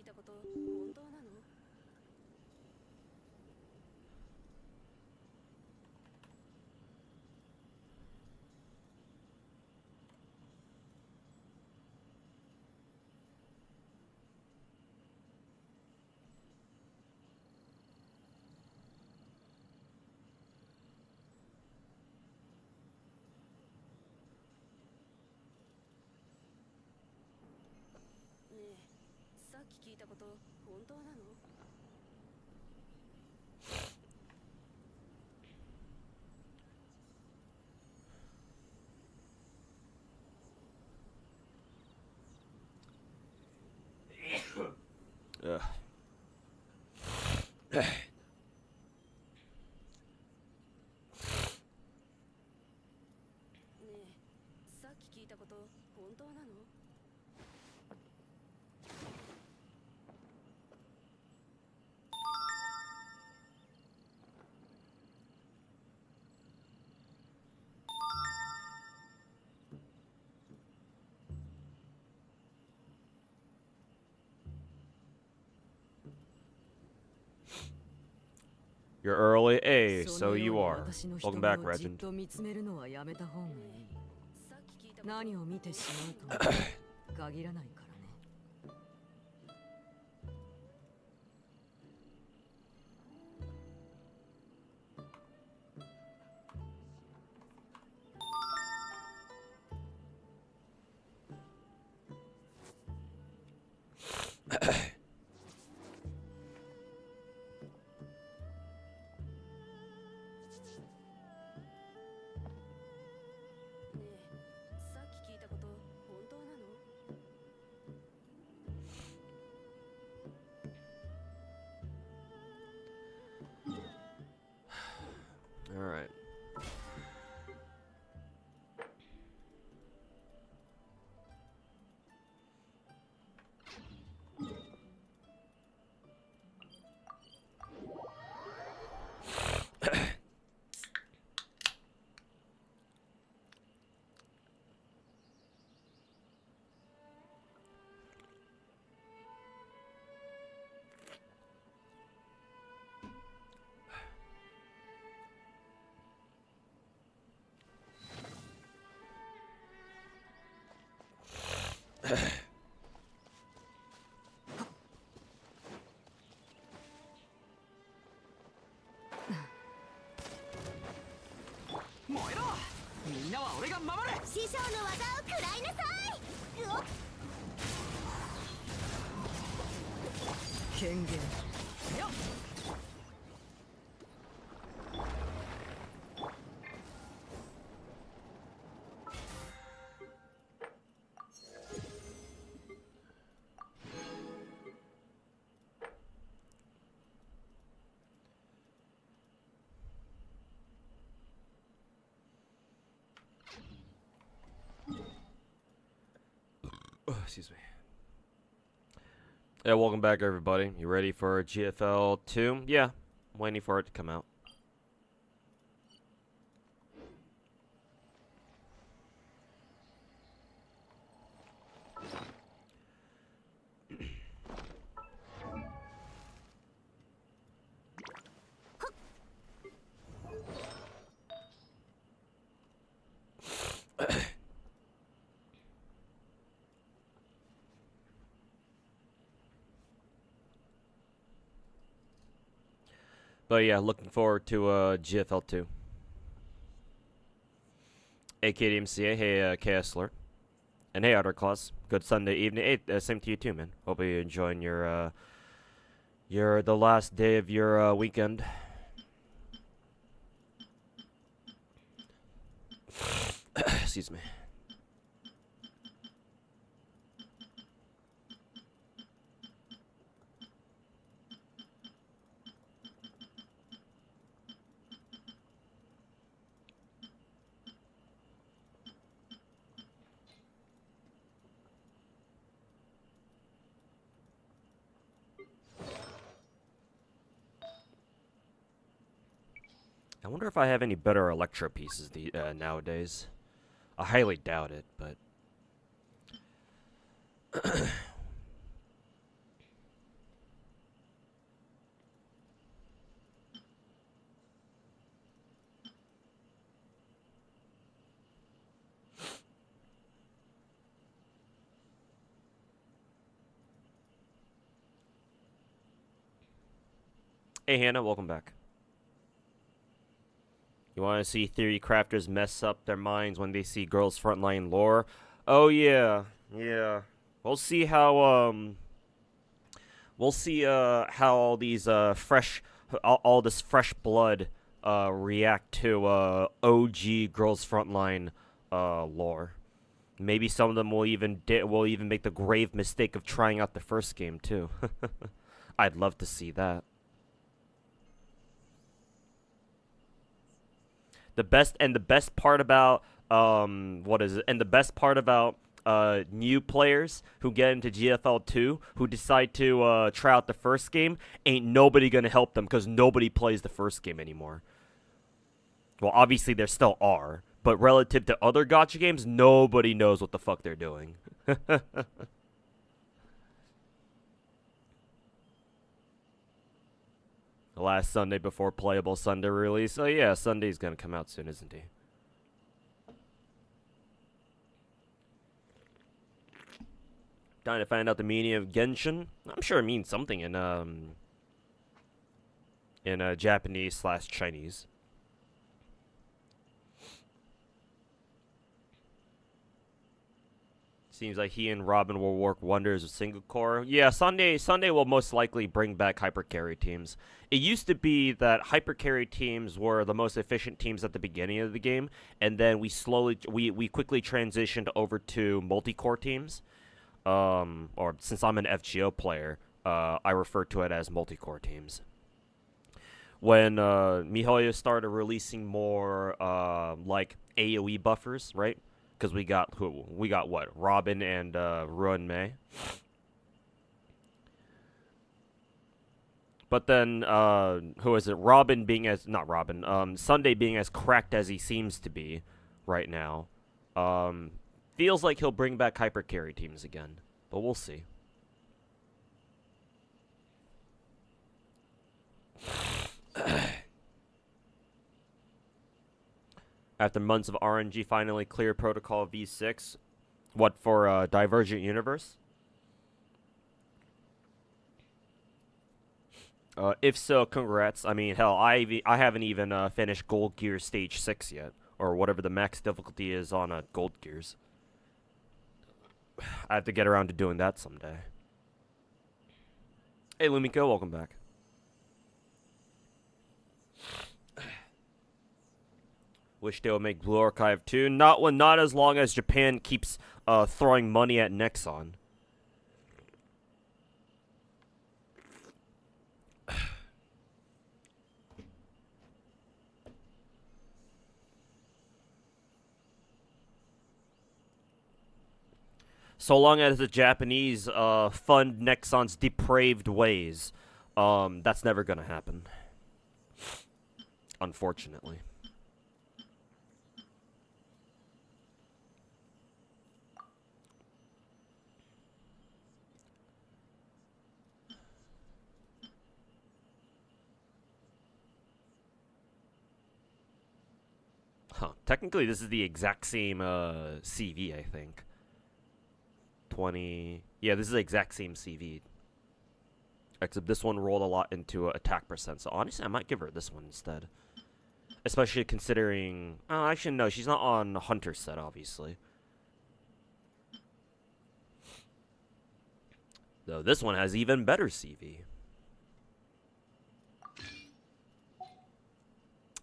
いたこと本当なの？ねえ、さっき聞いたこと本当なの？Ugh. ねえ、さっき聞いたこと本当なの？You're early. Hey, so you are. Welcome back, Regent. 何を見てしまうとも限らないからね。ねえ、さっき聞いたこと本当なの？ All right. Excuse me. Yeah, welcome back, everybody. You ready for GFL 2? Yeah, I'm waiting for it to come out. But yeah, looking forward to GFL 2. Hey, KDMCA. Hey, KSLR. And hey, Outer Claws. Good Sunday evening. Hey, same to you too, man. Hope you're enjoying the last day of your weekend. Excuse me. I wonder if I have any better Electro pieces nowadays. I highly doubt it, but... Hey Hannah, welcome back. You want to see theory crafters mess up their minds when they see girls' frontline lore? Oh yeah, yeah. We'll see how how all these all this fresh blood react to OG girls' frontline lore. Maybe some of them will even make the grave mistake of trying out the first game too. I'd love to see that. The best part about the best part about new players who get into GFL 2 who decide to try out the first game, ain't nobody gonna help them because nobody plays the first game anymore. Well, obviously there still are, but relative to other gacha games, nobody knows what the fuck they're doing. The last Sunday before Playable Sunday release. Oh yeah, Sunday's gonna come out soon, isn't he? Trying to find out the meaning of Genshin. I'm sure it means something in Japanese/Chinese. Seems like he and Robin will work wonders with single core. Yeah, Sunday will most likely bring back hyper carry teams. It used to be that hyper carry teams were the most efficient teams at the beginning of the game, and then we quickly transitioned over to multi-core teams. Or since I'm an FGO player, I refer to it as multi-core teams. When MiHoYo started releasing more like AoE buffers, right? Because we got what? Robin and Ruin Mei. But then who is it? Robin being as not Robin. Sunday being as cracked as he seems to be right now. Feels like he'll bring back hyper carry teams again, but we'll see. After months of RNG, finally clear Protocol V6. What, for Divergent Universe? If so, congrats. I mean, hell, I haven't even finished Gold Gear Stage 6 yet, or whatever the max difficulty is on Gold Gears. I have to get around to doing that someday. Hey, Lumiko, welcome back. Wish they would make Blue Archive 2. Not as long as Japan keeps throwing money at Nexon. So long as the Japanese fund Nexon's depraved ways, that's never gonna happen. Unfortunately. Huh. Technically, this is the exact same CV, I think. 20... Yeah, this is the exact same CV. Except this one rolled a lot into attack percent. So honestly, I might give her this one instead. Especially considering... Oh, actually, no. She's not on Hunter set, obviously. Though this one has even better CV.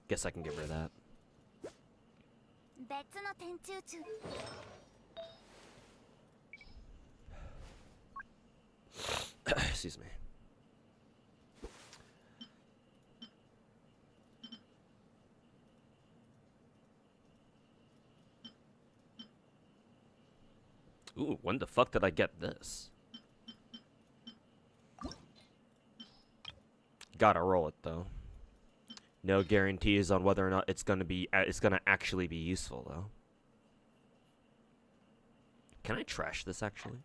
Guess I can give her that. Excuse me. Ooh, when the fuck did I get this? Gotta roll it though. No guarantees on whether or not it's gonna actually be useful though. Can I trash this actually?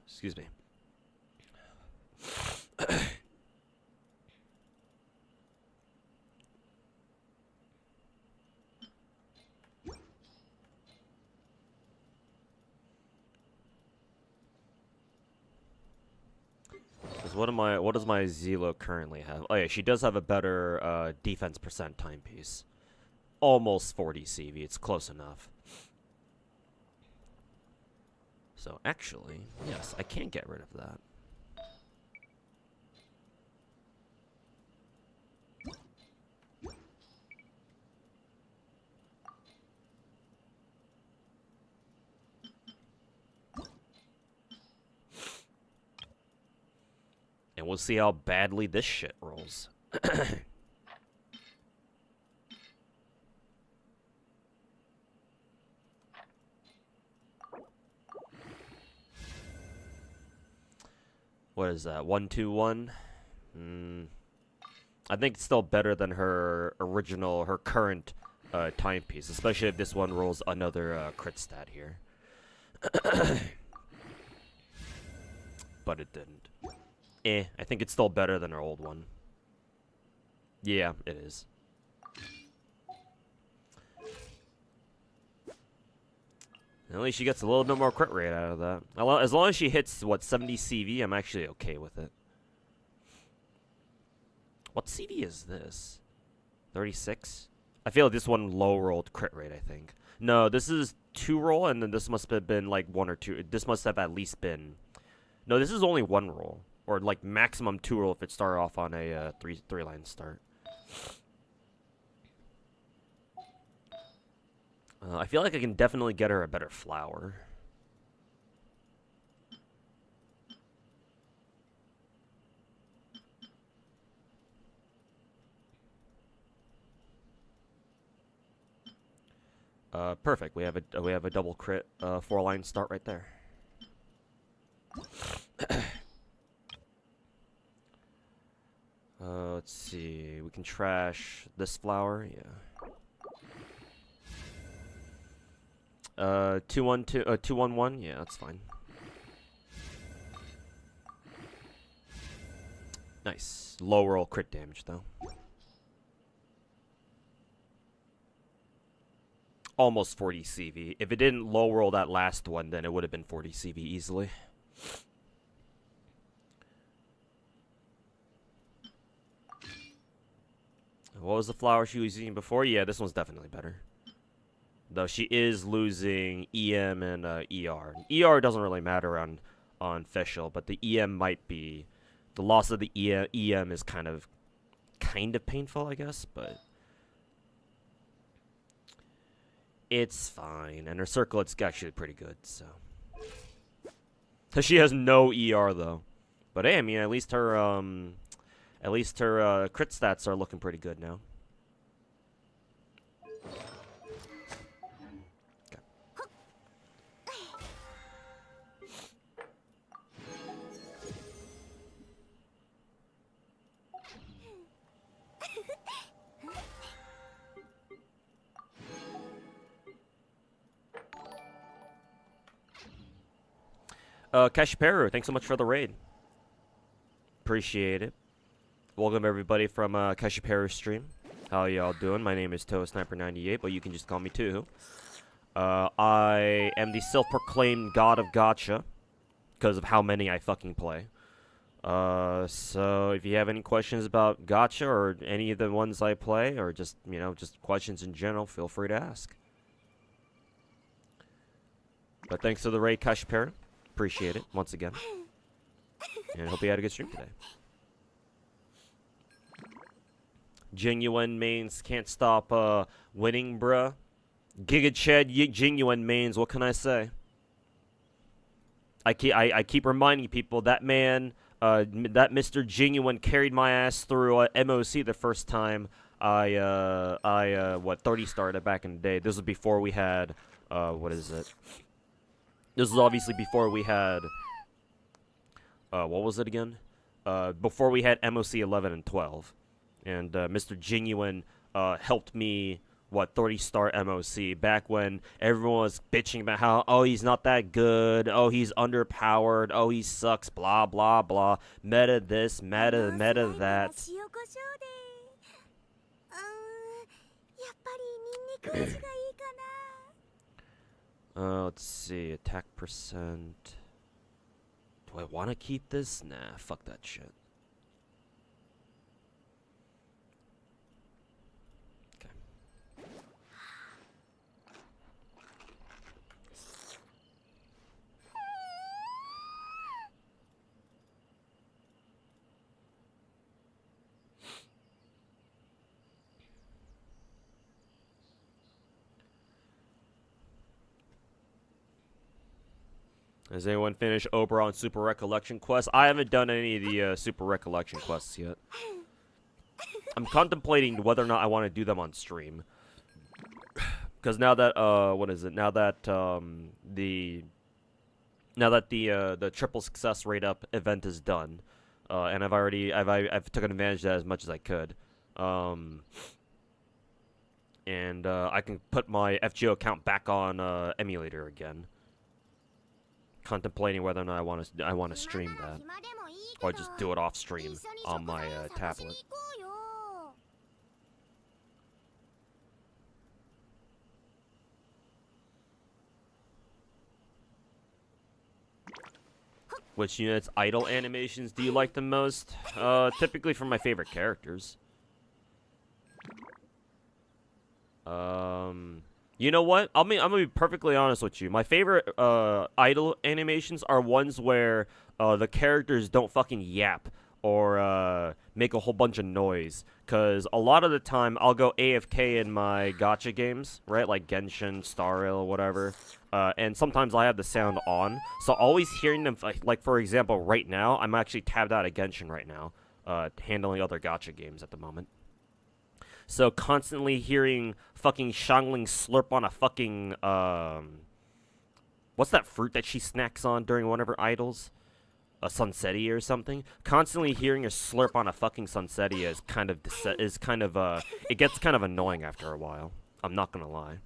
Excuse me. What does my Zelo currently have? Oh yeah, she does have a better defense percent timepiece. Almost 40 CV. It's close enough. So actually, yes, I can get rid of that. And we'll see how badly this shit rolls. What is that? 121? I think it's still better than her current timepiece, especially if this one rolls another crit stat here. But it didn't. I think it's still better than her old one. Yeah, it is. At least she gets a little bit more crit rate out of that. As long as she hits, what, 70 CV, I'm actually okay with it. What CV is this? 36? I feel like this one low-rolled crit rate, I think. No, this is 2-roll, and then this must have been, like, 1 or 2. This must have at least been... No, this is only 1-roll. Or, like, maximum 2-roll if it started off on a three-line start. I feel like I can definitely get her a better flower. Perfect. We have a double crit 4-line start right there. Let's see. We can trash this flower. Yeah. 2-1-2, 2-1-1. Yeah, that's fine. Nice. Low roll crit damage though. Almost 40 CV. If it didn't low roll that last one, then it would have been 40 CV easily. What was the flower she was using before? Yeah, this one's definitely better. Though she is losing EM and ER. ER doesn't really matter on Fischl, but the EM might be... The loss of the EM is kind of painful, I guess, but... It's fine. And her circlet's actually pretty good, so... She has no ER, though. But hey, I mean, at least her crit stats are looking pretty good now. Kashiperu, thanks so much for the raid. Appreciate it. Welcome everybody from Kashiperu's stream. How y'all doing? My name is ToeSniper98, but you can just call me too. I am the self-proclaimed god of Gacha because of how many I fucking play. So if you have any questions about Gacha or any of the ones I play, or just, you know, just questions in general, feel free to ask. But thanks for the raid, Kashiperu. Appreciate it once again. And hope you had a good stream today. Genuine mains can't stop winning, bruh. Giga Chad genuine mains, what can I say? I keep reminding people that man, that Mr. Genuine carried my ass through MOC the first time I 30 started back in the day. This was before we had what is it? This was obviously before we had what was it again? Before we had MOC 11 and 12. And Mr. Genuine helped me, 30-star MOC, back when everyone was bitching about how, oh, he's not that good, oh, he's underpowered, oh, he sucks, blah, blah, blah, meta this, meta that. Let's see, attack percent, Do I want to keep this? Nah, fuck that shit. Okay. Has anyone finished Oberon Super Recollection Quest? I haven't done any of the Super Recollection Quests yet. I'm contemplating whether or not I want to do them on stream. Because now that, what is it? Now that, the triple success rate up event is done, and I've taken advantage of that as much as I could. And I can put my FGO account back on emulator again. Contemplating whether or not I want to stream that, or just do it off stream on my tablet. Which units idle animations do you like the most? Typically from my favorite characters. You know what? I'm gonna be perfectly honest with you. My favorite idle animations are ones where the characters don't fucking yap or make a whole bunch of noise. Cause a lot of the time I'll go AFK in my gacha games, right? Like Genshin, Star Rail, whatever. And sometimes I have the sound on, so always hearing them. Like for example, right now I'm actually tabbed out of Genshin right now, handling other gacha games at the moment. So constantly hearing fucking Xiangling slurp on a fucking, what's that fruit that she snacks on during one of her idols? A Sunsettia or something? Constantly hearing her slurp on a fucking Sunsettia is kind of, it gets kind of annoying after a while. I'm not gonna lie.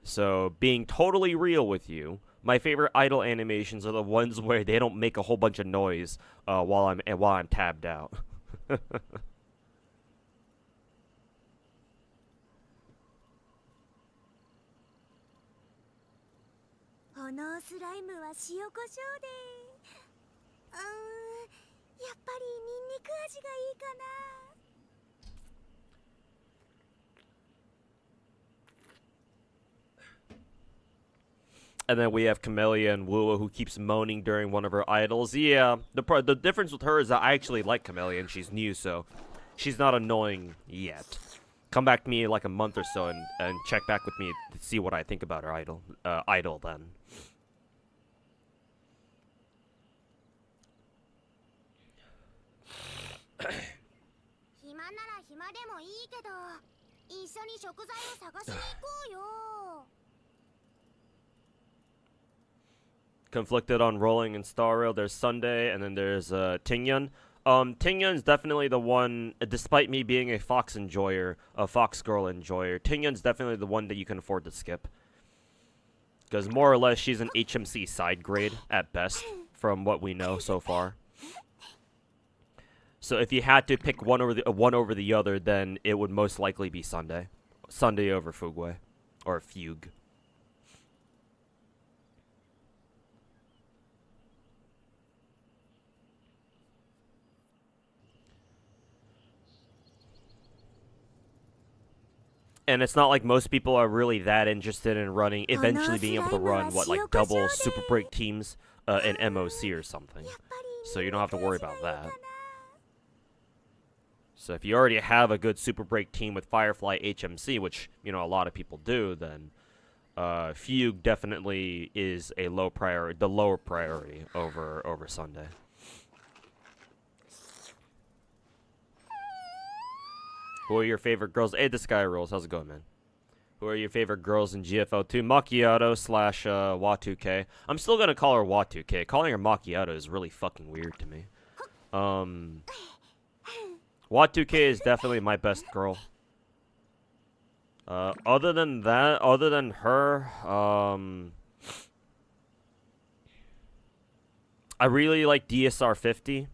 So, being totally real with you, my favorite idle animations are the ones where they don't make a whole bunch of noise while I'm tabbed out. And then we have Camellia and Wua who keeps moaning during one of her idols. Yeah, the difference with her is that I actually like Camellia and she's new, so she's not annoying yet. Come back to me in like a month or so and check back with me to see what I think about her idol then. Conflicted on Rolling and Star Rail. There's Sunday, and then there's Tingyun. Tingyun's definitely the one, despite me being a Fox enjoyer, a Fox girl enjoyer, Tingyun's definitely the one that you can afford to skip. Because more or less, she's an HMC side grade at best, from what we know so far. So if you had to pick one over the other, then it would most likely be Sunday. Sunday over Fugwe. Or Fugue. And it's not like most people are really that interested in running, eventually being able to run, what, like double Super Break teams in MOC or something. So you don't have to worry about that. So if you already have a good Super Break team with Firefly HMC, which, you know, a lot of people do, then Fugue definitely is a lower priority over Sunday. Who are your favorite girls? Hey, this guy rolls. How's it going, man? Who are your favorite girls in GFL2? Macchiato / Wa2K. I'm still going to call her Wa2K. Calling her Macchiato is really fucking weird to me. Wa2K is definitely my best girl. Other than her, I really like DSR50.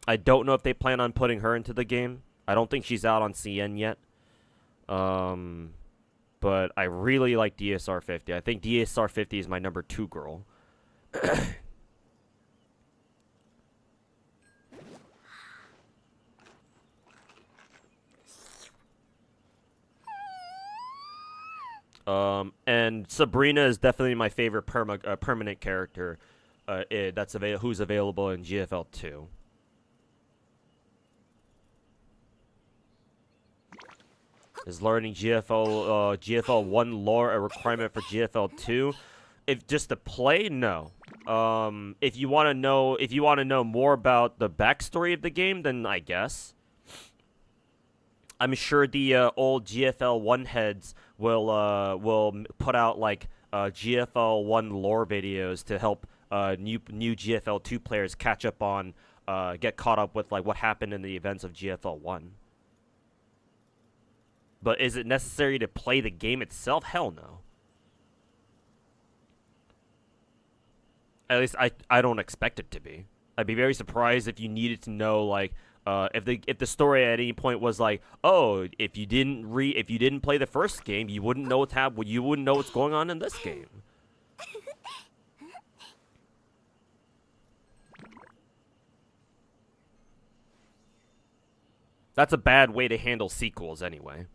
I don't know if they plan on putting her into the game. I don't think she's out on CN yet. but I really like DSR 50. I think DSR 50 is my number 2 girl. And Sabrina is definitely my favorite permanent character who's available in GFL 2. Is learning GFL 1 lore a requirement for GFL 2? If just to play, no. If you want to know more about the backstory of the game, then I guess. I'm sure the old GFL 1 heads will put out like GFL 1 lore videos to help new GFL 2 players catch up on get caught up with like what happened in the events of GFL 1. But is it necessary to play the game itself? Hell no. At least I don't expect it to be. I'd be very surprised if you needed to know like if the story at any point was like, oh, if you didn't play the first game, you wouldn't know what's going on in this game. That's a bad way to handle sequels anyway.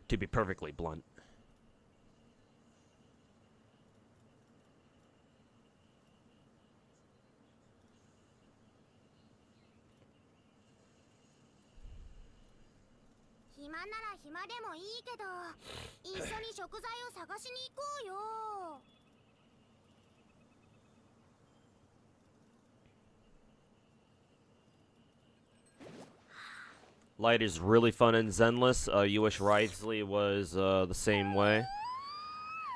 To be perfectly blunt. Light is really fun in Zenless. You wish Wriothesley was the same way.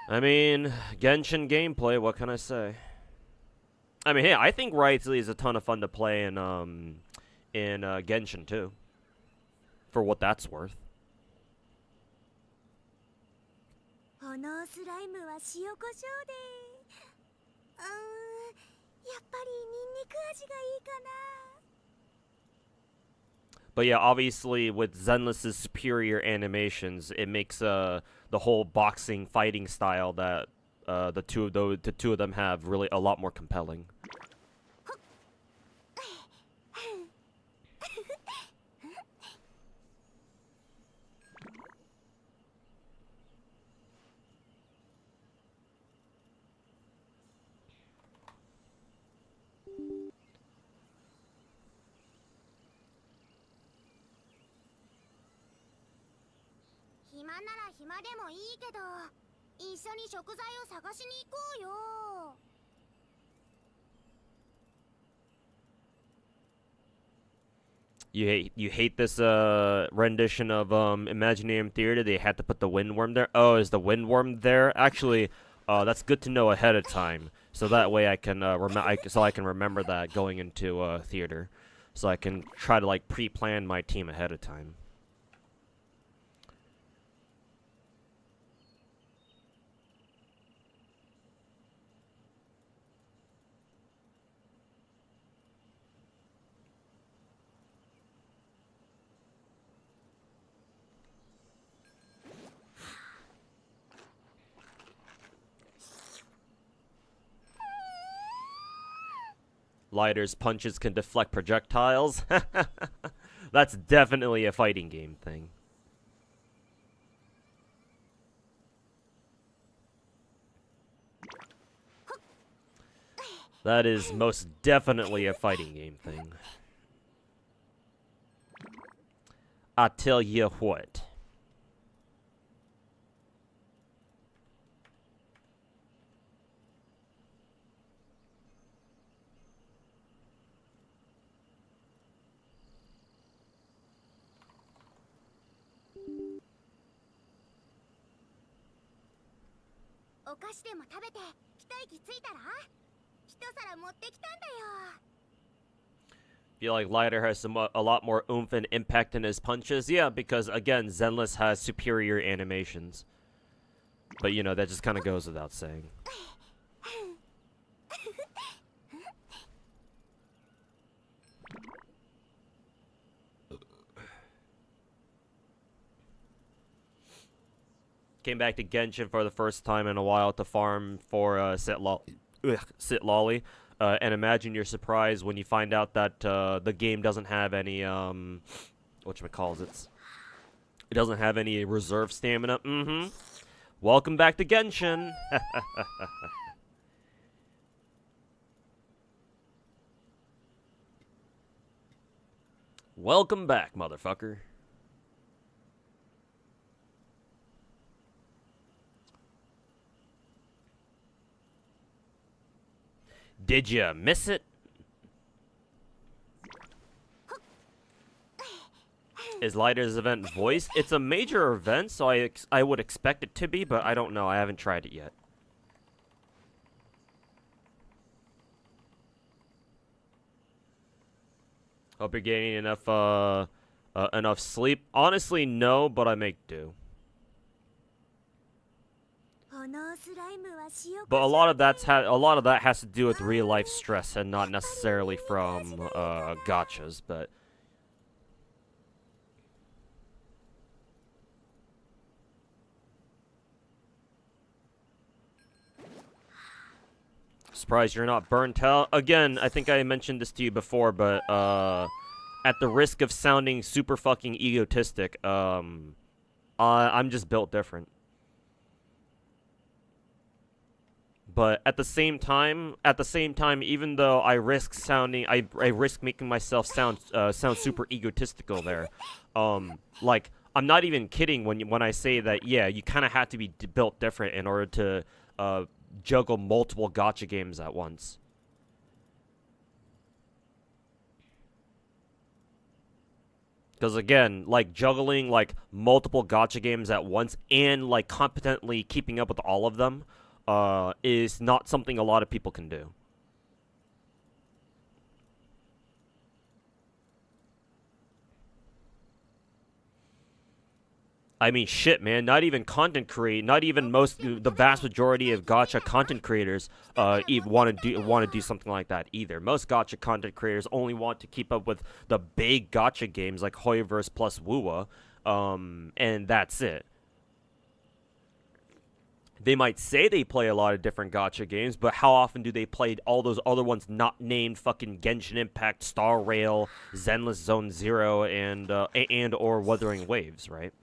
I mean, Genshin gameplay, what can I say? I mean, hey, I think Wriothesley is a ton of fun to play in Genshin too. For what that's worth. But yeah, obviously with Zenless's superior animations, it makes the whole boxing fighting style that the two of them have really a lot more compelling. You hate this rendition of Imaginarium Theater? They had to put the windworm there. Oh, is the windworm there? Actually, that's good to know ahead of time, so that way I can remember that going into theater, so I can try to like pre-plan my team ahead of time. Lighter's punches can deflect projectiles. That's definitely a fighting game thing. That is most definitely a fighting game thing. I tell you what. Feel like Lighter has a lot more oomph and impact in his punches. Yeah, because again, Zenless has superior animations. But you know, that just kind of goes without saying. came back to Genshin for the first time in a while to farm for Sit Lolly. And imagine your surprise when you find out that the game doesn't have any whatchamacallit. It doesn't have any reserve stamina. Welcome back to Genshin. Welcome back, motherfucker. Did you miss it? Is Lighter's event voiced? It's a major event, so I would expect it to be, but I don't know. I haven't tried it yet. Hope you're getting enough sleep. Honestly, no, but I make do. But a lot of that has to do with real life stress and not necessarily from gachas, but. Surprised you're not burnt out. Again, I think I mentioned this to you before, but at the risk of sounding super fucking egotistic, I'm just built different. But at the same time, even though I risk making myself sound super egotistical there, like I'm not even kidding when I say that. Yeah, you kind of have to be built different in order to juggle multiple gacha games at once. Because again, like juggling like multiple gacha games at once and like competently keeping up with all of them is not something a lot of people can do. I mean, shit, man. Not even the vast majority of gacha content creators want to do something like that either. Most gacha content creators only want to keep up with the big gacha games like Hoyoverse plus Wuwa, and that's it. They might say they play a lot of different gacha games, but how often do they play all those other ones not named fucking Genshin Impact, Star Rail, Zenless Zone Zero, and or Wuthering Waves, right?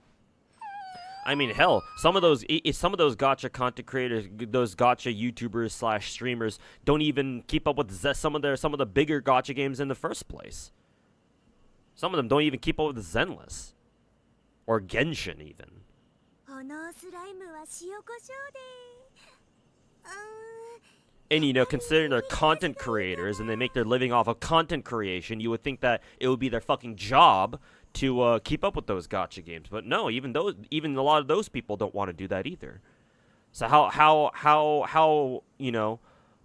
I mean, hell, some of those gacha content creators, those gacha YouTubers / streamers, don't even keep up with some of the bigger gacha games in the first place. Some of them don't even keep up with Zenless or Genshin even. And you know, considering they're content creators and they make their living off of content creation, you would think that it would be their fucking job to keep up with those gacha games, but no, even a lot of those people don't want to do that either. So how you know,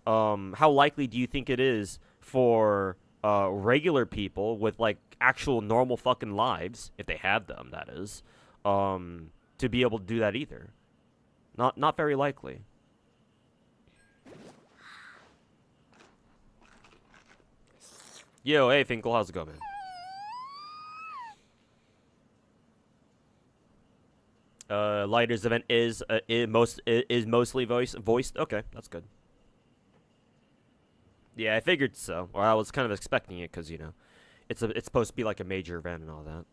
how likely do you think it is for regular people with like actual normal fucking lives, if they have them, that is, to be able to do that either? Not very likely. Yo, hey Finkel, how's it going, man? Lighter's event is mostly voiced. Okay, that's good. Yeah, I figured so. Or I was kind of expecting it because, you know, it's supposed to be like a major event and all that.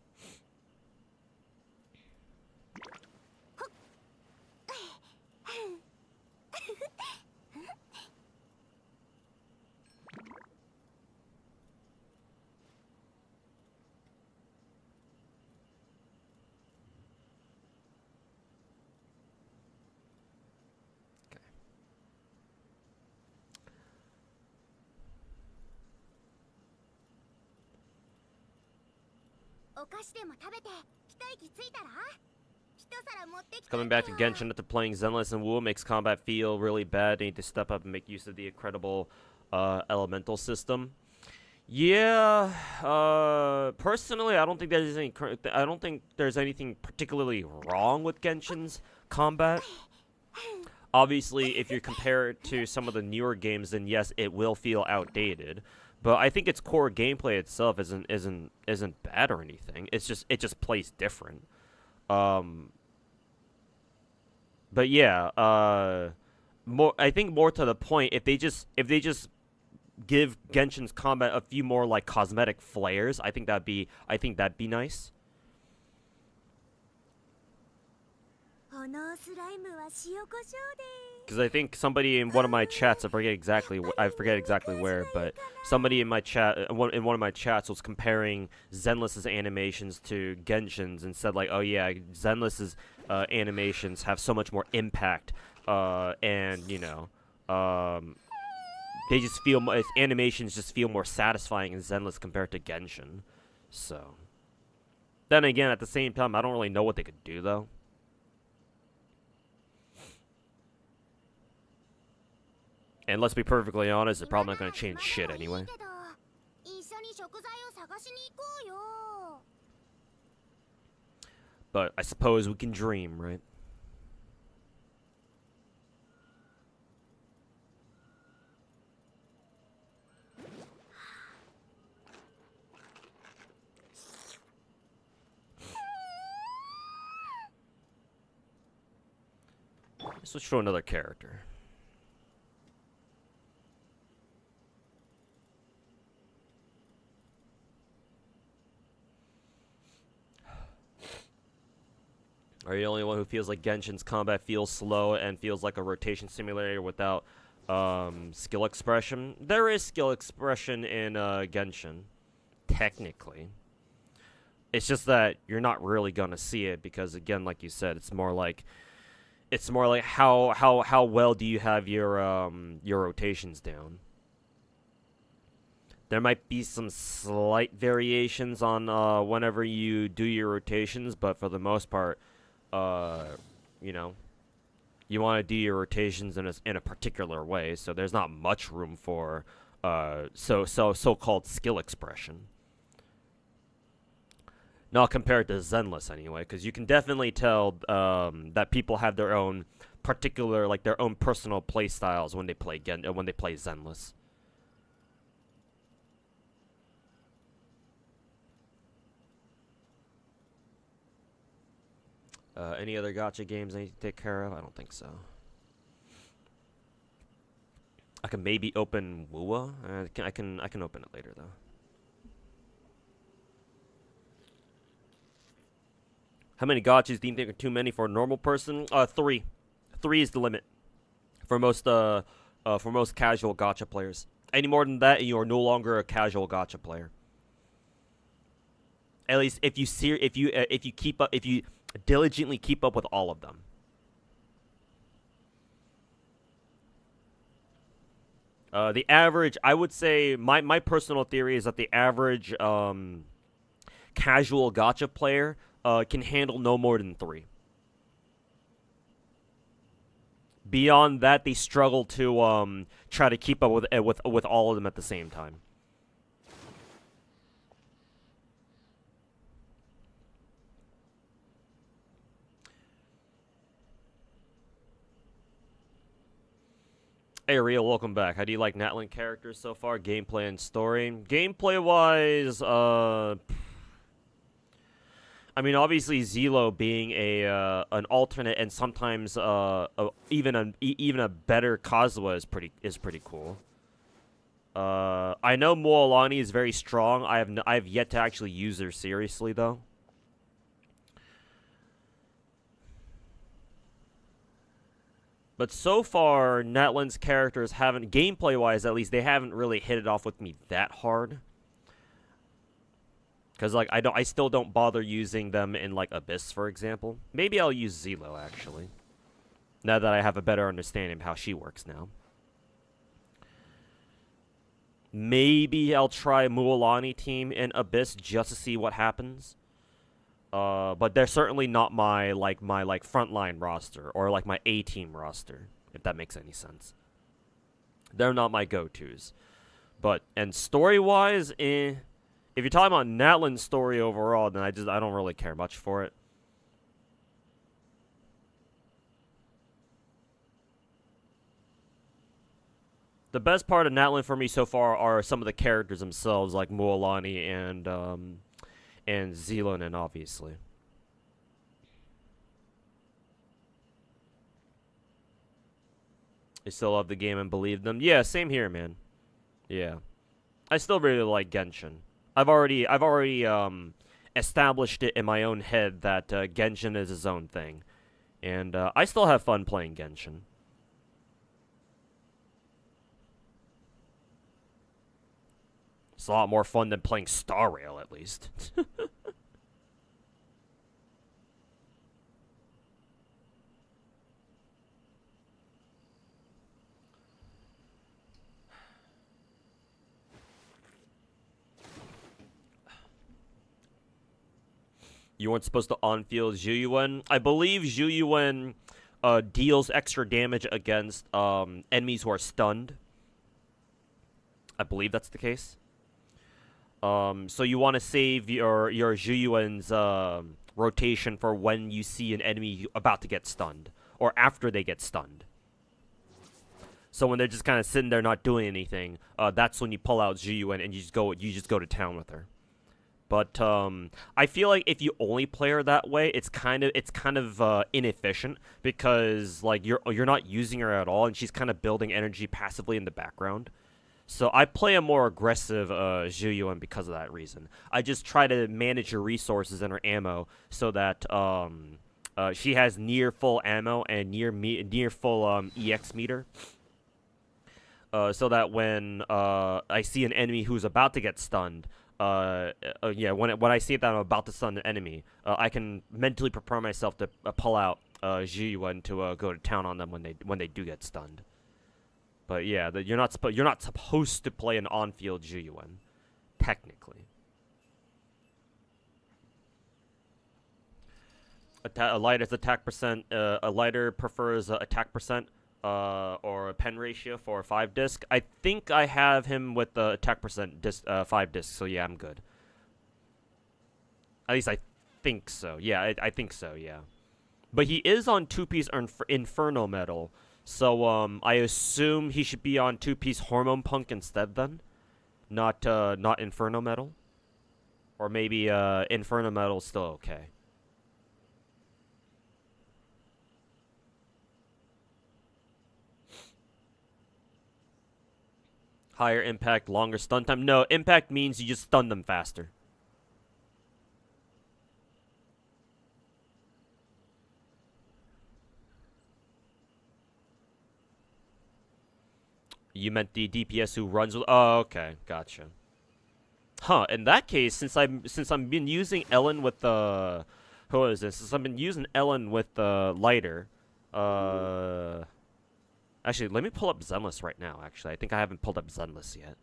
Coming back to Genshin after playing Zenless and Wu makes combat feel really bad. They need to step up and make use of the incredible elemental system. Yeah, personally, I don't think there's anything particularly wrong with Genshin's combat. Obviously, if you compare it to some of the newer games, then yes, it will feel outdated. But I think its core gameplay itself isn't bad or anything. It just plays different. But yeah, more I think more to the point, if they just give Genshin's combat a few more like cosmetic flares, I think that'd be nice. このスライムは塩コショウで Because I think somebody in one of my chats, I forget exactly where, but somebody in my chat, in one of my chats, was comparing Zenless's animations to Genshin's and said like, oh yeah, Zenless's animations have so much more impact, and you know, they just feel its animations just feel more satisfying in Zenless compared to Genshin. So, then again, at the same time, I don't really know what they could do though. And let's be perfectly honest, they're probably not going to change shit anyway. But I suppose we can dream, right? Let's switch to another character. Are you the only one who feels like Genshin's combat feels slow and feels like a rotation simulator without skill expression? There is skill expression in Genshin, technically. It's just that you're not really gonna see it because, again, like you said, it's more like how well do you have your rotations down. There might be some slight variations on whenever you do your rotations, but for the most part, you know, you want to do your rotations in a particular way, so there's not much room for so-called skill expression. Not compared to Zenless anyway, because you can definitely tell that people have their own particular, like their own personal play styles when they play Zenless. Any other gacha games I need to take care of? I don't think so. I can maybe open Wuwa. I can open it later though. How many gachas do you think are too many for a normal person? 3. 3 is the limit for most casual gacha players. Any more than that, and you are no longer a casual gacha player. At least if you diligently keep up with all of them. The average, I would say, my personal theory is that the average casual gacha player can handle no more than 3. Beyond that, they struggle to try to keep up with all of them at the same time. Hey Rio, welcome back. How do you like Natlan characters so far? Gameplay and story? Gameplay-wise, I mean, obviously Zelo being an alternate and sometimes even a better Kazuha is pretty cool. I know Moalani is very strong. I have yet to actually use her seriously though. But so far, Natlan's characters haven't, gameplay-wise at least, they haven't really hit it off with me that hard. Because, like, I still don't bother using them in, like, Abyss, for example. Maybe I'll use Zelo, actually. Now that I have a better understanding of how she works now. Maybe I'll try Mualani team in Abyss just to see what happens. But they're certainly not my frontline roster or like my A-team roster, if that makes any sense. They're not my go-tos. But and story-wise, if you're talking about Natlan's story overall, then I don't really care much for it. The best part of Natlan for me so far are some of the characters themselves, like Mualani and Zelonin, obviously. I still love the game and believe them. Yeah, same here, man. Yeah. I still really like Genshin. I've already established it in my own head that Genshin is its own thing. And I still have fun playing Genshin. It's a lot more fun than playing Star Rail, at least. You weren't supposed to on-field Zhu Yuan. I believe Zhu Yuan deals extra damage against enemies who are stunned. I believe that's the case. So you want to save your Zhu Yuan's rotation for when you see an enemy about to get stunned, or after they get stunned. So when they're just kind of sitting there not doing anything, that's when you pull out Zhu Yuan and you just go to town with her. But I feel like if you only play her that way, it's kind of inefficient because like you're not using her at all, and she's kind of building energy passively in the background. So I play a more aggressive Zhu Yuan because of that reason. I just try to manage her resources and her ammo so that she has near full ammo and near full EX meter. So that when I see an enemy who's about to get stunned. When I see that I'm about to stun an enemy, I can mentally prepare myself to pull out Zhu Yuan to go to town on them when they do get stunned. But yeah, you're not supposed to play an on-field Zhu Yuan, technically. A lighter's attack percent. A lighter prefers attack percent. Or a pen ratio for 5 disc. I think I have him with the attack percent 5 disc, so yeah, I'm good. At least I think so. Yeah, I think so, yeah. But he is on 2-piece Inferno Metal, so I assume he should be on 2-piece Hormone Punk instead then. Not Inferno Metal. Or maybe Inferno Metal's still okay. Higher impact, longer stun time. No, impact means you just stun them faster. You meant the DPS who runs with... Oh, okay. Gotcha. Huh, in that case, since I've been using Ellen with the... Who is this? Since I've been using Ellen with the lighter, actually, let me pull up Zenless right now, actually. I think I haven't pulled up Zenless yet.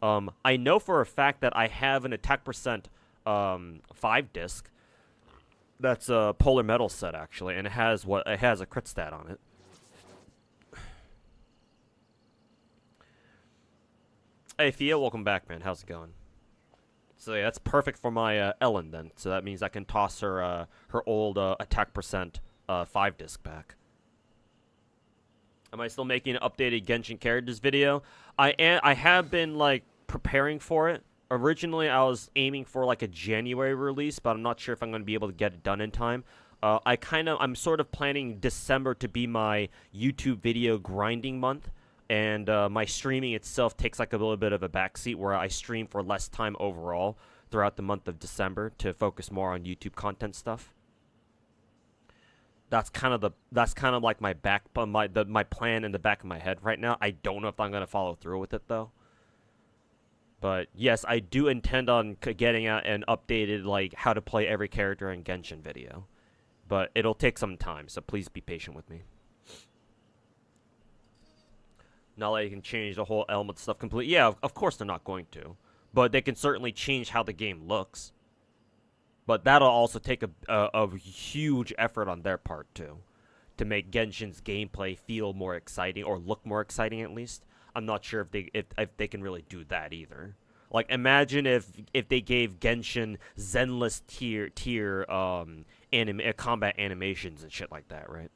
I know for a fact that I have an attack percent 5 disc. That's a Polar Metal set, actually, and it has a crit stat on it. Hey, Thea, welcome back, man. How's it going? So yeah, that's perfect for my Ellen, then. So that means I can toss her her old attack percent 5 disc back. Am I still making an updated Genshin characters video? I have been like preparing for it. Originally, I was aiming for like a January release, but I'm not sure if I'm going to be able to get it done in time. I'm sort of planning December to be my YouTube video grinding month, and my streaming itself takes like a little bit of a backseat where I stream for less time overall throughout the month of December to focus more on YouTube content stuff. That's kind of like my my plan in the back of my head right now. I don't know if I'm gonna follow through with it though. But yes, I do intend on getting out an updated like how to play every character in Genshin video, but it'll take some time. So please be patient with me. Not that you can change the whole element stuff completely. Yeah, of course they're not going to, but they can certainly change how the game looks. But that'll also take a huge effort on their part, too, to make Genshin's gameplay feel more exciting, or look more exciting, at least. I'm not sure if they can really do that, either. Like, imagine if they gave Genshin Zenless tier combat animations and shit like that, right?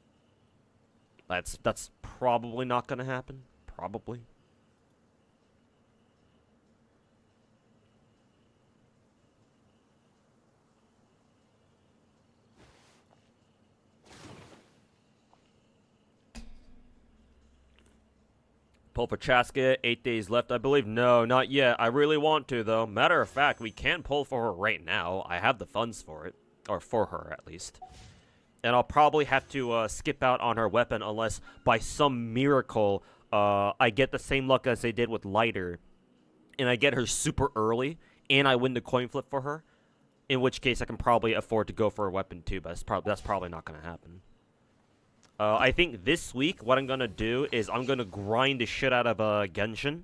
That's probably not gonna happen. Probably. Pull for Chaska, 8 days left, I believe. No, not yet. I really want to, though. Matter of fact, we can pull for her right now. I have the funds for it. Or for her, at least. And I'll probably have to skip out on her weapon unless, by some miracle, I get the same luck as I did with Lighter. And I get her super early, and I win the coin flip for her. In which case, I can probably afford to go for a weapon, too. But that's probably not going to happen. I think this week, what I'm going to do is I'm going to grind the shit out of Genshin.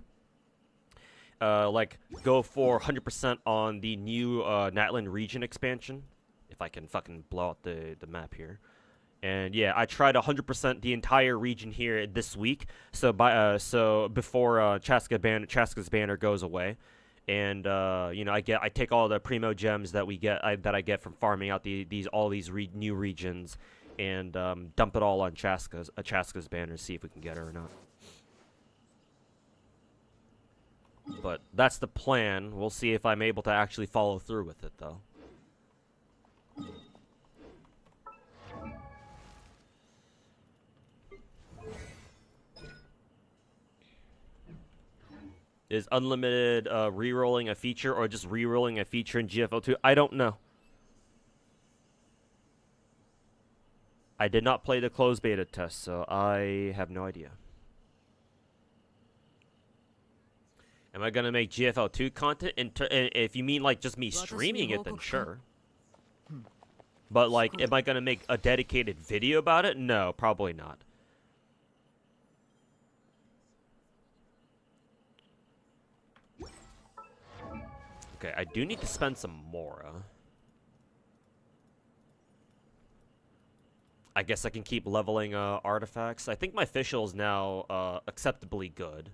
Like, go for 100% on the new Natlan region expansion. If I can fucking blow out the map here. And yeah, I tried 100% the entire region here this week. So before Chaska's banner goes away. And you know, I take all the primo gems that I get from farming out all these new regions. And dump it all on Chaska's banner, see if we can get her or not. But that's the plan. We'll see if I'm able to actually follow through with it, though. Is unlimited rerolling a feature or just rerolling a feature in GFL2? I don't know. I did not play the closed beta test, so I have no idea. Am I gonna make GFL2 content? If you mean like just me streaming it, then sure. But like, am I gonna make a dedicated video about it? No, probably not. Okay, I do need to spend some Mora. I guess I can keep leveling artifacts. I think my official is now acceptably good.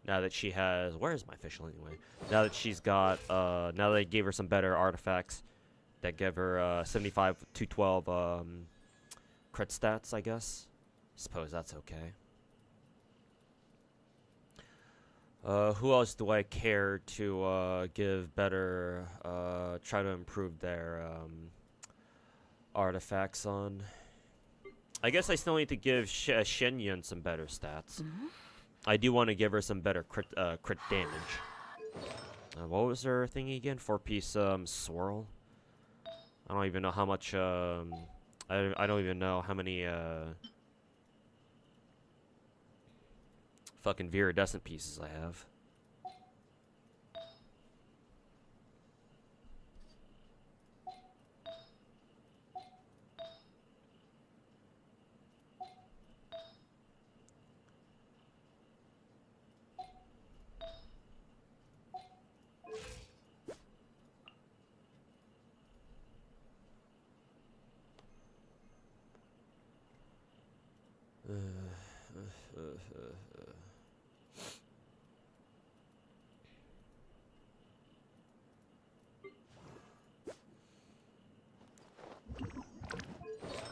Now that she has... Where is my official anyway? Now that she's got... now that I gave her some better artifacts that give her 75 to 12 crit stats, I guess. Suppose that's okay. Who else do I care to give better... try to improve their artifacts on? I guess I still need to give Shenyun some better stats. I do want to give her some better crit damage. What was her thingy again? 4-piece swirl? I don't even know how much... I don't even know how many... fucking viridescent pieces I have.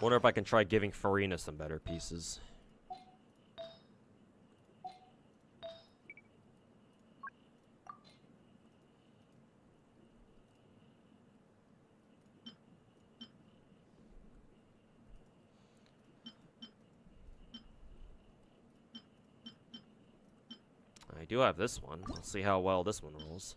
Wonder if I can try giving Farina some better pieces. I do have this one. Let's see how well this one rolls.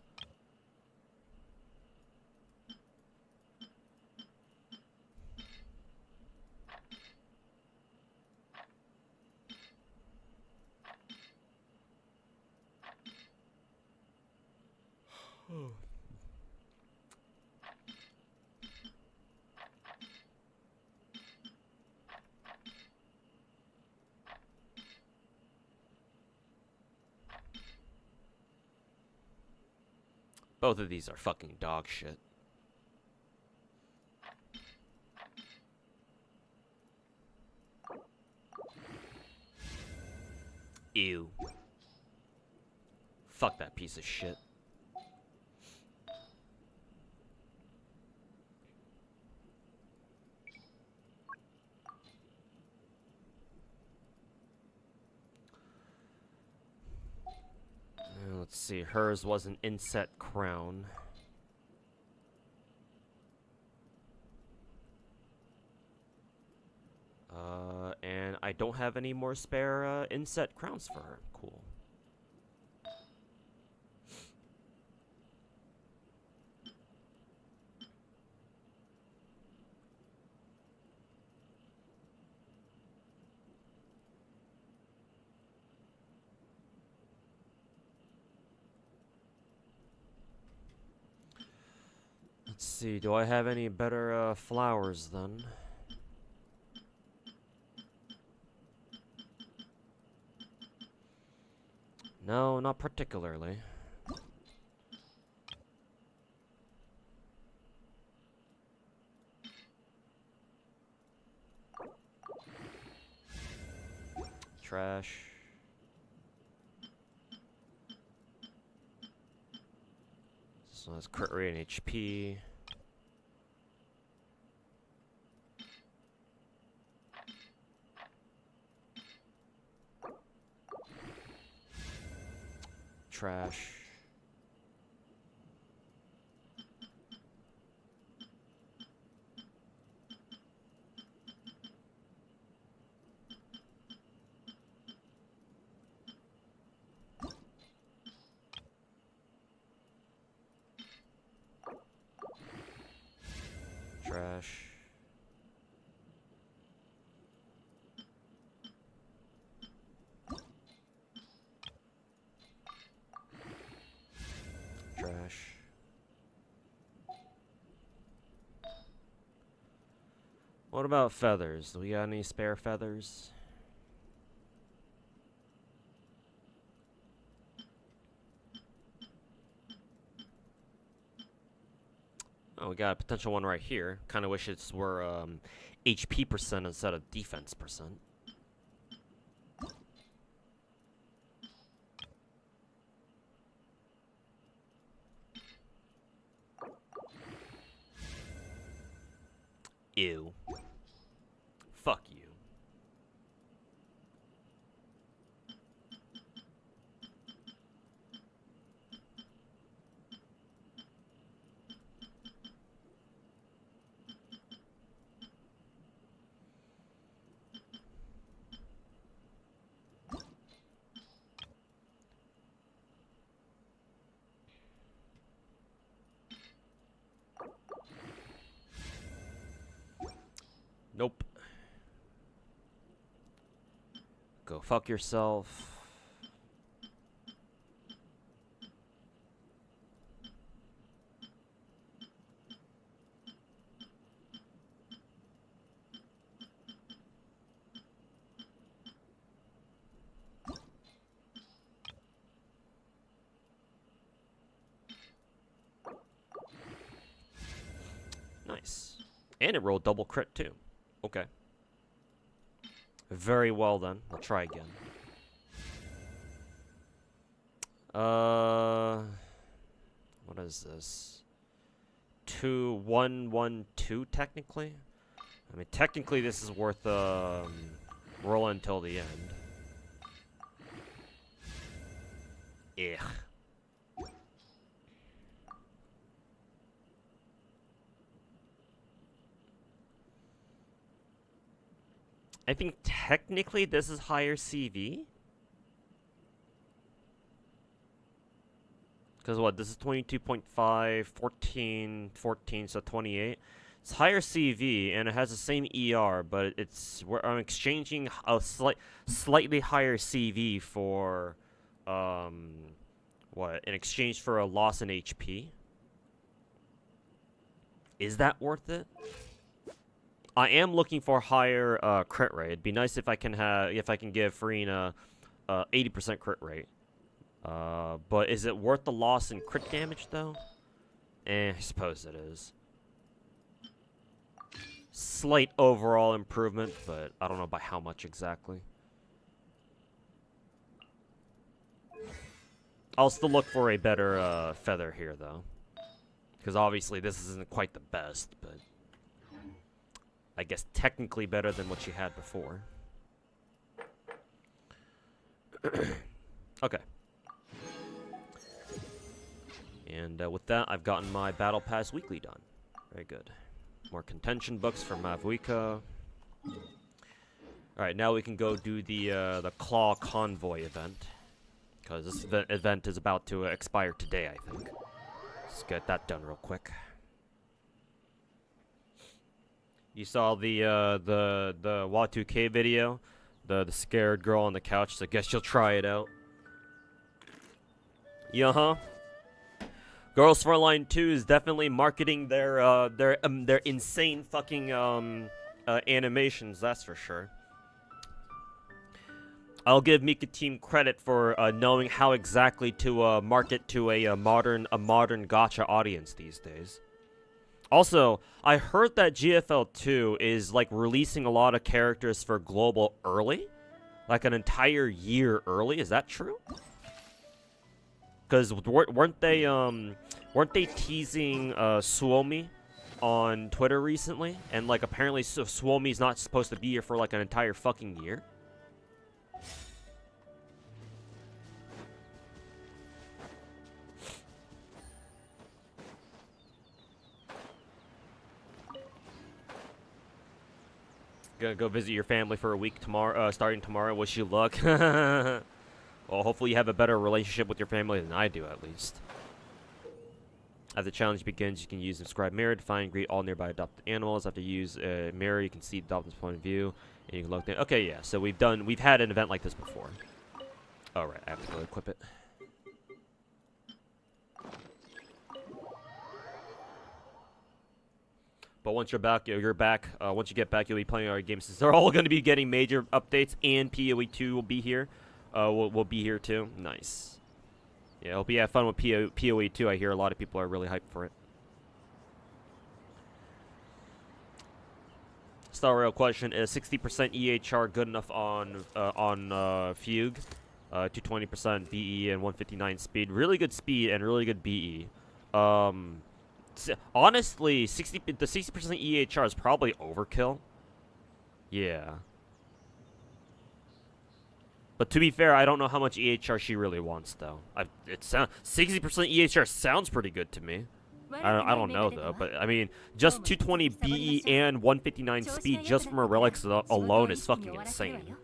Both of these are fucking dog shit. Ew. Fuck that piece of shit. Let's see, hers was an inset crown. And I I don't have any more spare inset crowns for her. Cool. Let's see, do I have any better flowers then? No, not particularly. Trash. So that's crit rate and HP. Trash. Trash. Trash. What about feathers? Do we got any spare feathers? Oh, we got a potential one right here. Kind of wish it's were HP percent instead of defense percent. Ew. Fuck you. Nope. Go fuck yourself. Nice. And it rolled double crit too. Okay. Very well then. I'll try again. What is this? 2-1-1-2 technically? I mean, technically this is worth rolling until the end. Ugh. I think technically this is higher CV. Because what, this is 22.5, 14, 14, so 28. It's higher CV, and it has the same ER, but I'm exchanging a slightly higher CV for, what, in exchange for a loss in HP? Is that worth it? I am looking for higher crit rate. It'd be nice if I can give Farina 80% crit rate. But is it worth the loss in crit damage though? I suppose it is. Slight overall improvement, but I don't know by how much exactly. I'll still look for a better feather here though, because obviously this isn't quite the best, but I guess technically better than what she had before. Okay. And with that, I've gotten my Battle Pass weekly done. Very good. More contention books for Mavuika. All right, now we can go do the Claw Convoy event, because this event is about to expire today, I think. Let's get that done real quick. You saw the Y2K video, the scared girl on the couch. So I guess you'll try it out. Yeah, Girls Frontline 2 is definitely marketing their insane fucking animations. That's for sure. I'll give Mika Team credit for knowing how exactly to market to a modern gacha audience these days. Also, I heard that GFL 2 is like releasing a lot of characters for global early, like an entire year early. Is that true? Because weren't they teasing Suomi on Twitter recently? And like apparently Suomi's not supposed to be here for like an entire fucking year. Gonna go visit your family for a week tomorrow, starting tomorrow. Wish you luck. Well, hopefully you have a better relationship with your family than I do, at least. As the challenge begins, you can use Inscribe Mirror to find and greet all nearby adopted animals. After you use Mirror, you can see the adopted's point of view, and you can look there. Okay, yeah. So we've had an event like this before. All right, I have to go equip it. But once you're back, once you get back, you'll be playing our games. They're all going to be getting major updates, and PoE 2 will be here. We'll be here too. Nice. Yeah, hope you have fun with PoE 2. I hear a lot of people are really hyped for it. Star Rail question: is 60% EHR good enough on Fugue? 220% BE and 159 speed. Really good speed and really good BE. Honestly, the 60% EHR is probably overkill. Yeah. But to be fair, I don't know how much EHR she really wants, though. 60% EHR sounds pretty good to me. I don't know, though. But, I mean, just 220 BE and 159 speed just from her relics alone is fucking insane.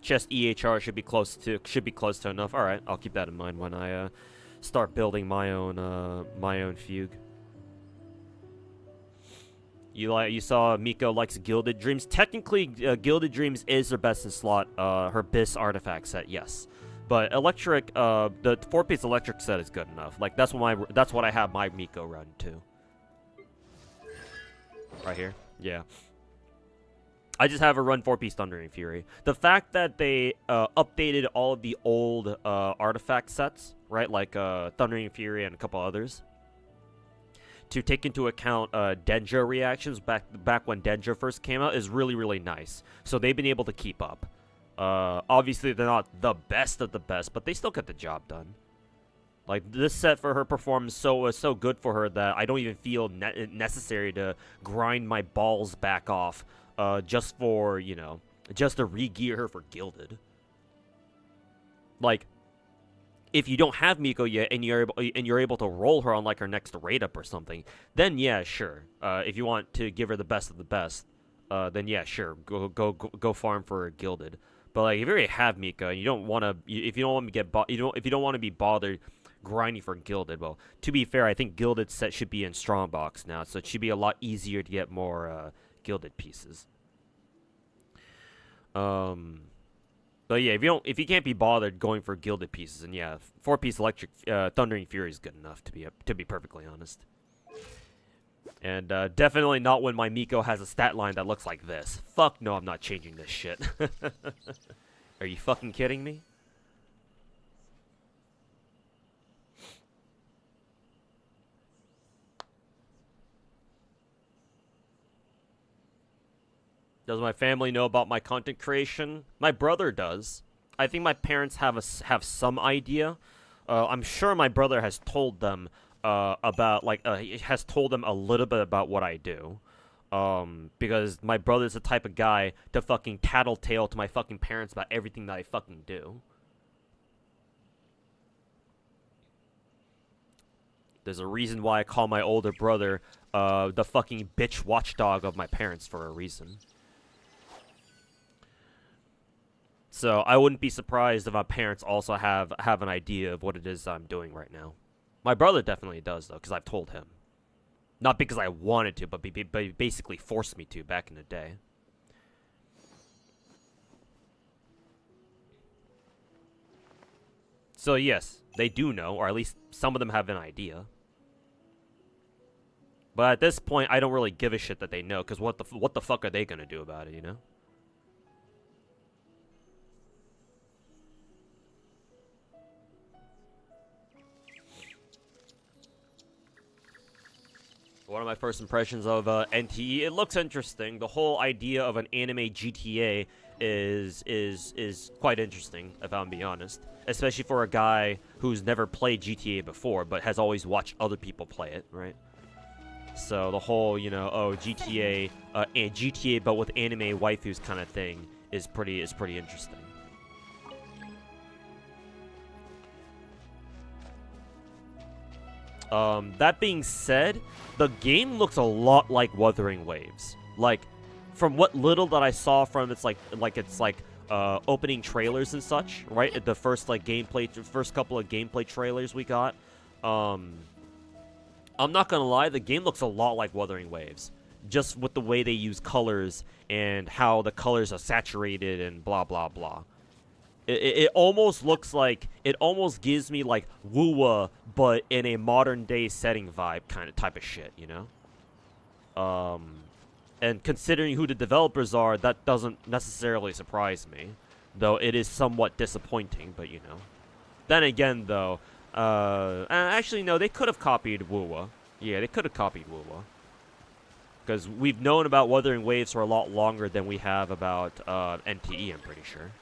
Chest EHR should be close to enough. All right, I'll keep that in mind when I start building my own Fugue. You saw Miko likes Gilded Dreams. Technically, Gilded Dreams is her best in slot. Her BIS artifact set, yes, but electric, the 4-piece electric set is good enough. Like that's what I have my Miko run to. Right here, yeah. I just have her run 4-piece Thundering Fury. The fact that they updated all of the old artifact sets, right, like Thundering Fury and a couple others, to take into account Denjo reactions back when Denjo first came out is really, really nice. So they've been able to keep up. Obviously, they're not the best of the best, but they still get the job done. Like, this set for her performance was so good for her that I don't even feel necessary to grind my balls back off just for, you know, just to re-gear her for Gilded. Like, if you don't have Miko yet and you're able to roll her on like her next raid up or something, then yeah, sure. If you want to give her the best of the best, then yeah, sure. Go farm for Gilded. But like, if you already have Miko and you don't want to, if you don't want to be bothered grinding for Gilded, well, to be fair, I think Gilded set should be in Strongbox now, so it should be a lot easier to get more Gilded pieces. But yeah, if you can't be bothered going for Gilded pieces, and yeah, 4-piece electric Thundering Fury is good enough to be perfectly honest. And definitely not when my Miko has a stat line that looks like this. Fuck no, I'm not changing this shit. Are you fucking kidding me? Does my family know about my content creation? My brother does. I think my parents have some idea. I'm sure my brother has told them has told them a little bit about what I do. Because my brother's the type of guy to fucking tattletale to my fucking parents about everything that I fucking do. There's a reason why I call my older brother the fucking bitch watchdog of my parents for a reason. So I wouldn't be surprised if my parents also have an idea of what it is I'm doing right now. My brother definitely does, though, because I've told him. Not because I wanted to, but he basically forced me to back in the day. So yes, they do know, or at least some of them have an idea. But at this point, I don't really give a shit that they know, because what the fuck are they gonna do about it, you know? One of my first impressions of NTE, it looks interesting. The whole idea of an anime GTA is quite interesting, if I'm being honest. Especially for a guy who's never played GTA before, but has always watched other people play it, right? So the whole, you know, oh, GTA, and GTA but with anime waifus kind of thing is pretty interesting. That being said, the game looks a lot like Wuthering Waves. Like, from what little that I saw from its opening trailers and such, right? The first first couple of gameplay trailers we got. I'm not gonna lie, the game looks a lot like Wuthering Waves, just with the way they use colors and how the colors are saturated and blah blah blah. It almost looks like, it almost gives me like Wuwa, but in a modern day setting vibe type of shit, you know? And considering who the developers are, that doesn't necessarily surprise me. Though it is somewhat disappointing, but you know. Then again though, actually no, they could have copied Wuwa. Yeah, they could have copied Wuwa. Because we've known about Wuthering Waves for a lot longer than we have about NTE, I'm pretty sure.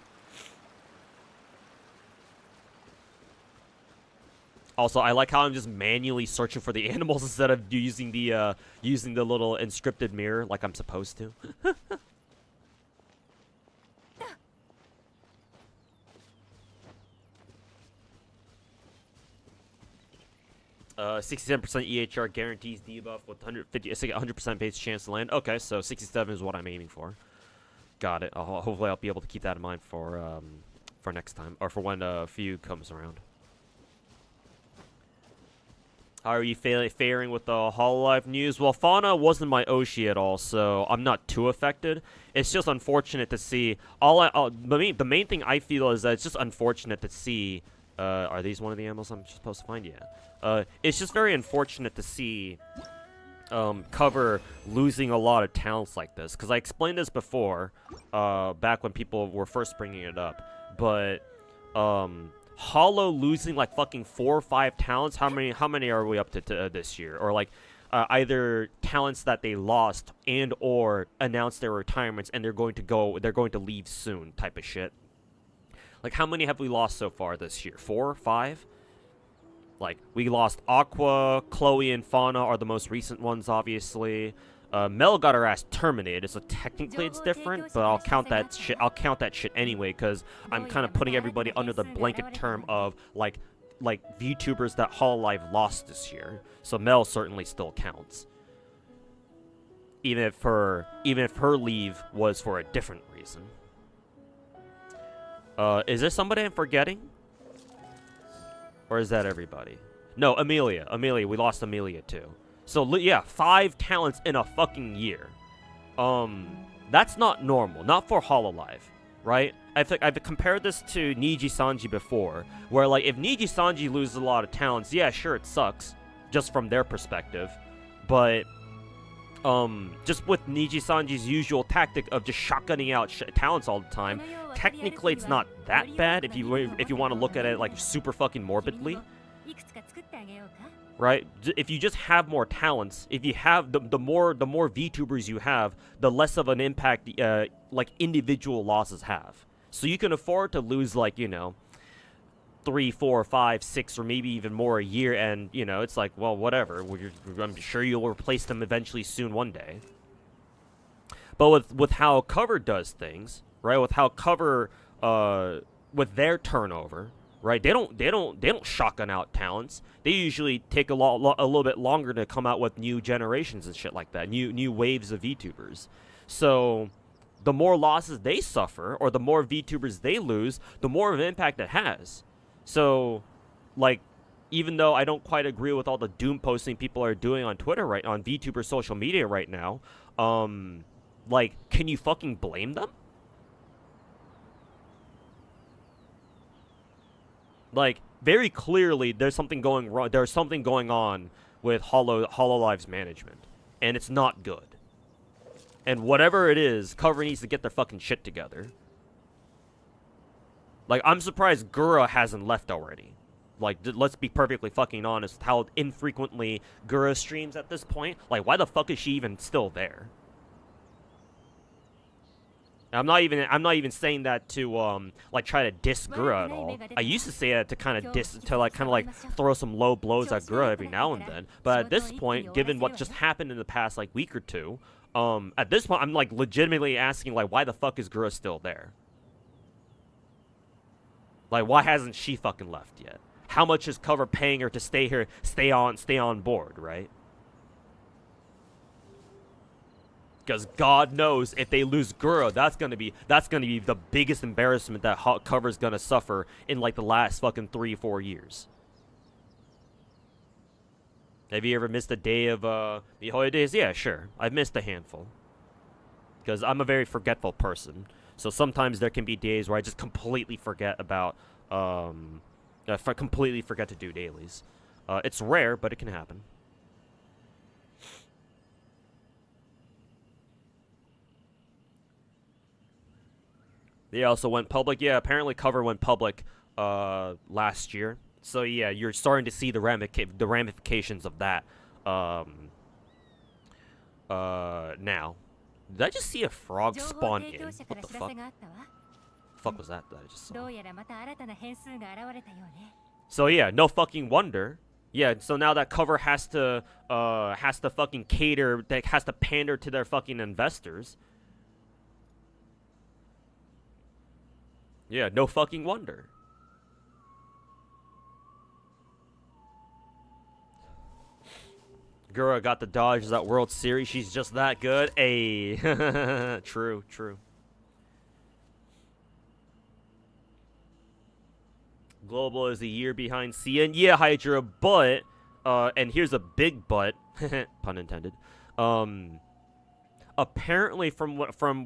Also, I like how I'm just manually searching for the animals instead of using the little inscripted mirror like I'm supposed to. 67% EHR guarantees debuff with 100% base chance to land. Okay, so 67 is what I'm aiming for. Got it. Hopefully I'll be able to keep that in mind for next time, or for when Feud comes around. How are you faring with the Hololive news? Well, Fauna wasn't my Oshi at all, so I'm not too affected. It's just unfortunate to see. The main thing I feel is that it's just unfortunate to see. Are these one of the animals I'm supposed to find? Yeah. It's just very unfortunate to see Cover losing a lot of talents like this. Because I explained this before, back when people were first bringing it up. But Hollow losing like fucking 4 or 5 talents. How many are we up to this year? Or like either talents that they lost and or announced their retirements and they're going to leave soon type of shit. Like how many have we lost so far this year? 4 or 5? Like we lost Aqua, Chloe, and Fauna are the most recent ones, obviously. Mel got her ass terminated, so technically it's different, but I'll count that shit anyway, because I'm kind of putting everybody under the blanket term of like VTubers that Hololive lost this year. So Mel certainly still counts, even if her leave was for a different reason. Is there somebody I'm forgetting, or is that everybody? No, Amelia. We lost Amelia too. So, yeah, 5 talents in a fucking year. That's not normal. Not for Hololive, right? I've compared this to Niji Sanji before, where, like, if Niji Sanji loses a lot of talents, yeah, sure, it sucks, just from their perspective. But, just with Niji Sanji's usual tactic of just shotgunning out talents all the time, technically it's not that bad if you want to look at it, like, super fucking morbidly. Right? If you just have more talents, if you have the more VTubers you have, the less of an impact like individual losses have. So you can afford to lose, like, you know, 3, 4, 5, 6, or maybe even more a year, and you know it's like, well, whatever. I'm sure you'll replace them eventually soon one day. But with how Cover does things, right? With how Cover with their turnover, right? They don't shotgun out talents. They usually take a little bit longer to come out with new generations and shit like that, new waves of VTubers. So the more losses they suffer, or the more VTubers they lose, the more of an impact it has. So, like, even though I don't quite agree with all the doom posting people are doing on Twitter on VTuber social media right now, like, can you fucking blame them? Like, very clearly, there's something going wrong. There's something going on with Hololive's management, and it's not good. And whatever it is, Cover needs to get their fucking shit together. Like, I'm surprised Gura hasn't left already. Like, let's be perfectly fucking honest. How infrequently Gura streams at this point. Like, why the fuck is she even still there? I'm not even saying that to like try to diss Gura at all. I used to say that to kind of throw some low blows at Gura every now and then. But at this point, given what just happened in the past like week or two, at this point I'm like legitimately asking, like, why the fuck is Gura still there? Like, why hasn't she fucking left yet? How much is Cover paying her to stay here, stay on board, right? Because God knows if they lose Gura, that's gonna be the biggest embarrassment that Cover's gonna suffer in like the last fucking 3-4 years. Have you ever missed a day of the holidays? Yeah, sure. I've missed a handful. Because I'm a very forgetful person. So sometimes there can be days where I just completely forget about completely forget to do dailies. It's rare, but it can happen. They also went public. Yeah, apparently Cover went public last year. So yeah, you're starting to see the ramifications of that now. Did I just see a frog spawn in? What the fuck? Fuck was that I just saw? So yeah, no fucking wonder. Yeah, so now that Cover has to fucking cater, that has to pander to their fucking investors. Yeah, no fucking wonder. Gura got the Dodgers at World Series. She's just that good. Ayy. True, true. Global is a year behind CN. Yeah, Hydra, but, and here's a big but, pun intended. Apparently, from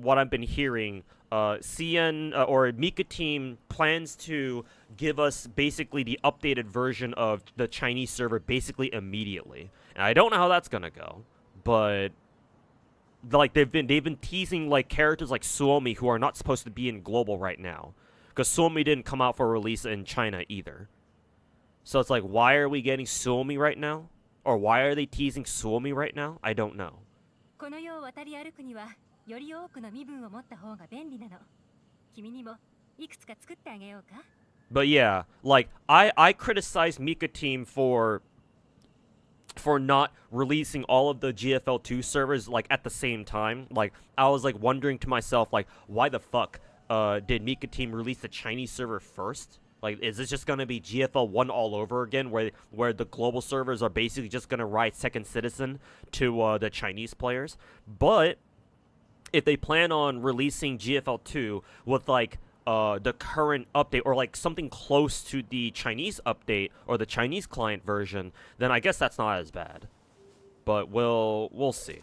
what I've been hearing, CN or Mika team plans to give us basically the updated version of the Chinese server basically immediately. And I don't know how that's gonna go, but like they've been teasing like characters like Suomi who are not supposed to be in global right now, because Suomi didn't come out for release in China either. So it's like, why are we getting Suomi right now, or why are they teasing Suomi right now? I don't know. But yeah, like I criticize Mika team for not releasing all of the GFL2 servers like at the same time. Like I was like wondering to myself, like, why the fuck did Mika team release the Chinese server first? Like, is this just gonna be GFL1 all over again, where the global servers are basically just gonna ride second citizen to the Chinese players? But if they plan on releasing GFL2 with like the current update, or like something close to the Chinese update or the Chinese client version, then I guess that's not as bad. But we'll see.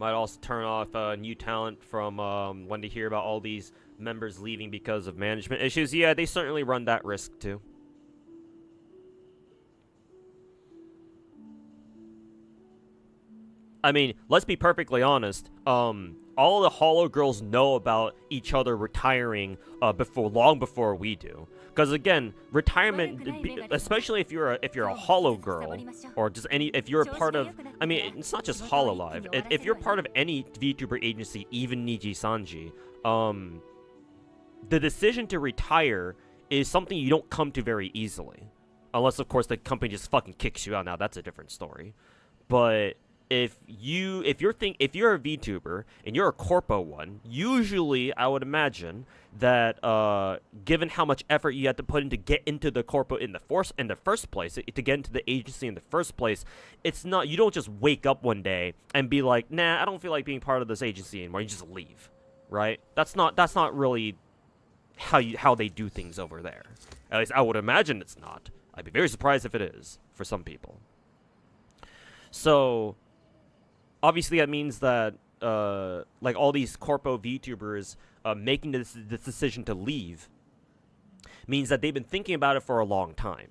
Might also turn off new talent from when they hear about all these members leaving because of management issues. Yeah, they certainly run that risk too. I mean, let's be perfectly honest. All the Hollow girls know about each other retiring long before we do. Because again, retirement, especially if you're a Hollow girl, or just if you're a part of, I mean, it's not just Hololive. If you're part of any VTuber agency, even Niji Sanji, the decision to retire is something you don't come to very easily. Unless, of course, the company just fucking kicks you out. Now, that's a different story. But if you're a VTuber and you're a corpo one, usually I would imagine that given how much effort you had to put in to get into the corpo in the first place, to get into the agency in the first place, it's not, you don't just wake up one day and be like, nah, I don't feel like being part of this agency anymore. You just leave, right? That's not really how they do things over there. At least I would imagine it's not. I'd be very surprised if it is for some people. So obviously that means that like all these corpo VTubers making this decision to leave means that they've been thinking about it for a long time,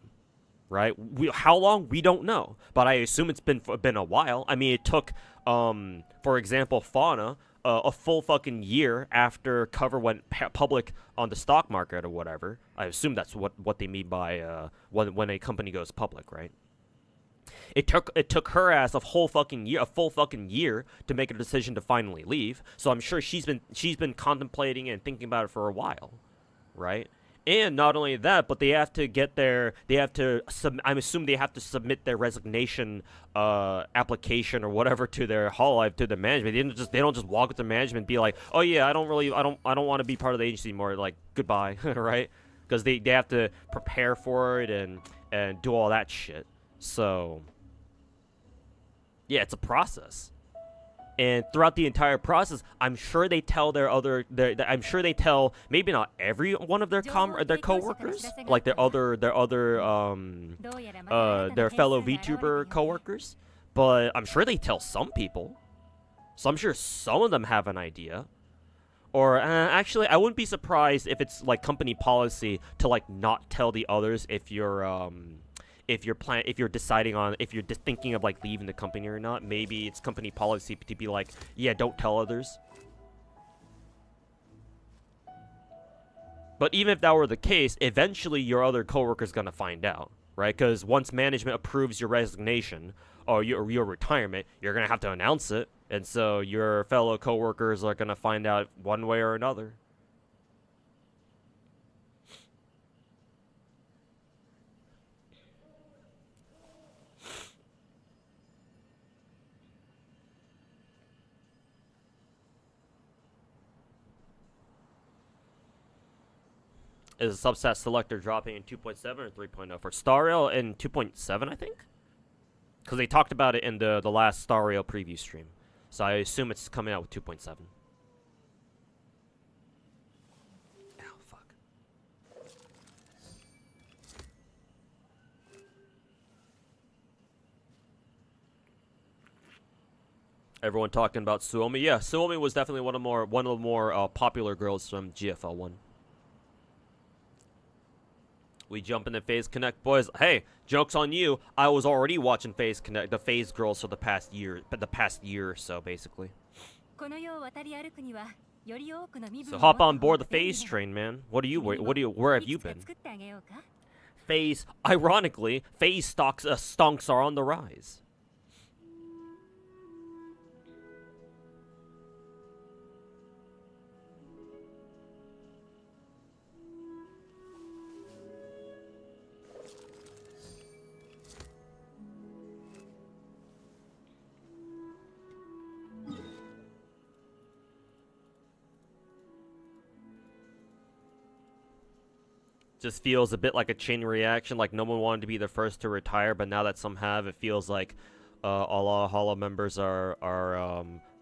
right? How long, we don't know, but I assume it's been a while. I mean, it took for example, Fauna a full fucking year after cover went public on the stock market or whatever. I assume that's what they mean by when a company goes public, right? It took her ass a full fucking year to make a decision to finally leave. So I'm sure she's been contemplating and thinking about it for a while, right? And not only that, but they have to I'm assuming they have to submit their resignation application or whatever to their Hololive, to the management. They don't just walk with the management and be like, oh yeah, I don't want to be part of the agency anymore. Like, goodbye, right? Because they have to prepare for it and do all that shit. So yeah, it's a process. And throughout the entire process, I'm sure they tell I'm sure they tell maybe not every one of their coworkers, like their fellow VTuber coworkers, but I'm sure they tell some people. So I'm sure some of them have an idea. Or actually, I wouldn't be surprised if it's like company policy to like not tell the others if you're deciding on if you're just thinking of like leaving the company or not. Maybe it's company policy to be like, yeah, don't tell others. But even if that were the case, eventually your other coworker's gonna find out, right? Because once management approves your resignation or your retirement, you're gonna have to announce it, and so your fellow coworkers are gonna find out one way or another. Is a subset selector dropping in 2.7 or 3.0 for Star Rail in 2.7, I think? Because they talked about it in the last Star Rail preview stream. So I assume it's coming out with 2.7. Ow, fuck. Everyone talking about Suomi. Yeah, Suomi was definitely one of the more popular girls from GFL 1. We jump into FaZe Connect, boys. Hey, joke's on you. I was already watching FaZe Connect, the FaZe girls for the past year or so, basically. So hop on board the FaZe train, man. Where have you been? FaZe, ironically, FaZe stonks are on the rise. Just feels a bit like a chain reaction, like no one wanted to be the first to retire, but now that some have, it feels like a lot of Hollow members are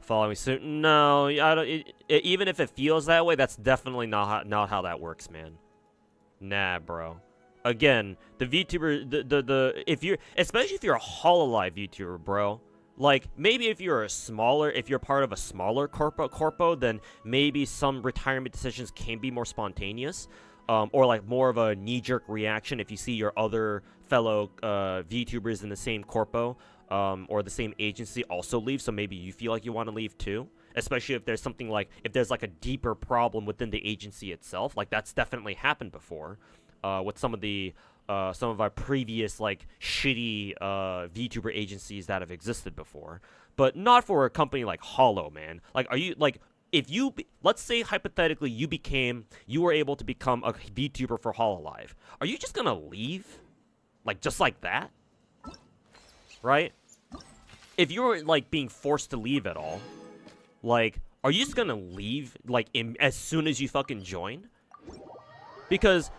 following suit. No, I don't. Even if it feels that way, that's definitely not how that works, man. Nah, bro. Again, the VTuber, especially if you're a Hololive VTuber, bro. Like, maybe if you're part of a smaller corpo, then maybe some retirement decisions can be more spontaneous. Or like more of a knee-jerk reaction if you see your other fellow VTubers in the same corpo or the same agency also leave, so maybe you feel like you want to leave too. Especially if there's something like, if there's like a deeper problem within the agency itself. Like, that's definitely happened before with some of our previous like shitty VTuber agencies that have existed before. But not for a company like Hollow, man. Like, are you like, if you let's say hypothetically you were able to become a VTuber for Hololive, are you just gonna leave, like just like that, right? If you were like being forced to leave at all, like, are you just gonna leave like as soon as you fucking join? Because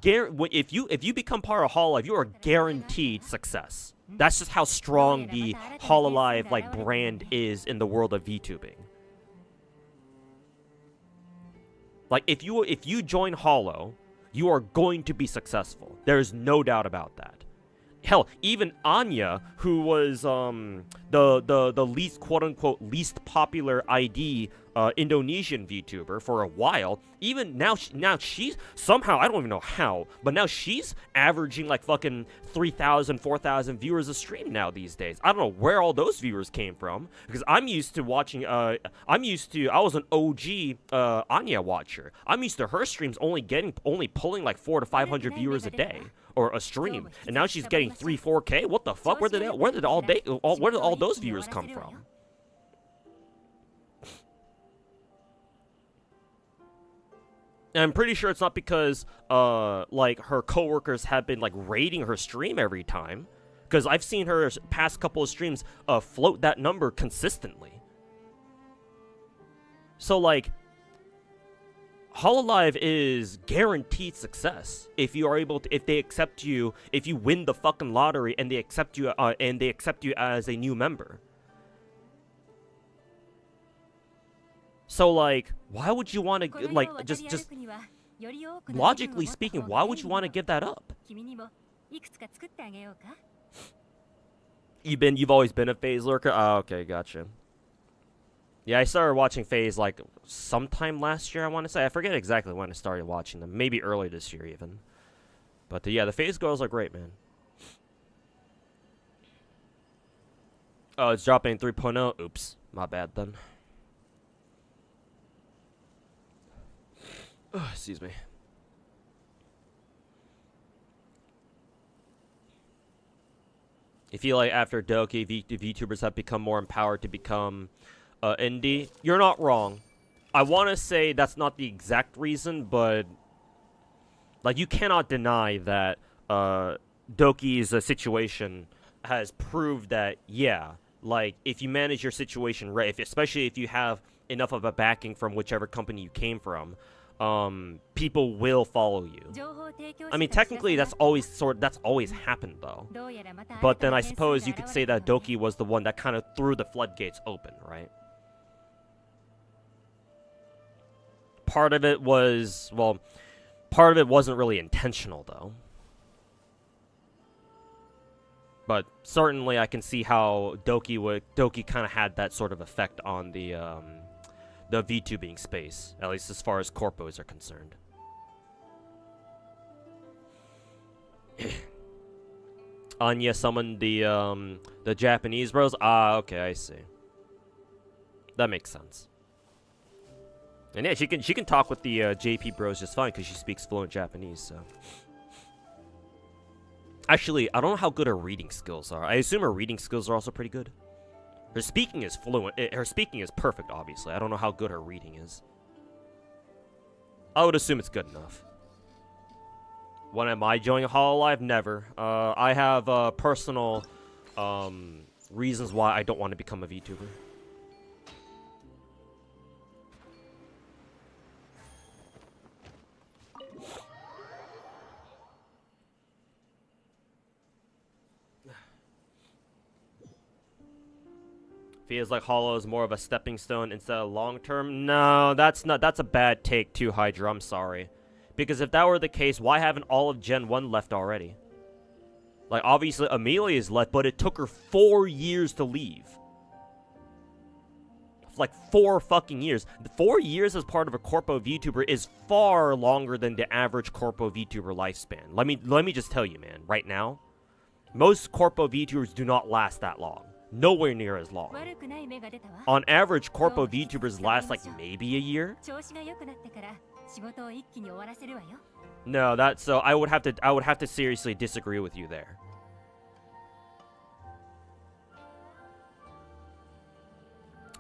if you become part of Hololive, you are guaranteed success. That's just how strong the Hololive like brand is in the world of VTubing. Like if you join Holo, you are going to be successful. There's no doubt about that. Hell, even Anya, who was the least quote unquote least popular ID Indonesian VTuber for a while, even now she's somehow, I don't even know how, but now she's averaging like fucking 3,000, 4,000 viewers a stream now these days. I don't know where all those viewers came from, because I'm used to watching I was an OG Anya watcher. I'm used to her streams only pulling like 400 to 500 viewers a day or a stream, and now she's getting 3-4K. What the fuck? Where did all those viewers come from? And I'm pretty sure it's not because like her coworkers have been like rating her stream every time, because I've seen her past couple of streams float that number consistently. So like, Hololive is guaranteed success if you are able to, if they accept you, if you win the fucking lottery and they accept you as a new member. So like, why would you want to like just logically speaking, why would you want to give that up? You've always been a FaZe lurker? Oh, okay, gotcha. Yeah, I started watching FaZe like sometime last year, I want to say. I forget exactly when I started watching them. Maybe early this year even. But yeah, the FaZe girls are great, man. Oh, it's dropping 3.0. Oops, my bad then. Oh, excuse me. You feel like after Doki, VTubers have become more empowered to become indie? You're not wrong. I want to say that's not the exact reason, but like you cannot deny that Doki's situation has proved that, yeah, like if you manage your situation right, especially if you have enough of a backing from whichever company you came from, people will follow you. I mean, technically that's always happened though. But then I suppose you could say that Doki was the one that kind of threw the floodgates open, right? Part of it wasn't really intentional though. But certainly I can see how Doki kind of had that sort of effect on the VTubing space, at least as far as corpos are concerned. Anya summoned the Japanese bros. Ah, okay, I see. That makes sense. And yeah, she can talk with the JP bros just fine because she speaks fluent Japanese. So actually, I don't know how good her reading skills are. I assume her reading skills are also pretty good. Her speaking is fluent. Her speaking is perfect, obviously. I don't know how good her reading is. I would assume it's good enough. When am I joining Hololive? Never. I have personal reasons why I don't want to become a VTuber. Feels like Hollow is more of a stepping stone instead of long term. No, that's a bad take too, Hydra. I'm sorry. Because if that were the case, why haven't all of Gen 1 left already? Like, obviously, Amelia's left, but it took her 4 years to leave. Like, 4 fucking years. 4 years as part of a Corpo VTuber is far longer than the average Corpo VTuber lifespan. Let me just tell you, man, right now, most Corpo VTubers do not last that long. Nowhere near as long. On average, Corpo VTubers last like maybe a year. No, that's so I would have to seriously disagree with you there.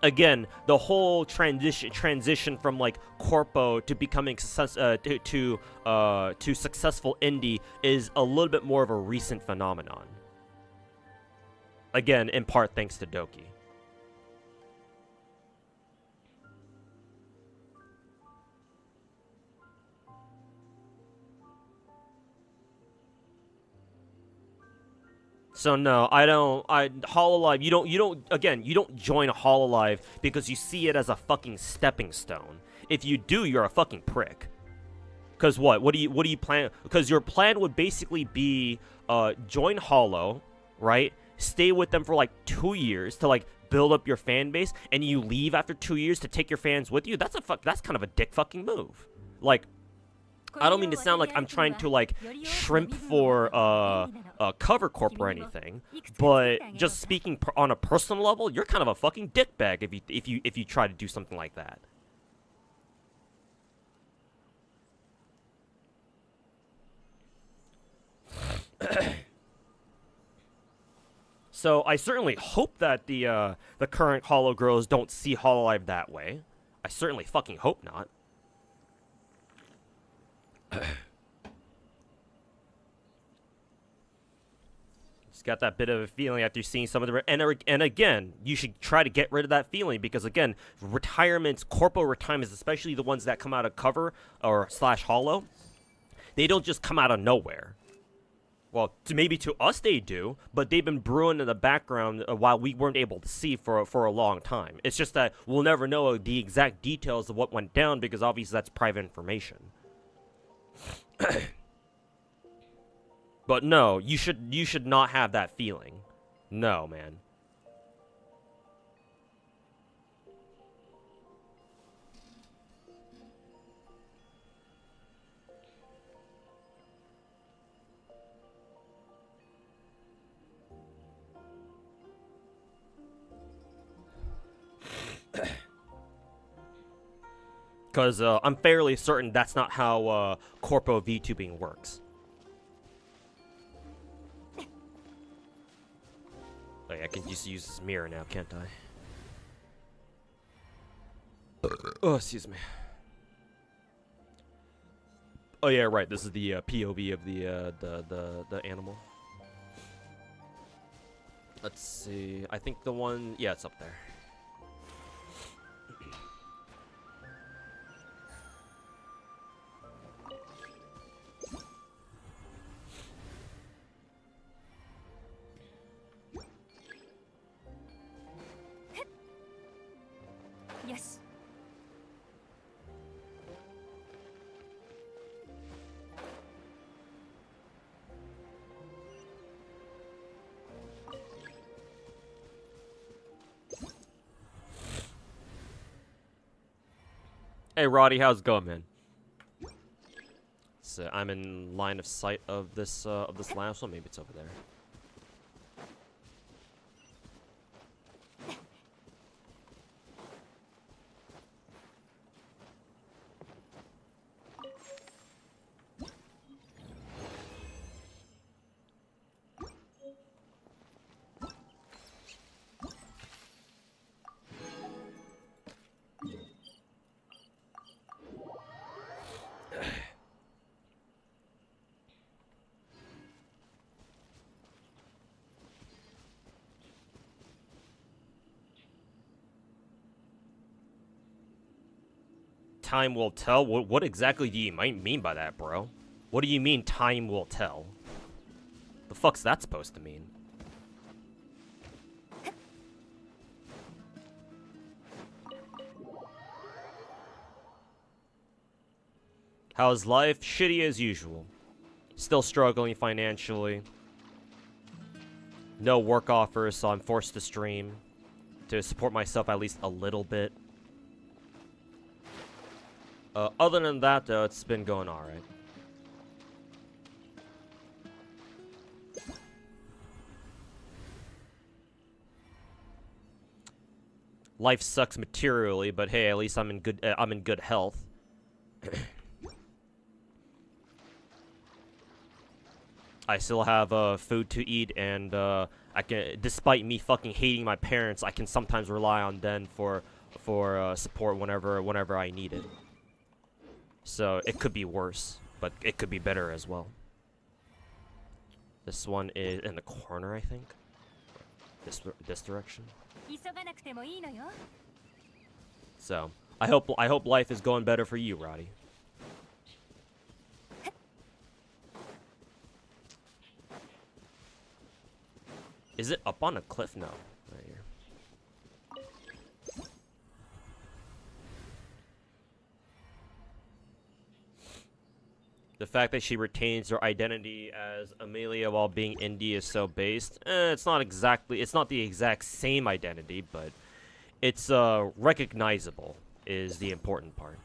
again, the whole transition from like corpo to becoming successful indie is a little bit more of a recent phenomenon. Again, in part thanks to Doki. So no, Hololive, you don't join Hololive because you see it as a fucking stepping stone. If you do, you're a fucking prick. Cause what do you plan? Because your plan would basically be join Holo, right? Stay with them for like 2 years to like build up your fan base, and you leave after 2 years to take your fans with you. That's kind of a dick fucking move. Like, I don't mean to sound like I'm trying to like shrimp for Cover Corp or anything, but just speaking on a personal level, you're kind of a fucking dickbag if you try to do something like that. So I certainly hope that the current Holo girls don't see Hololive that way. I certainly fucking hope not. Just got that bit of a feeling after seeing some of the and again, you should try to get rid of that feeling because again, corpo retirements, especially the ones that come out of cover or / Holo, they don't just come out of nowhere. Well, maybe to us they do, but they've been brewing in the background while we weren't able to see for a long time. It's just that we'll never know the exact details of what went down because obviously that's private information. But no, you should not have that feeling. No, man. Because I'm fairly certain that's not how corpo VTubing works. Oh, yeah, I can just use this mirror now, can't I? Oh, excuse me. Oh yeah, right. This is the POV of the animal. Let's see. I think the one, yeah, it's up there. Yes. Hey Roddy, how's it going, man? So I'm in line of sight of this last one. Maybe it's over there. Time will tell? What exactly do you mean by that, bro? What do you mean time will tell? The fuck's that supposed to mean? How's life? Shitty as usual. Still struggling financially. No work offers, so I'm forced to stream to support myself at least a little bit. Other than that, though, it's been going alright. Life sucks materially, but hey, at least I'm in good health. I still have food to eat, and I can, despite me fucking hating my parents, I can sometimes rely on them for support whenever I need it. So it could be worse, but it could be better as well. This one is in the corner, I think. This direction. So I hope life is going better for you, Roddy. Is it up on a cliff? No, right here. The fact that she retains her identity as Amelia while being indie is so based. It's not the exact same identity, but it's recognizable is the important part.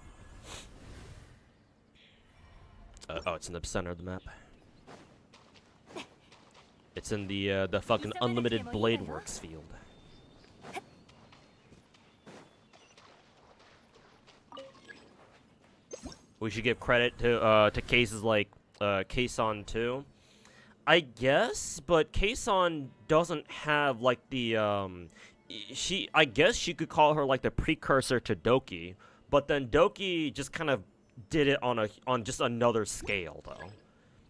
Oh, it's in the center of the map. It's in the fucking unlimited blade works field. We should give credit to cases like Kason too, I guess, but Kason doesn't have like the I guess she could call her like the precursor to Doki, but then Doki just kind of did it on just another scale though.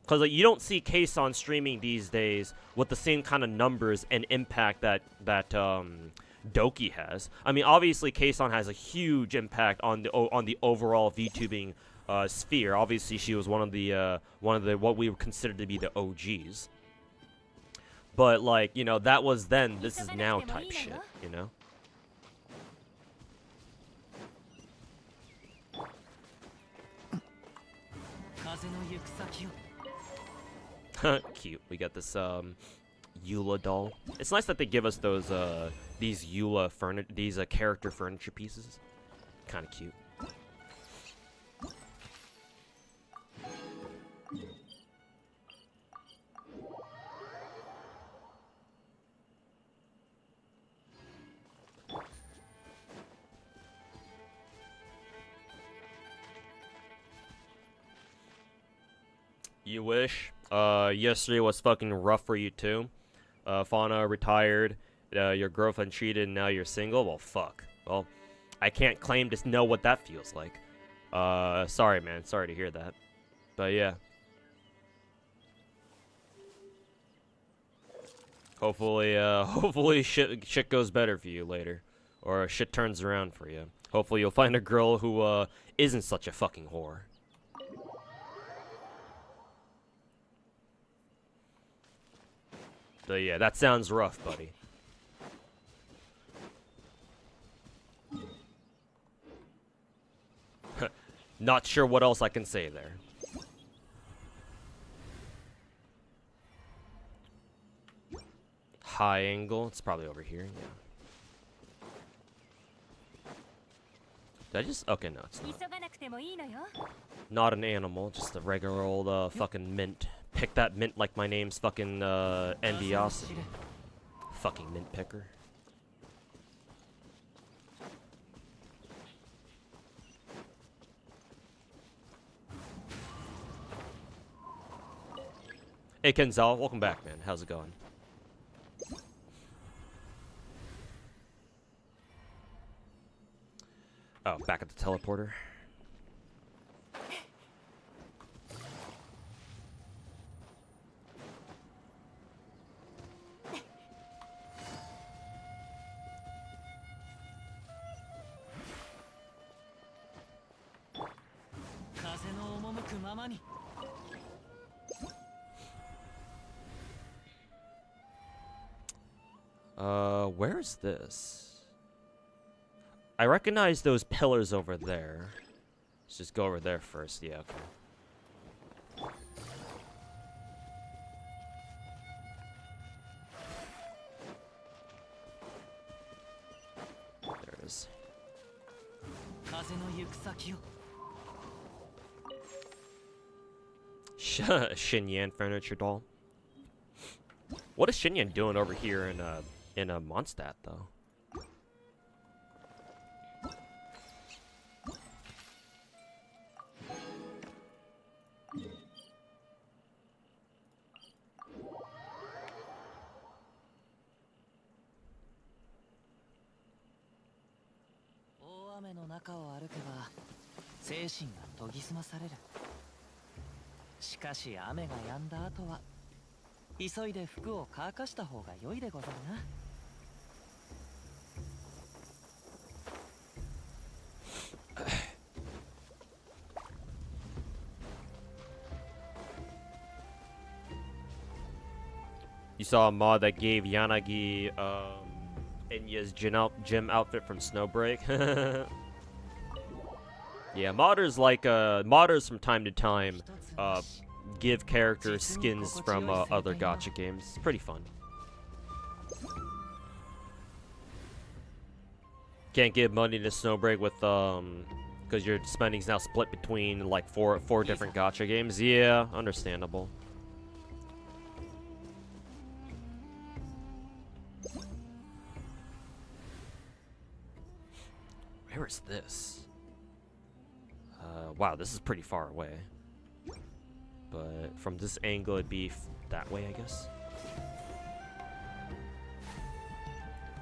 Because like, you don't see Kason streaming these days with the same kind of numbers and impact that Doki has. I mean, obviously Kason has a huge impact on the overall VTubing sphere. Obviously, she was one of the what we would consider to be the OGs. But like, you know, that was then. This is now type shit. You know. Cute. We got this Eula doll. It's nice that they give us those these Eula character furniture pieces. Kind of cute. You wish. Yesterday was fucking rough for you too. Fauna retired, your girlfriend cheated, and now you're single? Well, fuck. Well, I can't claim to know what that feels like. Sorry, man. Sorry to hear that. But yeah. Hopefully shit goes better for you later. Or shit turns around for you. Hopefully you'll find a girl who, isn't such a fucking whore. So yeah, that sounds rough, buddy. Not sure what else I can say there. High angle, it's probably over here, yeah. Did I just... Okay, no, it's not. Not an animal, just a regular old, fucking mint. Pick that mint like my name's fucking, Enviosity. Fucking mint picker. Hey, Kenzel, welcome back, man. How's it going? Oh, back at the teleporter. Where is this? I recognize those pillars over there. Let's just go over there first. Yeah, okay. There it is. Xinyan furniture doll. What is Xinyan doing over here in a Mondstadt though? 雨の中を歩けば精神が研ぎ澄まされる。しかし雨が止んだ後は急いで服を乾かした方が良いでござるな。You saw a mod that gave Yanagi Enya's gym outfit from Snowbreak. Yeah, modders modders from time to time give characters skins from other gacha games. It's pretty fun. Can't give money to Snowbreak with because your spending's now split between like four different gacha games. Yeah, understandable. Where is this? Wow, this is pretty far away. But from this angle, it'd be that way, I guess.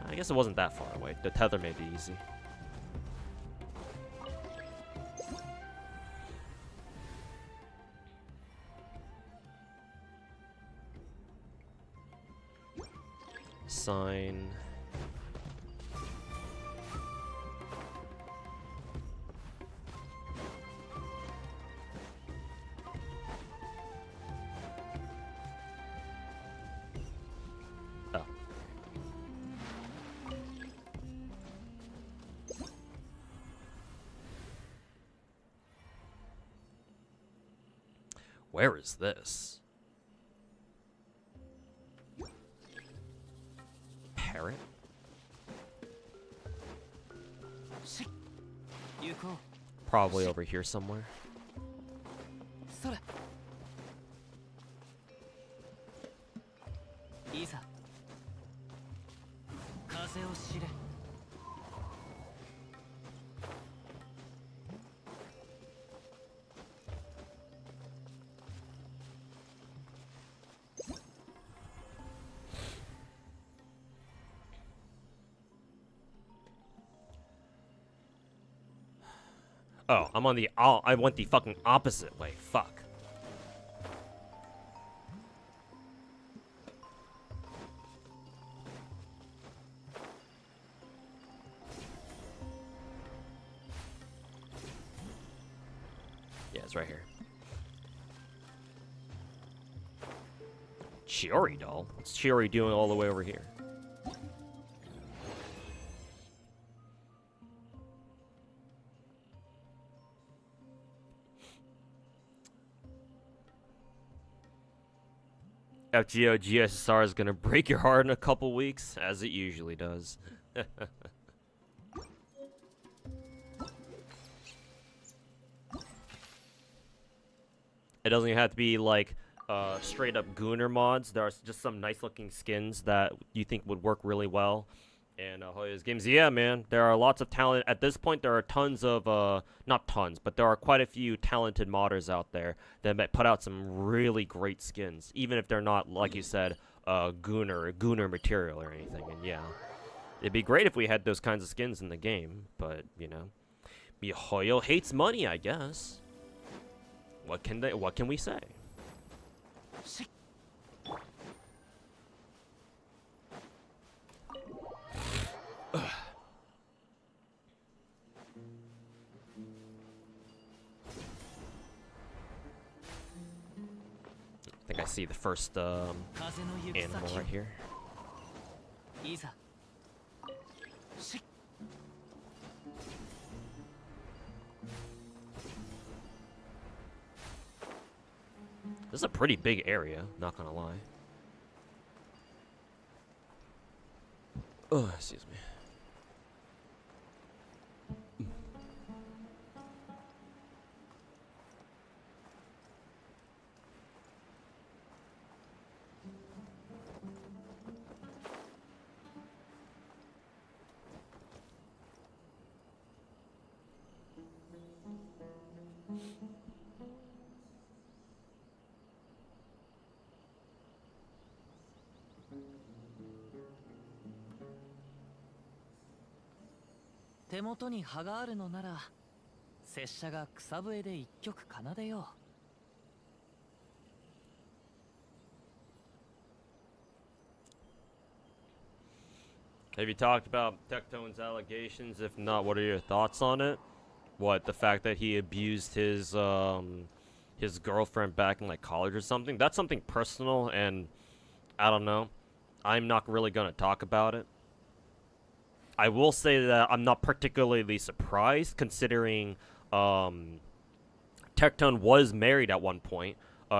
I guess it wasn't that far away. The tether made it easy. Sign. Oh. Where is this? Parrot? Probably over here somewhere. Oh, I'm on the I went the fucking opposite way. Fuck. Yeah, it's right here. Chiori doll? What's Chiori doing all the way over here? FGO GSSR is gonna break your heart in a couple weeks, as it usually does. It doesn't even have to be like straight up Gooner mods. There are just some nice looking skins that you think would work really well in Hoyo's games. Yeah, man, there are lots of talent. At this point, there are tons of, not tons, but there are quite a few talented modders out there that might put out some really great skins, even if they're not, like you said, Gooner material or anything. And yeah, it'd be great if we had those kinds of skins in the game, but, you know, MiHoYo hates money, I guess. What can we say? I think I see the first animal right here. This is a pretty big area, not gonna lie. Oh, excuse me. 手元に葉があるのなら拙者が草笛で一曲奏でよ Have you talked about Tectone's allegations? If not, what are your thoughts on it? What, the fact that he abused his girlfriend back in like college or something? That's something personal, and I don't know. I'm not really gonna talk about it. I will say that I'm not particularly surprised, considering Tectone was married at one point.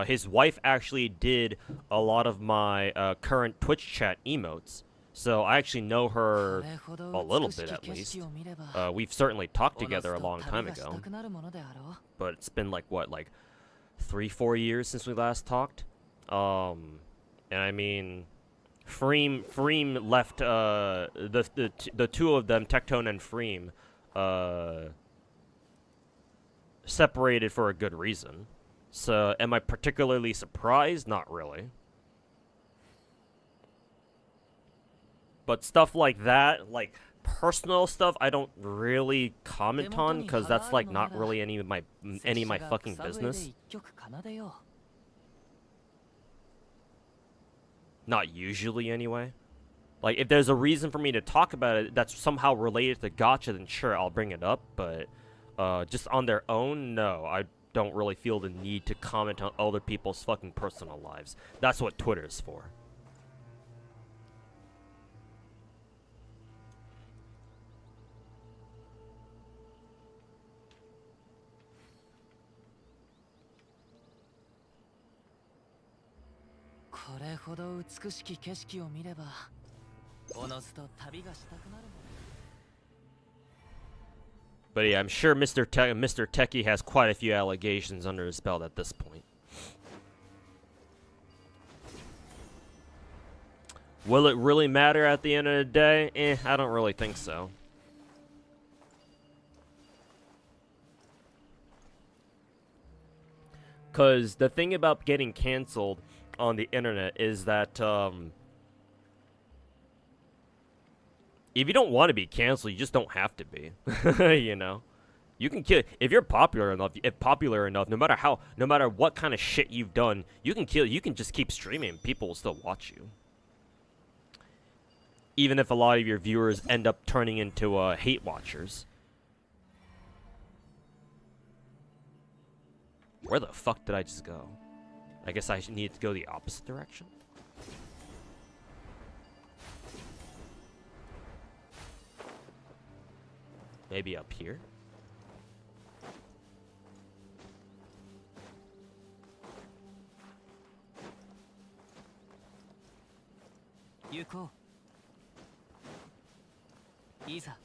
His wife actually did a lot of my current Twitch chat emotes. So I actually know her a little bit at least. We've certainly talked together a long time ago. But it's been like, what, like 3-4 years since we last talked? And I mean, Freem left, the two of them, Tectone and Freem, separated for a good reason. So am I particularly surprised? Not really. But stuff like that, like personal stuff, I don't really comment on because that's like not really any of my fucking business. Not usually, anyway. Like if there's a reason for me to talk about it that's somehow related to Gacha, then sure, I'll bring it up. But just on their own, no, I don't really feel the need to comment on other people's fucking personal lives. That's what Twitter's for. But yeah, I'm sure Mr. Techie has quite a few allegations under his belt at this point. Will it really matter at the end of the day? I don't really think so. Because the thing about getting canceled on the internet is that if you don't want to be canceled, you just don't have to be. You know, you can kill if you're popular enough. No matter what kind of shit you've done, you can just keep streaming. People will still watch you, even if a lot of your viewers end up turning into hate watchers. Where the fuck did I just go? I guess I need to go the opposite direction. Maybe up here? Yuko. Isa.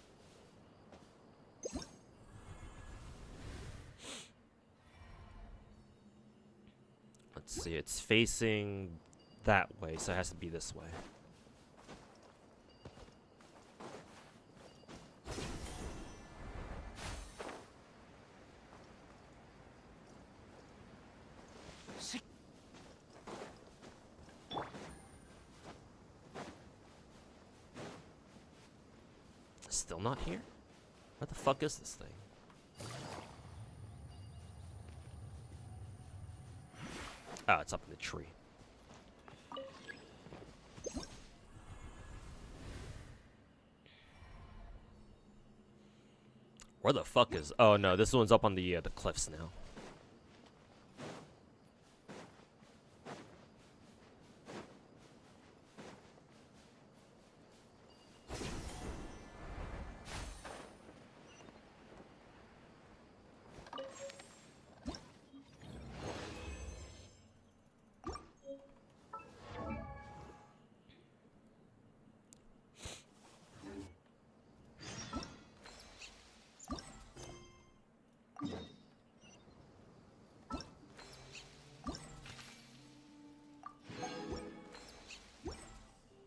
Let's see, it's facing that way, so it has to be this way. Still not here? Where the fuck is this thing? Oh, it's up in the tree. Where the fuck is... Oh, no, this one's up on the cliffs now.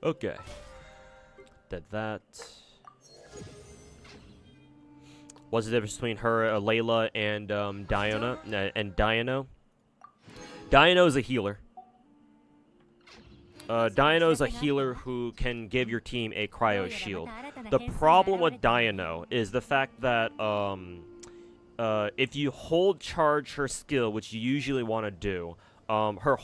Okay. Did that. What's the difference between her, Layla, and Diana? And Diano? Diano is a healer. Dino's a healer who can give your team a cryo shield. The problem with Dino is the fact that if you hold charge her skill, which you usually want to do, her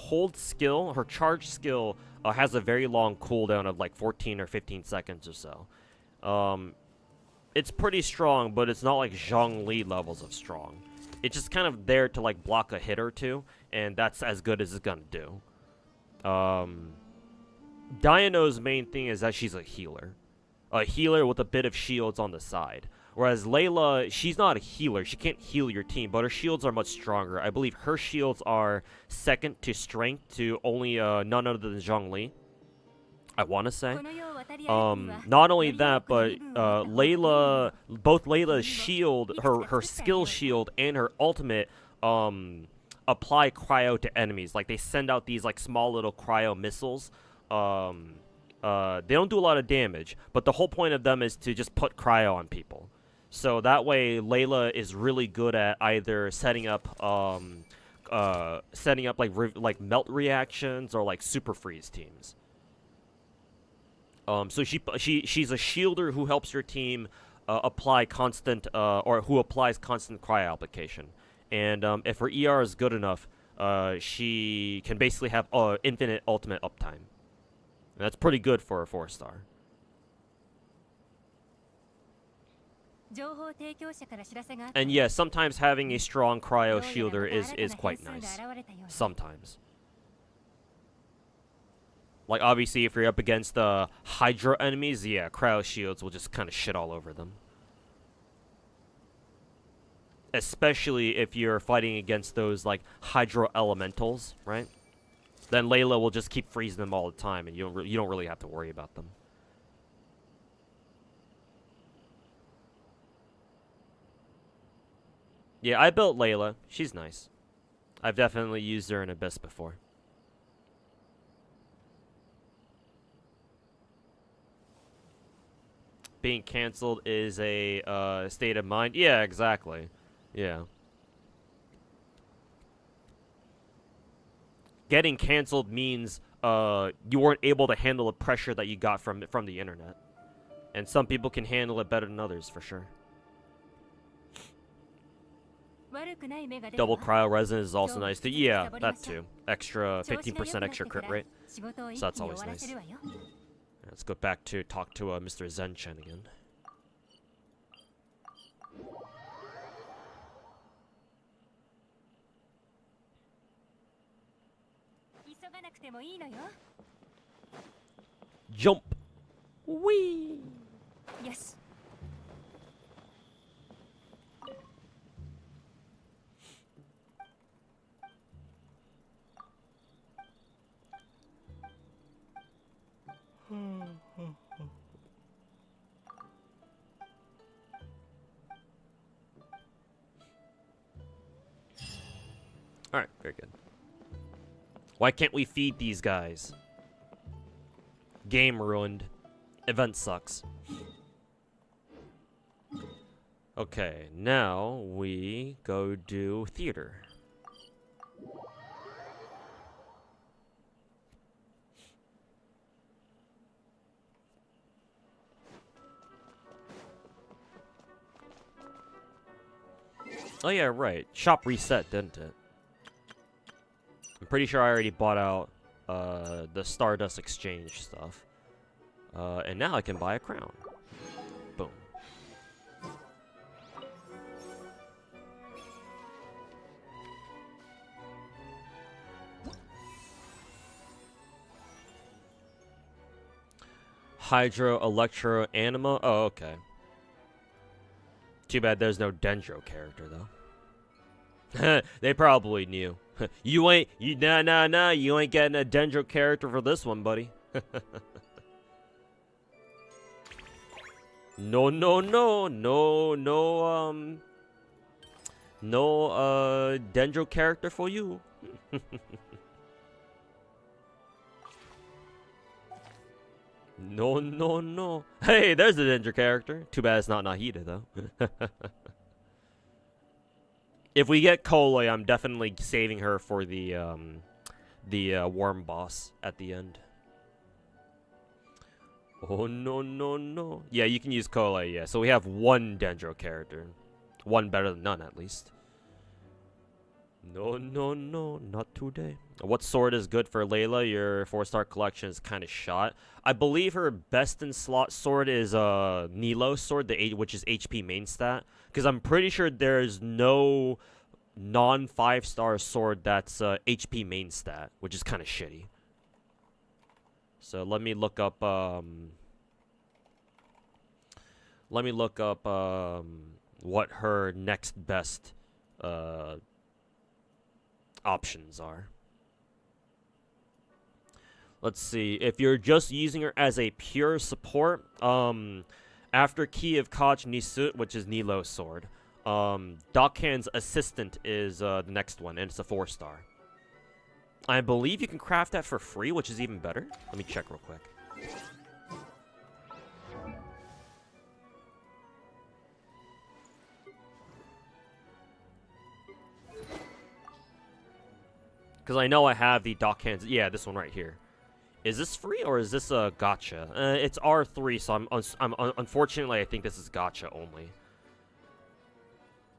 charge skill has a very long cooldown of like 14 or 15 seconds or so. It's pretty strong, but it's not like Zhongli levels of strong. It's just kind of there to like block a hit or two, and that's as good as it's gonna do. Dino's main thing is that she's a healer with a bit of shields on the side. Whereas Layla, she's not a healer. She can't heal your team, but her shields are much stronger. I believe her shields are second to strength to only none other than Zhongli, I want to say. Not only that, but Layla, both Layla's shield, her skill shield, and her ultimate apply cryo to enemies. Like, they send out these like small little cryo missiles. They don't do a lot of damage, but the whole point of them is to just put cryo on people. So that way, Layla is really good at either setting up like melt reactions or like super freeze teams. So she's a shielder who helps your team apply constant or who applies constant cryo application. And if her ER is good enough, she can basically have infinite ultimate uptime. And that's pretty good for a 4-star. And yeah, sometimes having a strong cryo shielder is quite nice. Sometimes. Like, obviously, if you're up against the Hydra enemies, yeah, cryo shields will just kind of shit all over them. Especially if you're fighting against those, like, Hydro elementals, right? Then Layla will just keep freezing them all the time, and you don't really have to worry about them. Yeah, I built Layla. She's nice. I've definitely used her in Abyss before. Being cancelled is a state of mind. Yeah, exactly. Yeah. Getting cancelled means you weren't able to handle the pressure that you got from the internet. And some people can handle it better than others, for sure. Double cryo resonance is also nice too. Yeah, that too. Extra 15% extra crit rate. So that's always nice. Let's go back to talk to Mr. Genshin again. Jump! Whee! Yes. Alright, very good. Why can't we feed these guys? Game ruined. Event sucks. Okay, now we go do theater. Oh yeah, right. Shop reset, didn't it? I'm pretty sure I already bought out the Stardust Exchange stuff. And now I can buy a crown. Boom. Hydro, Electro, Anima. Oh, okay. Too bad there's no Dendro character, though. They probably knew. You ain't getting a Dendro character for this one, buddy. No, Dendro character for you. No. Hey, there's a Dendro character. Too bad it's not Nahida, though. If we get Koloi, I'm definitely saving her for the worm boss at the end. Oh, no, no, no. Yeah, you can use Kole, yeah. So we have one Dendro character. One better than none, at least. No, no, no, not today. What sword is good for Layla? Your 4-star collection is kind of shot. I believe her best in slot sword is Nilo's sword, which is HP main stat. Because I'm pretty sure there's no non-5-star sword that's HP main stat, which is kind of shitty. So let me look up what her next best options are. Let's see. If you're just using her as a pure support, after Key of Kaj Nisut, which is Nilo's sword, Dockhand's assistant is the next one, and it's a 4-star. I believe you can craft that for free, which is even better. Let me check real quick. Because I know I have the Dockhands. Yeah, this one right here. Is this free or is this a gacha? It's R3, so unfortunately I think this is gacha only.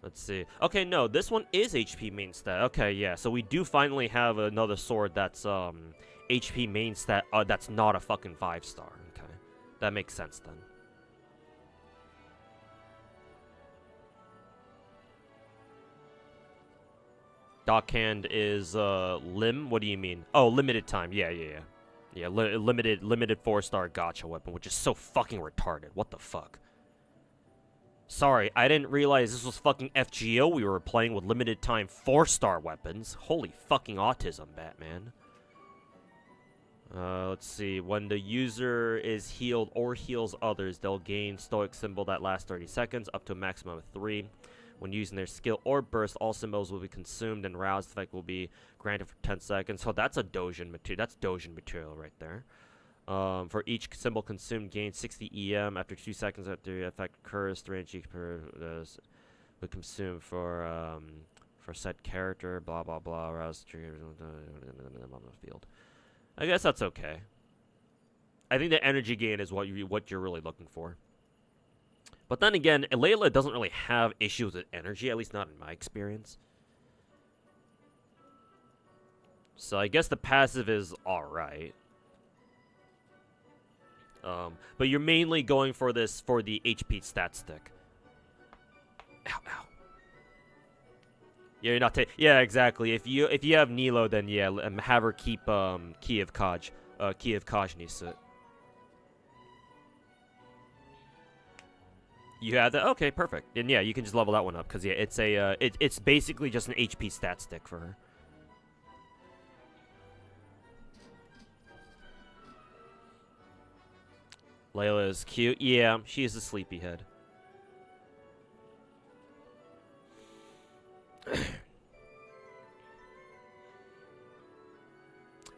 Let's see. Okay, no, this one is HP main stat. Okay, yeah, so we do finally have another sword that's HP main stat. That's not a fucking 5-star. Okay, that makes sense then. Dockhand is lim. What do you mean? Oh, limited time. Yeah. Limited 4-star gacha weapon, which is so fucking retarded. What the fuck? Sorry, I didn't realize this was fucking FGO. We were playing with limited time 4-star weapons. Holy fucking autism, Batman. Let's see. When the user is healed or heals others, they'll gain stoic symbol that lasts 30 seconds, up to a maximum of 3. When using their skill or burst, all symbols will be consumed and roused effect will be granted for 10 seconds. So that's a Dojin material. That's Dojin material right there. For each symbol consumed, gain 60 EM. After 2 seconds after the effect occurs, 3 energy per will consume for said character. Blah blah blah. Roused triggers on the field. I guess that's okay. I think the energy gain is what you're really looking for. But then again, Layla doesn't really have issues with energy, at least not in my experience. So I guess the passive is alright. But you're mainly going for the HP stat stick. Ow, ow. Yeah, you're not yeah, exactly. If you have Nilo, then yeah, have her keep Key of Kaj Nisut. You have that? Okay, perfect. And yeah, you can just level that one up because yeah, it's a it's basically just an HP stat stick for her. Layla is cute. Yeah, she is a sleepyhead.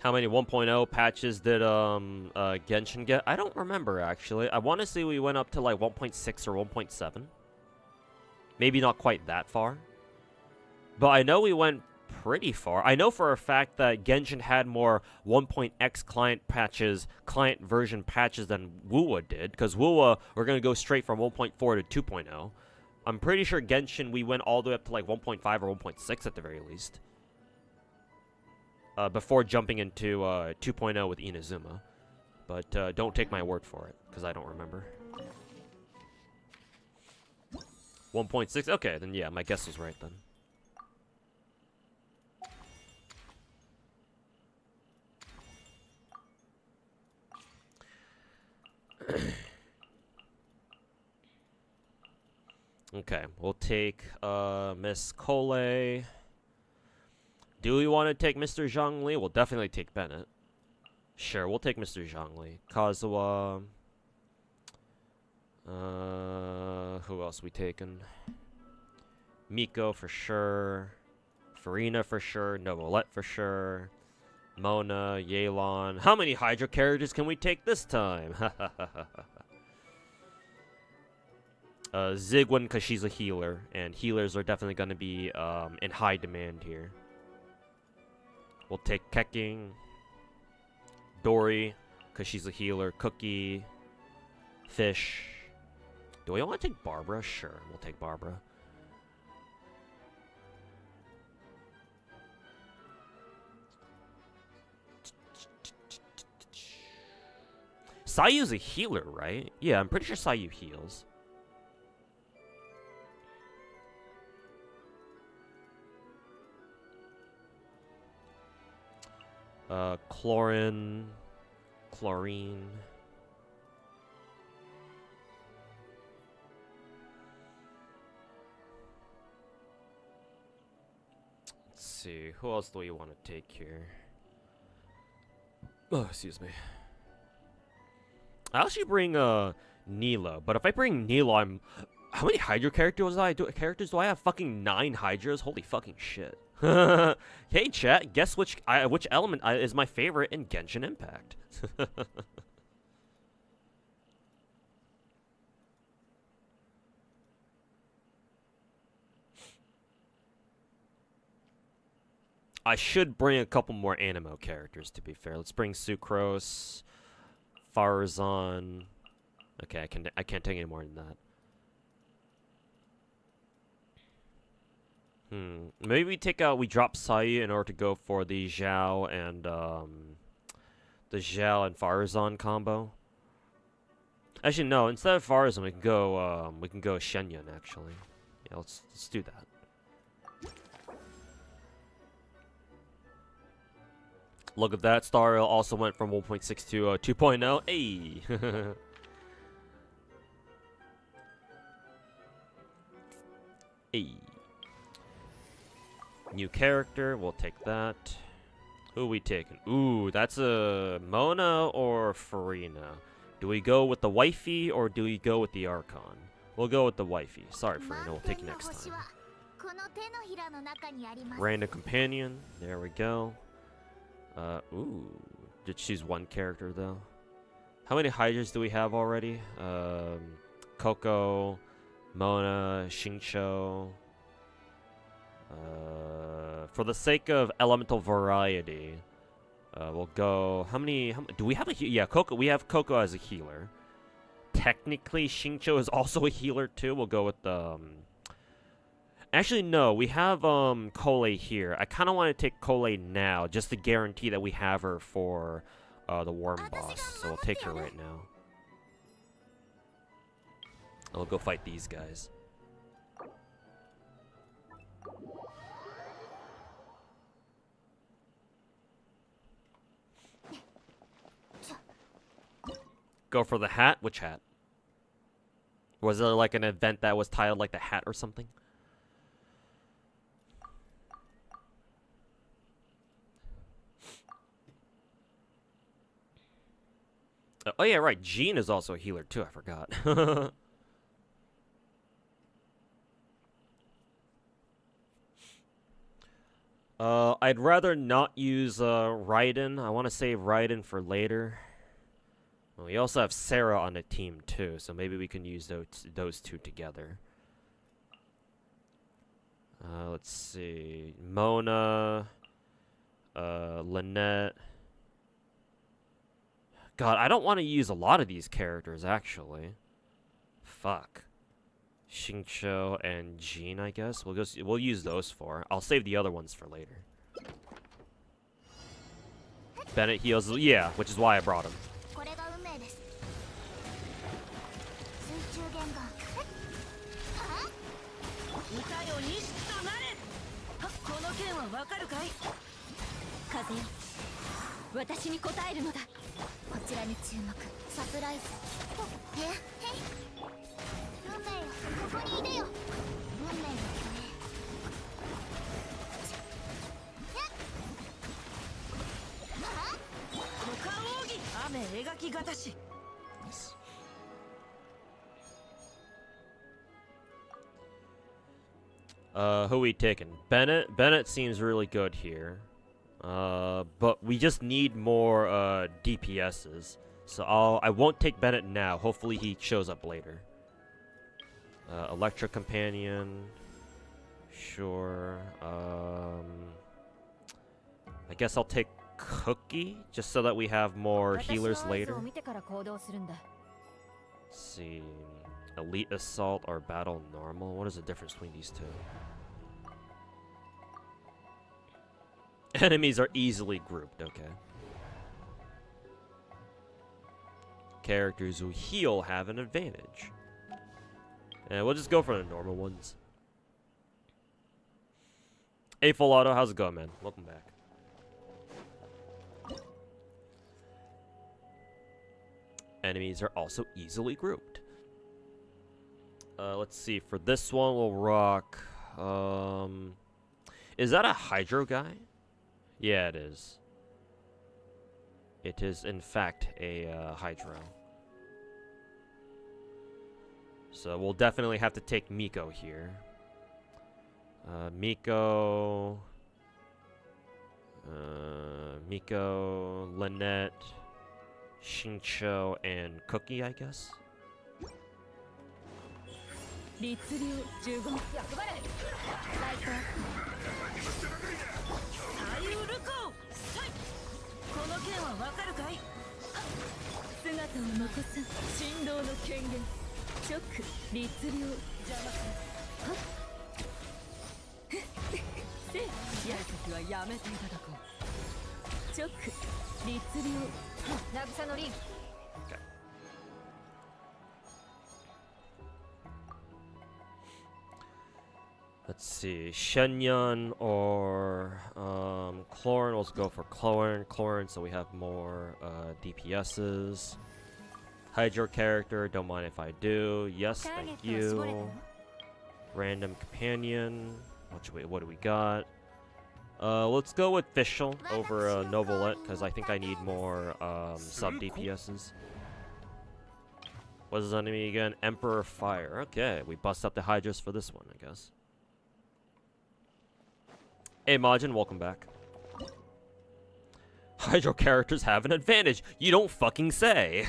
How many 1.0 patches did Genshin get? I don't remember, actually. I want to say we went up to like 1.6 or 1.7. Maybe not quite that far. But I know we went pretty far. I know for a fact that Genshin had more 1.x client version patches than WUA did. Because WUA, we're going to go straight from 1.4 to 2.0. I'm pretty sure Genshin, we went all the way up to like 1.5 or 1.6 at the very least. Before jumping into 2.0 with Inazuma. But don't take my word for it, because I don't remember. 1.6? Okay, then yeah, my guess was right then. Okay, we'll take Miss Cole. Do we want to take Mr. Zhongli? We'll definitely take Bennett. Sure, we'll take Mr. Zhongli. Kazuha. Who else we taking? Miko for sure. Farina for sure. Novolette for sure. Mona, Yelan. How many Hydra characters can we take this time? Zigwan, because she's a healer. And healers are definitely going to be in high demand here. We'll take Keking. Dory, because she's a healer. Cookie. Fish. Do we want to take Barbara? Sure, we'll take Barbara. Sayu's a healer, right? Yeah, I'm pretty sure Sayu heals. Chlorine. Let's see, who else do we want to take here? Oh, excuse me. I actually bring Nilo, but if I bring Nilo, I'm how many Hydra characters do I have? Fucking 9 Hydras. Holy fucking shit. Hey chat, guess which element is my favorite in Genshin Impact? I should bring a couple more Animo characters, to be fair. Let's bring Sucrose, Farazan. Okay, I can't take any more than that. Maybe we drop Sayu in order to go for the Zhao and Farazan combo. Actually, no. Instead of Farazan, we can go Shenyan. Actually, yeah. Let's do that. Look at that. Star Rail also went from 1.6 to 2.0. Hey. Hey. New character, we'll take that. Who are we taking? Ooh, that's a Mona or Farina. Do we go with the wifey or do we go with the Archon? We'll go with the wifey. Sorry, Farina, we'll take you next time. Random companion, there we go. Ooh, did choose one character though. How many Hydras do we have already? Coco, Mona, Xingqiu. For the sake of elemental variety, we'll go. How many do we have? Yeah, Coco. We have Coco as a healer. Technically, Xingqiu is also a healer too. We'll go with Actually, no. We have Cole here. I kind of want to take Cole now, just to guarantee that we have her for the Worm boss. So we'll take her right now. I'll go fight these guys. Go for the hat? Which hat? Was there like an event that was titled like the hat or something? Oh yeah, right. Jean is also a healer too. I forgot. I'd rather not use Raiden. I want to save Raiden for later. Well, we also have Sarah on the team too, so maybe we can use those two together. Let's see. Mona, Lynette. God, I don't want to use a lot of these characters, actually. Fuck. Xingqiu and Jean, I guess. We'll use those for. I'll save the other ones for later. Bennett heals, yeah, which is why I brought him. Who are we taking? Bennett? Bennett seems really good here. But we just need more DPSs. So I won't take Bennett now. Hopefully he shows up later. Electra Companion. Sure. I guess I'll take Cookie, just so that we have more healers later. Let's see. Elite Assault or Battle Normal? What is the difference between these two? Enemies are easily grouped, okay. Characters who heal have an advantage. And we'll just go for the normal ones. Hey, Full Auto, how's it going, man? Welcome back. Enemies are also easily grouped. Let's see. For this one, we'll rock. Is that a Hydro guy? Yeah, it is. It is, in fact, a Hydro. So we'll definitely have to take Miko here. Miko, Lynette, Shincho, and Cookie, I guess. Okay. Let's see, Shenyun or Chlorine. Let's go for Chlorine, so we have more DPSs. Hydro character, don't mind if I do. Yes, thank you. Random companion. What do we got? Let's go with Fischl over Novolet, because I think I need more sub DPSs. What's his enemy again? Emperor Fire. Okay, we bust up the Hydras for this one, I guess. Hey Majin, welcome back. Hydro characters have an advantage. You don't fucking say.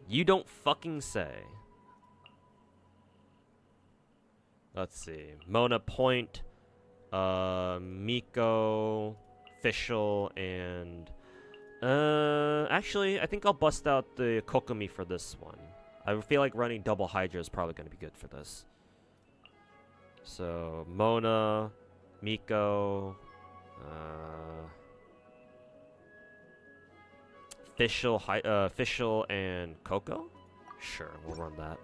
You don't fucking say. Let's see. Mona Point, Miko, Fischl, and actually, I think I'll bust out the Kokomi for this one. I feel like running double Hydra is probably going to be good for this. So Mona, Miko, Fischl, and Coco. Sure, we'll run that.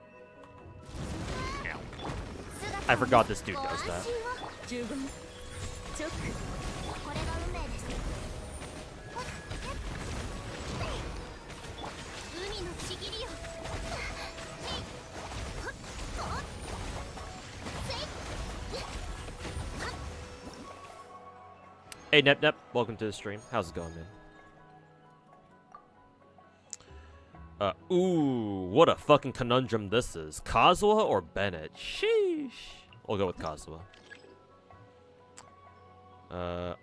Ow. I forgot this dude does that. Hey Nep, welcome to the stream. How's it going, man? Ooh, what a fucking conundrum this is. Kazuha or Bennett? Sheesh. We'll go with Kazuha.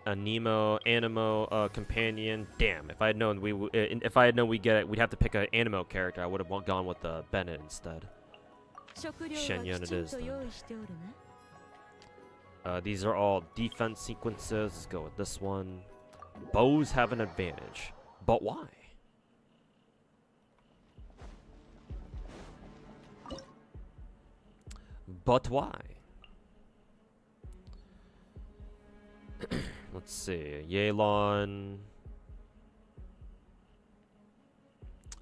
Animo, companion. Damn, if I had known we'd get it, we'd have to pick an Animo character. I would have gone with Bennett instead. Shenyun it is. These are all defense sequences. Let's go with this one. Bows have an advantage, but why? But why? Let's see. Yelan.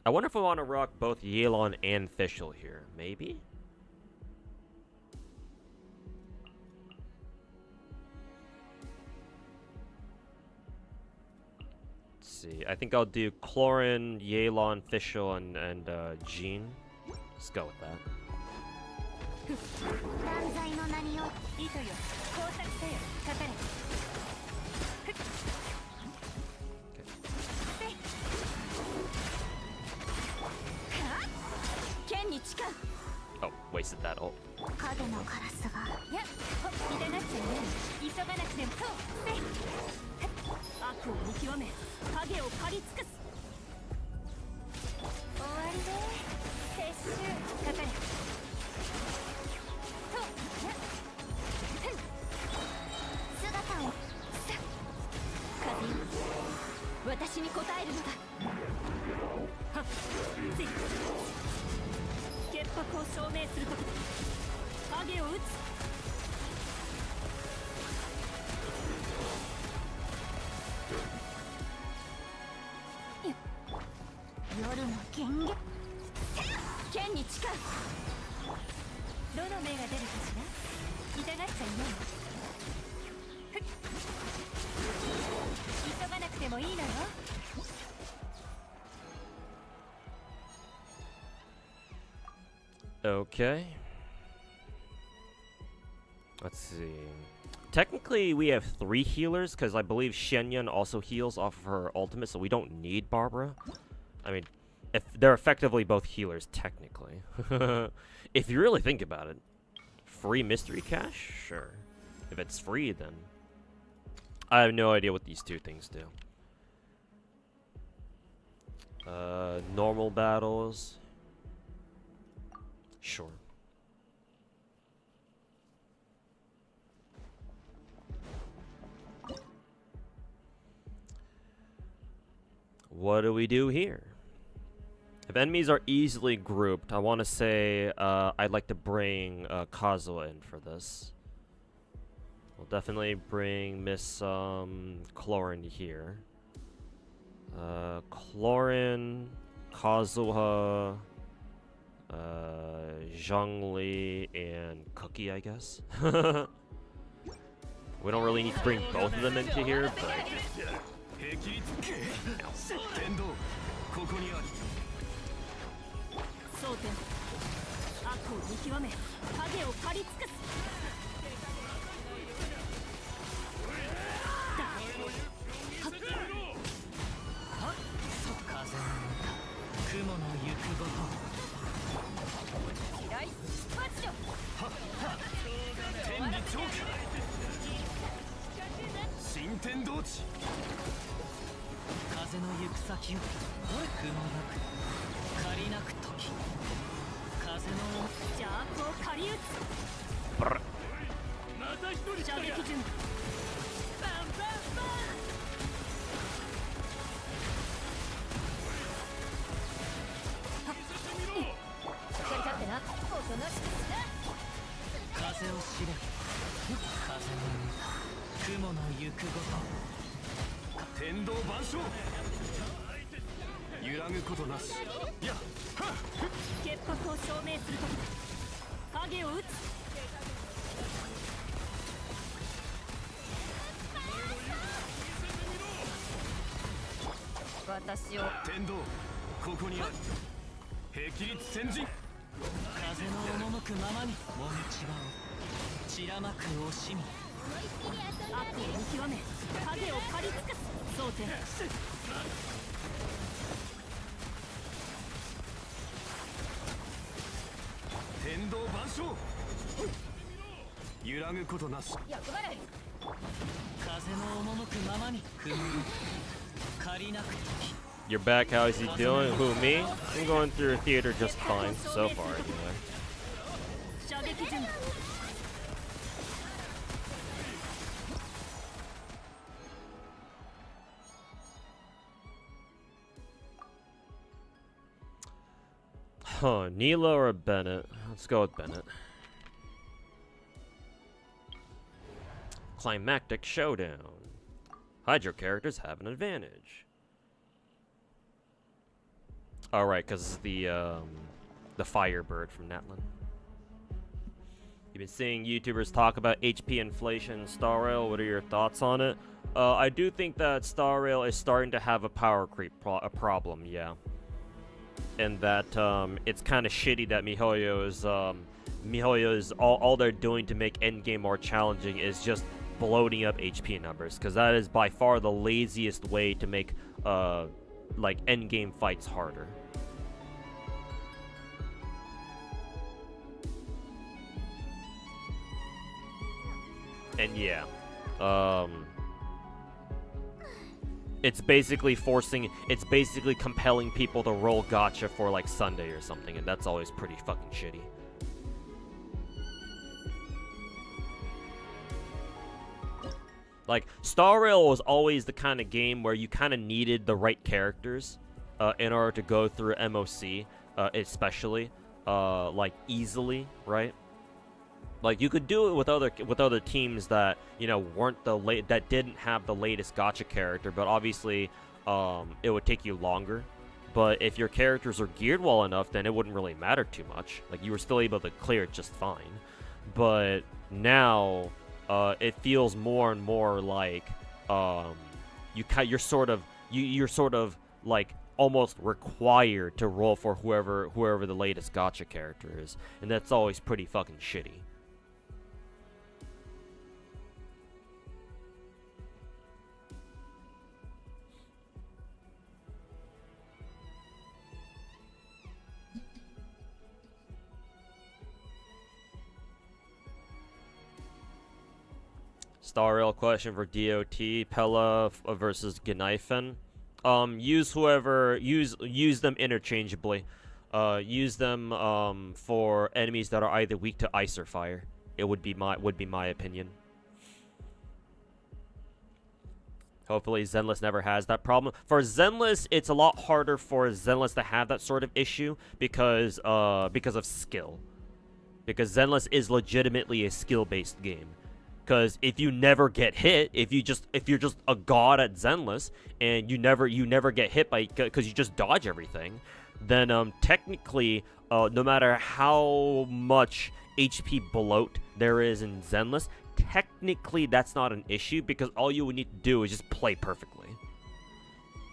I wonder if we want to rock both Yelan and Fischl here. Maybe? Let's see. I think I'll do Chlorine, Yelan, Fischl, and Jean. Let's go with that. Oh, wasted that ult. はっつい潔白を証明する時だ。影を打つ。夜の権限剣に誓う。どの目が出るかしら。痛がっちゃいない。ふっ急がなくてもいいのよ。Okay. Let's see. Technically, we have 3 healers, because I believe Shenyun also heals off of her ultimate, so we don't need Barbara. I mean, if they're effectively both healers, technically. If you really think about it. Free mystery cache? Sure. If it's free, then... I have no idea what these 2 things do. Normal battles... Sure. What do we do here? If enemies are easily grouped, I want to say I'd like to bring Kazuha in for this. We'll definitely bring Miss Chlorine here. Chlorine, Kazuha... Zhongli and Cookie, I guess. We don't really need to bring both of them into here, but... You're back, how is he doing? Who, me? I'm going through a theater just fine, so far anyway. Huh, Neela or Bennett? Let's go with Bennett. Climactic showdown. Hydro characters have an advantage. Alright, because the Firebird from Natlan. You've been seeing YouTubers talk about HP inflation in Star Rail. What are your thoughts on it? I do think that Star Rail is starting to have a power creep problem, yeah. And that it's kind of shitty that MiHoYo is all they're doing to make endgame more challenging is just bloating up HP numbers, because that is by far the laziest way to make like endgame fights harder. And yeah, it's basically compelling people to roll Gacha for like Sunday or something, and that's always pretty fucking shitty. Like, Star Rail was always the kind of game where you kind of needed the right characters. in order to go through MOC, especially like easily, right? Like you could do it with other teams that weren't that didn't have the latest gacha character, but obviously it would take you longer. But if your characters are geared well enough, then it wouldn't really matter too much. Like you were still able to clear it just fine. But now it feels more and more like you're sort of like almost required to roll for whoever the latest gacha character is, and that's always pretty fucking shitty. Star Rail question for DOT, Pella versus Gneifen. Use them interchangeably. Use them for enemies that are either weak to ice or fire. It would be my opinion. Hopefully Zenless never has that problem. For Zenless, it's a lot harder for Zenless to have that sort of issue because of skill. Because Zenless is legitimately a skill-based game. Because if you never get hit, if you're just a god at Zenless and you never get hit because you just dodge everything, then technically no matter how much HP bloat there is in Zenless, technically that's not an issue because all you would need to do is just play perfectly.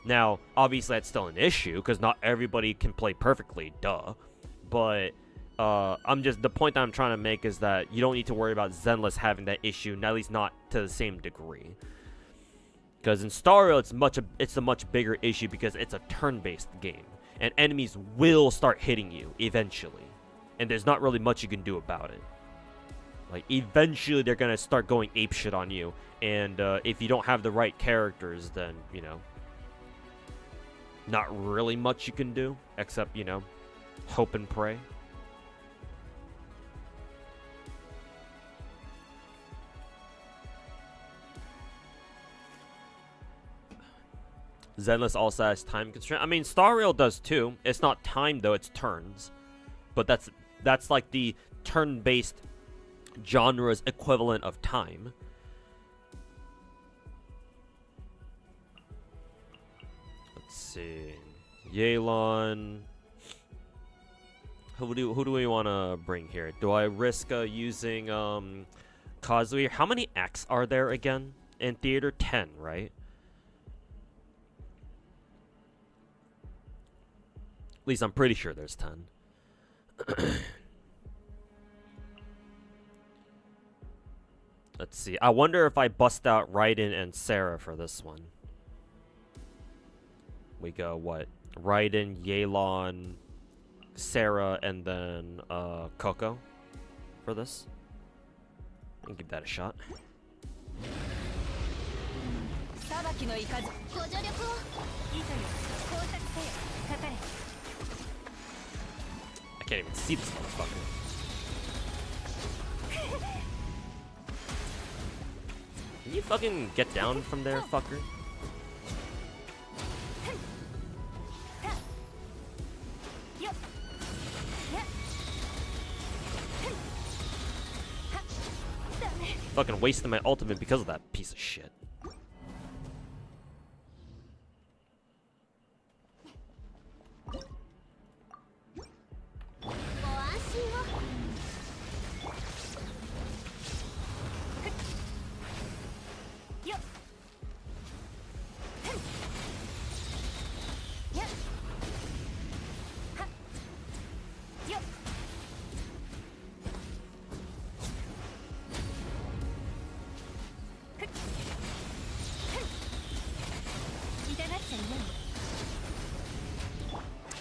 Now, obviously that's still an issue because not everybody can play perfectly, duh. But the point that I'm trying to make is that you don't need to worry about Zenless having that issue, at least not to the same degree. Because in Star Rail, it's a much bigger issue because it's a turn-based game, and enemies will start hitting you eventually, and there's not really much you can do about it. Like eventually, they're gonna start going apeshit on you, and if you don't have the right characters, then not really much you can do except hope and pray. Zenless also has time constraint. I mean, Star Rail does too. It's not time though; it's turns. But that's like the turn-based genre's equivalent of time. Let's see, Yelan. Who do we want to bring here? Do I risk using Kazuya? How many acts are there again in theater? 10, right? At least I'm pretty sure there's 10. Let's see. I wonder if I bust out Raiden and Sarah for this one. We go, what? Raiden, Yelan, Sarah, and then Coco for this. And give that a shot. I can't even see this motherfucker. Can you fucking get down from there, fucker? Fucking wasting my ultimate because of that piece of shit.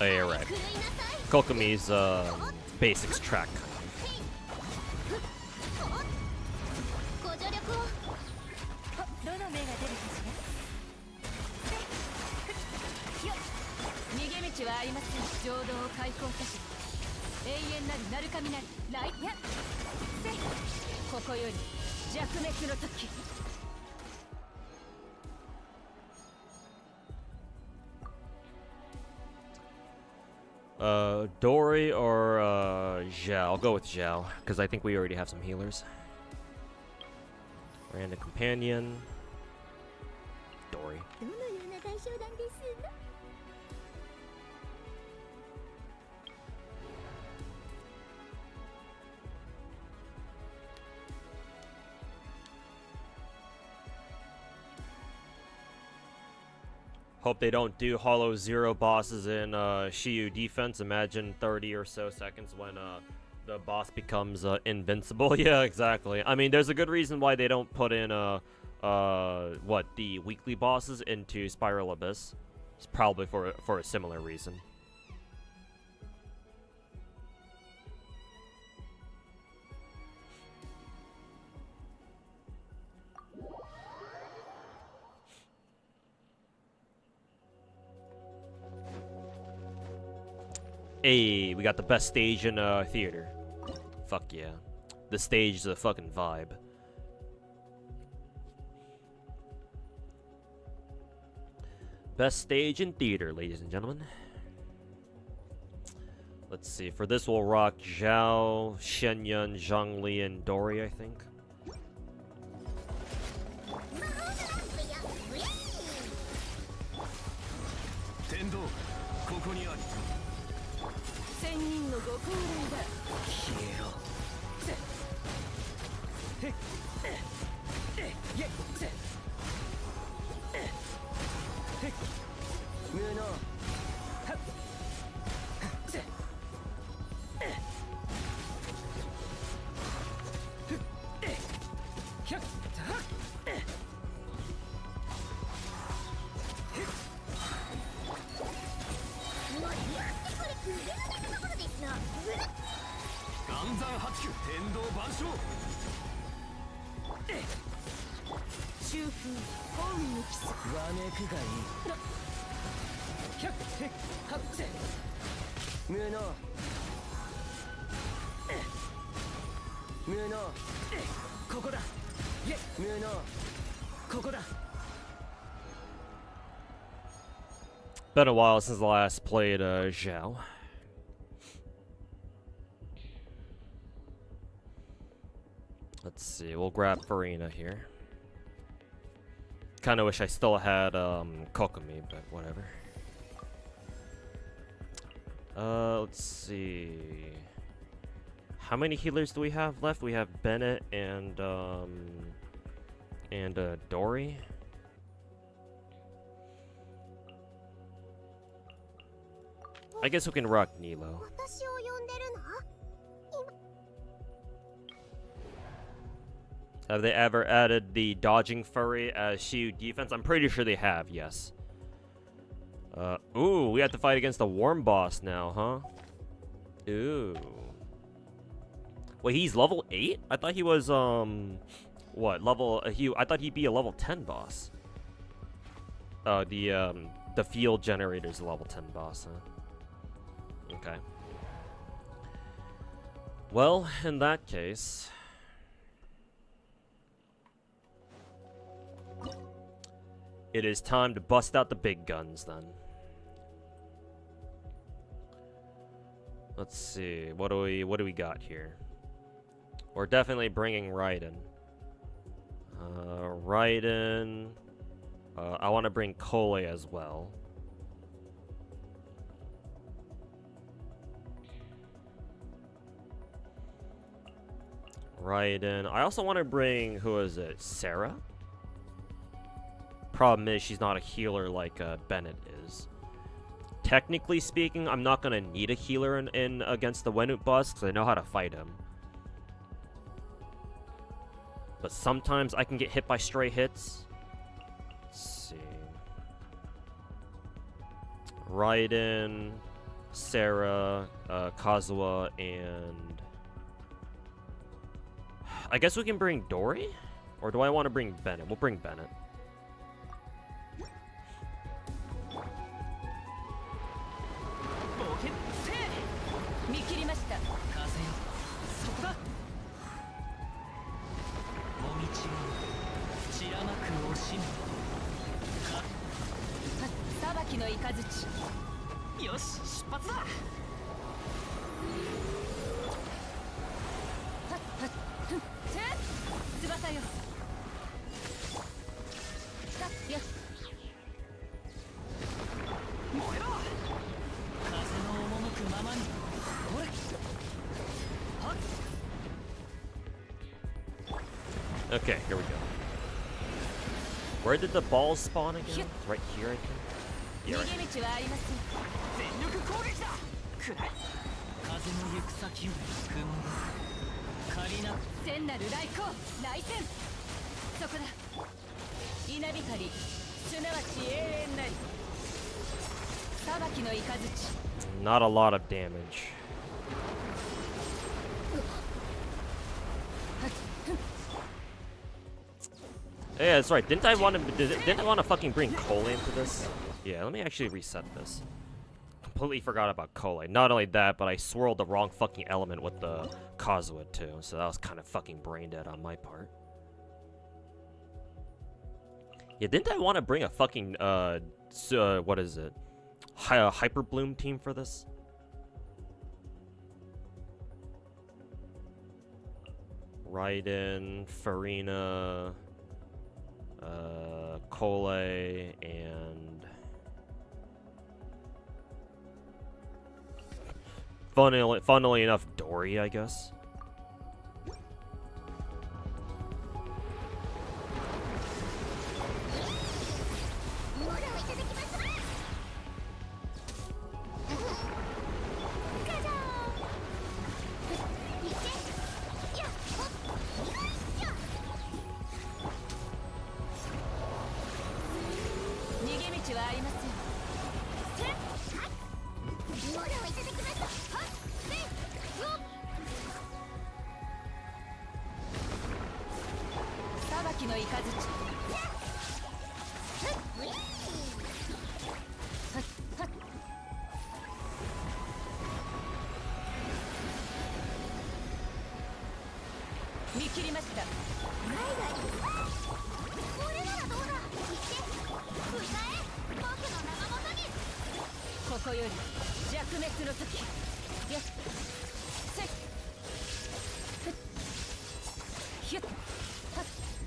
Oh, yeah, right. Kokomi's basics track. Dory or Zhao? I'll go with Zhao because I think we already have some healers. Random companion. Dory. どのような大商談ですの Hope they don't do Hollow Zero bosses in Shiyu defense. Imagine 30 or so seconds when the boss becomes invincible. Yeah, exactly. I mean, there's a good reason why they don't put in the weekly bosses into Spiral Abyss. It's probably for a similar reason. Hey, we got the best stage in theater. Fuck yeah. The stage is a fucking vibe. Best stage in theater, ladies and gentlemen. Let's see. For this, we'll rock Zhao, Shenyun, Zhongli, and Dory, I think. Been a while since I last played Zhao. Let's see, we'll grab Farina here. Kinda wish I still had Kokomi, but whatever. Let's see. How many healers do we have left? We have Bennett and Dory. I guess we can rock Nilo. Have they ever added the dodging furry as Shiyu defense? I'm pretty sure they have, yes. Ooh, we have to fight against the worm boss now, huh? Ooh. Wait, he's level 8? I thought he was, what, level, I thought he'd be a level 10 boss. The field generator's a level 10 boss, huh? Okay. Well, in that case... it is time to bust out the big guns, then. Let's see. What do we got here? We're definitely bringing Raiden. Raiden. I want to bring Kole as well. Raiden. I also want to bring, who is it? Sarah? Problem is, she's not a healer like Bennett is. Technically speaking, I'm not gonna need a healer in against the Wenut boss because I know how to fight him. But sometimes I can get hit by stray hits. Let's see. Raiden, Sarah, Kazuha, and... I guess we can bring Dory? Or do I want to bring Bennett? We'll bring Bennett. 翼よ。さよ。燃えろ。風の赴くままに。ほれ。はっ。 Okay, here we go. Where did the balls spawn again? It's right here, I think. Yeah, 逃 right. げ道はありません。全力攻撃だ。くらい。風の行く先を雲が仮な。千なる来光来戦。そこだ。稲光すなわち永遠なり。裁きの雷。 Not a lot of damage. Yeah, that's right. Didn't I want to fucking bring Cole into this? Yeah, let me actually reset this. Completely forgot about Cole. Not only that, but I swirled the wrong fucking element with the Kazuha too. So that was kind of fucking brain dead on my part. Yeah, didn't I want to bring a fucking what is it? Hyper Bloom team for this? Raiden, Farina, Cole, and funnily enough, Dory, I guess.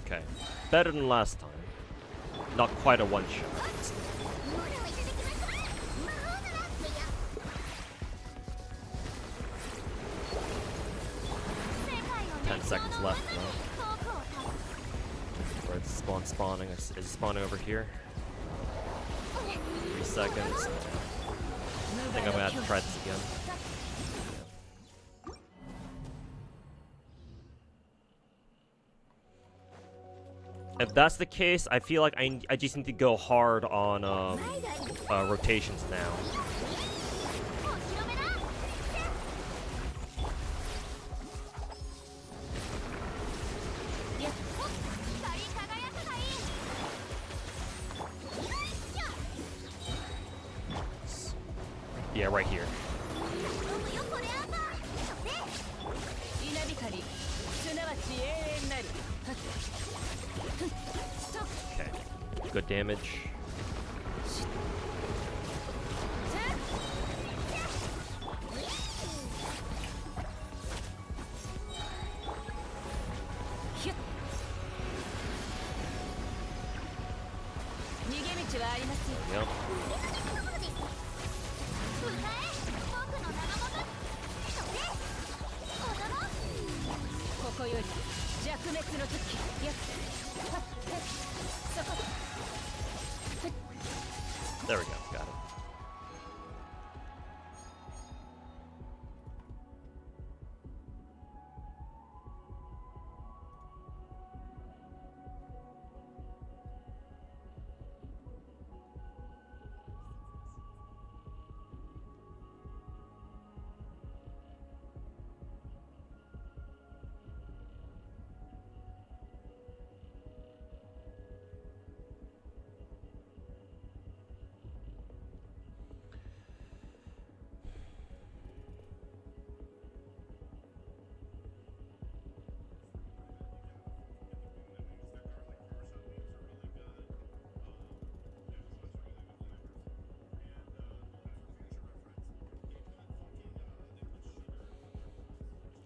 Okay, better than last time. Not quite a one-shot. 10 seconds left though. Where it's spawning. Is it spawning over here? 3 seconds. I think I'm gonna have to try this again. If that's the case, I feel like I just need to go hard on rotations now. Yeah, right here. Okay, good damage. Yep. There we go, got it.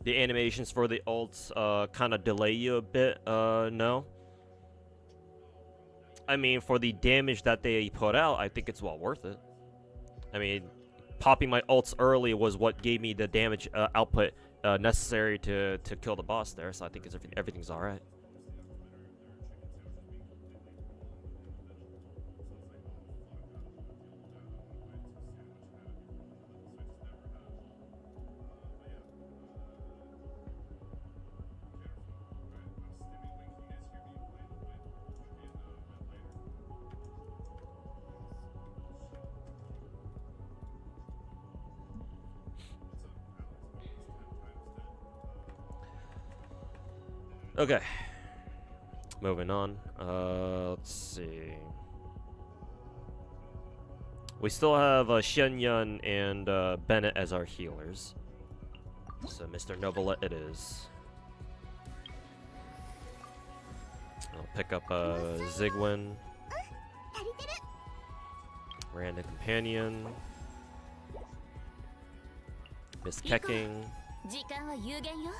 The animations for the ults kind of delay you a bit. No. I mean, for the damage that they put out, I think it's well worth it. I mean, popping my ults early was what gave me the damage output necessary to kill the boss there, so I think everything's alright. Okay. Moving on. Let's see. We still have Shenyun and Bennett as our healers. So Mr. Novelet it is. I'll pick up Zigwin. Random Companion. Miss Kecking. 時間は有限よ。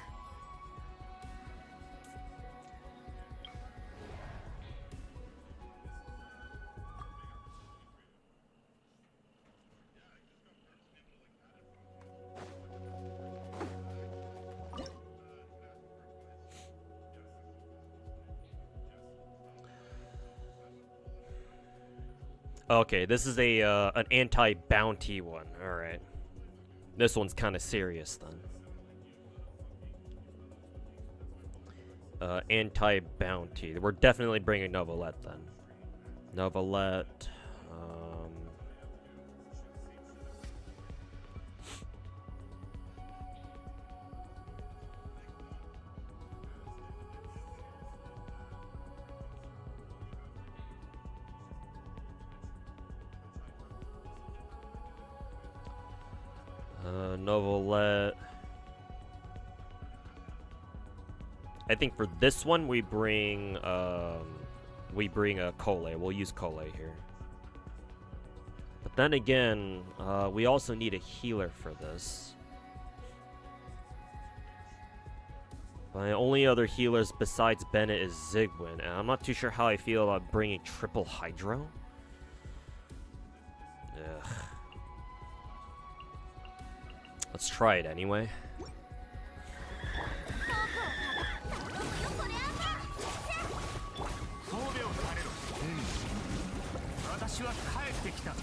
Okay, this is a an anti-bounty one. All right, this one's kind of serious then. Anti-bounty. We're definitely bringing Novelet then. Novelet. Novelet. I think for this one we bring a Kole. We'll use Kole here. But then again, we also need a healer for this. My only other healers besides Bennett is Zigwin, and I'm not too sure how I feel about bringing triple Hydro. Ugh. Let's try it anyway. 私は帰ってきた。世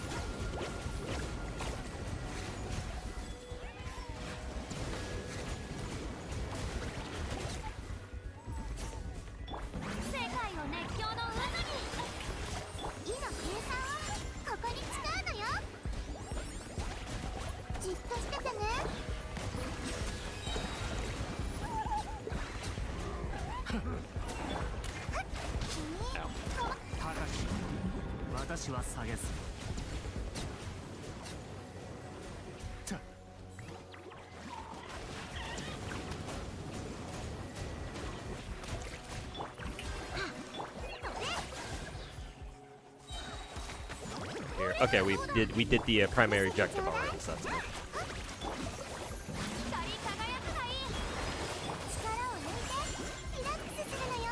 界を熱狂の渦に。いざ計算はここに誓うのよ。じっとしててね。 私は下げず。Here. Okay, we did the primary objective already, so that's good. 光り輝くがいい。力を抜いてリラックスするのよ。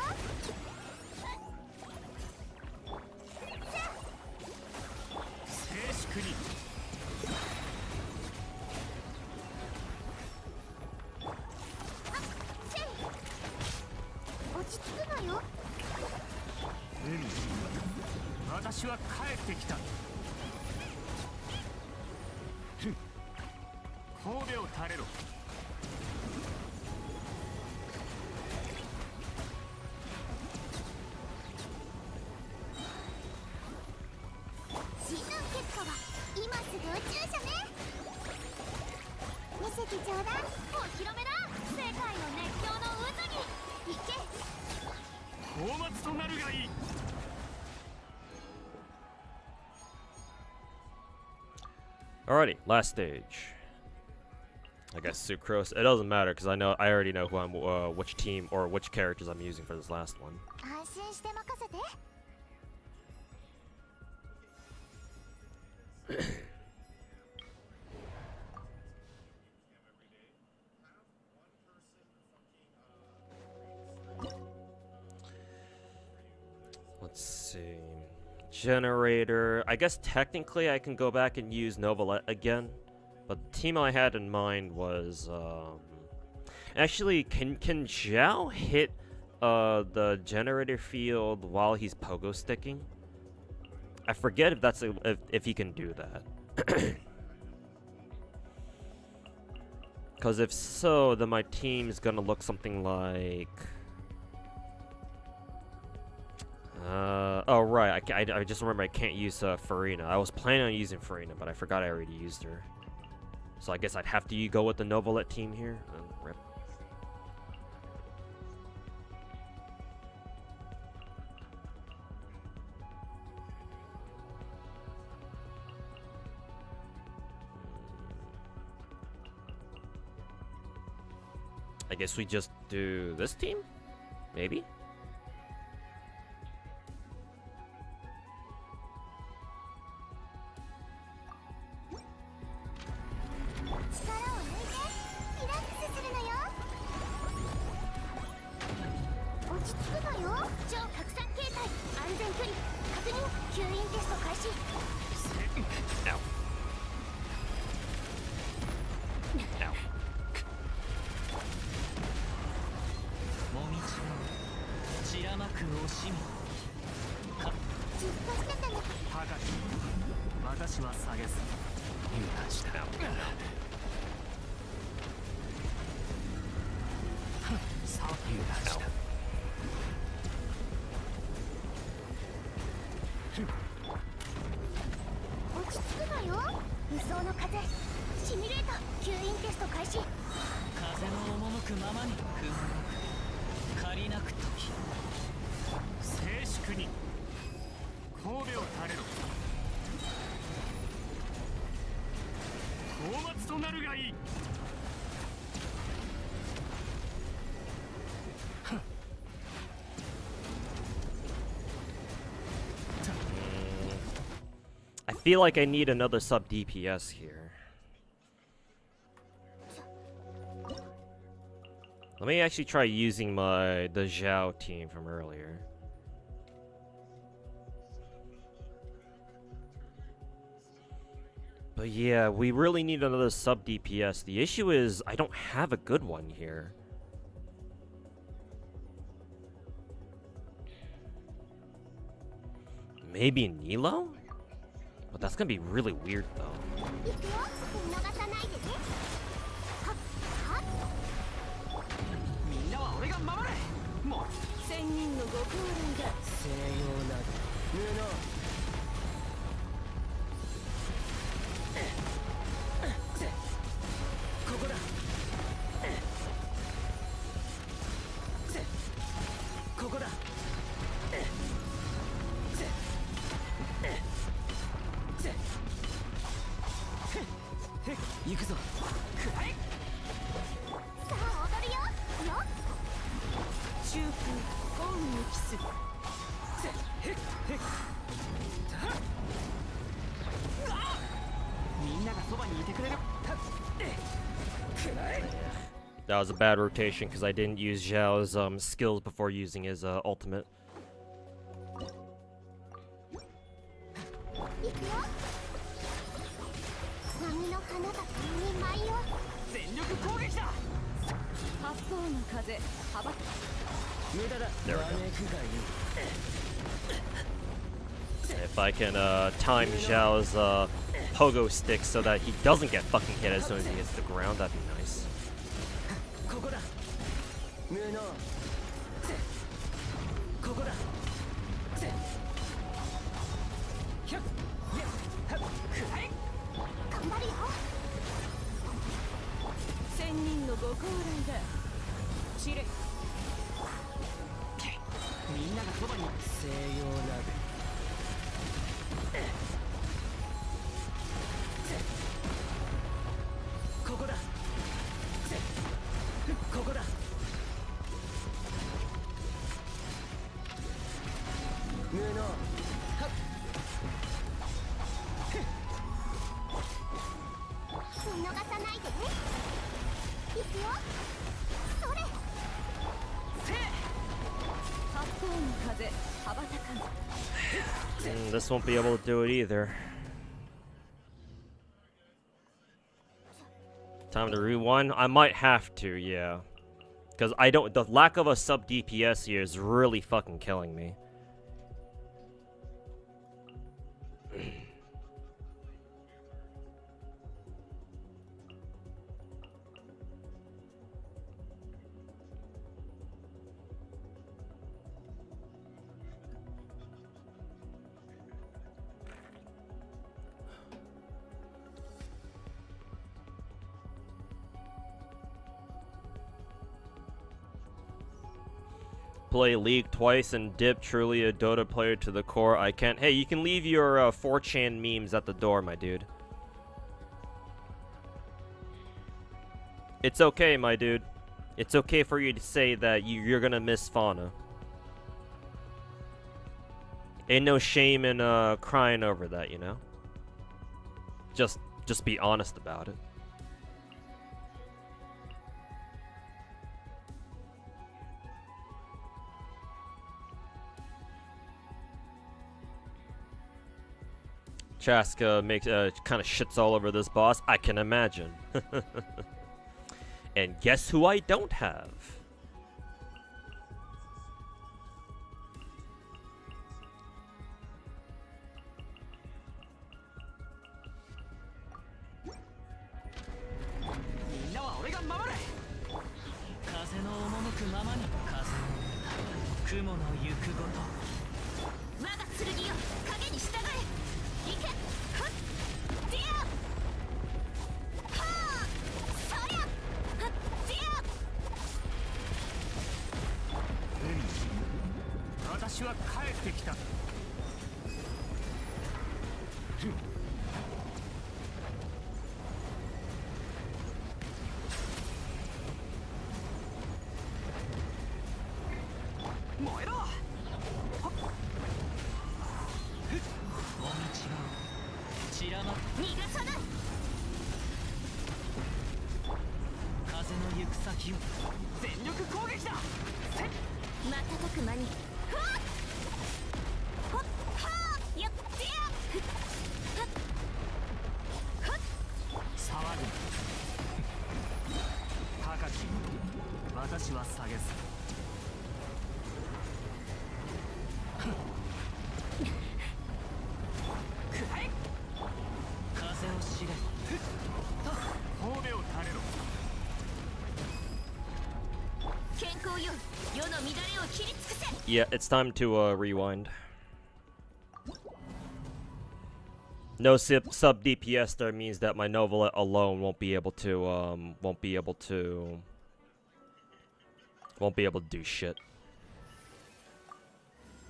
静粛に。落ち着くのよ。私は帰ってきた。神戸を垂れろ。診断結果は今すぐ宇宙車ね。見せてちょうだい。お披露目だ。世界の熱狂の渦に行け。大松となるがいい。 Alrighty, last stage. I guess Sucrose. It doesn't matter because I already know who I'm, which team or which characters I'm using for this last one. 安心して任せて。 「generator. I guess technically I can go back and use Novalet again, but the team I had in mind was actually can Zhao hit the generator field while he's pogo sticking? I forget if that's if he can do that. Because if so, then my team's gonna look something like. Oh right, I just remember I can't use Farina. I was planning on using Farina, but I forgot I already used her. So I guess I'd have to go with the Novalet team here. Rip. I guess we just do this team? Maybe? I feel like I need another sub DPS here. Let me actually try using the Zhao team from earlier. But yeah, we really need another sub DPS. The issue is I don't have a good one here. Maybe Nilo? But that's gonna be really weird though. That was a bad rotation because I didn't use Zhao's skills before using his ultimate. There we go. If I can time Zhao's pogo stick so that he doesn't get fucking hit as soon as he hits the ground, that'd be nice. This won't be able to do it either. Time to rewind? I might have to, yeah. Because the lack of a sub DPS here is really fucking killing me. Play League twice and dip, truly a Dota player to the core. I can't. Hey, you can leave your 4chan memes at the door, my dude. It's okay, my dude. It's okay for you to say that you're gonna miss Fauna. Ain't no shame in crying over that, you know? Just be honest about it. Chaska makes kind of shits all over this boss. I can imagine. And guess who I don't have? Yeah, it's time to rewind. No sub DPS there means that my Novelette alone won't be able to do shit.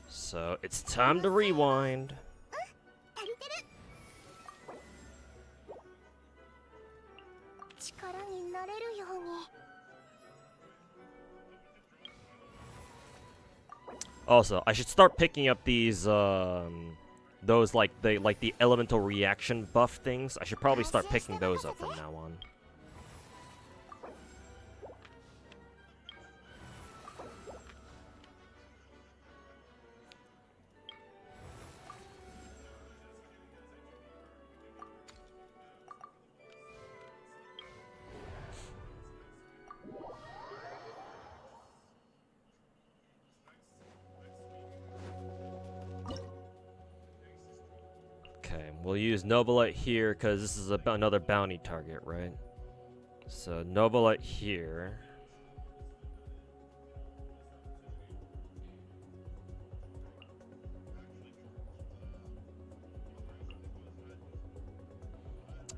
So it's time to rewind. Also, I should start picking up these those like the elemental reaction buff things. I should probably start picking those up from now on. We'll use Novelette here because this is another bounty target, right? So Novelette here.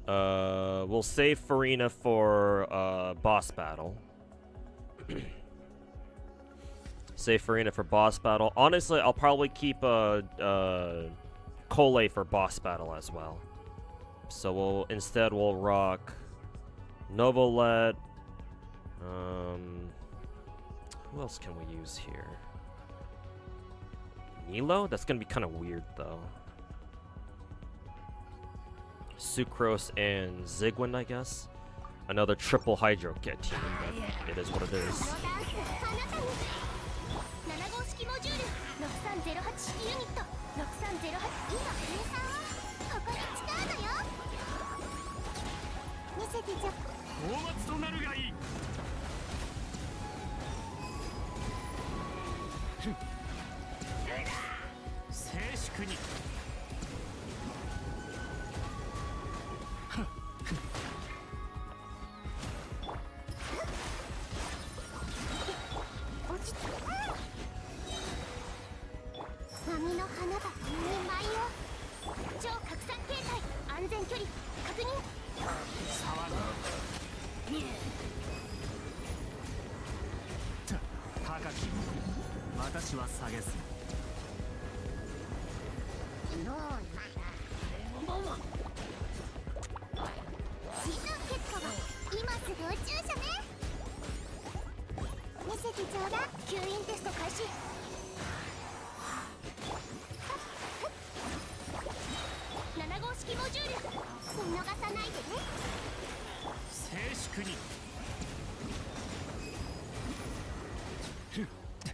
We'll save Farina for boss battle. Save Farina for boss battle. Honestly, I'll probably keep Cole for boss battle as well. So we'll rock Novelette. Who else can we use here? Nilo? That's gonna be kind of weird though. Sucrose and Zigwin, I guess. Another triple Hydro Kit team, but it is what it is.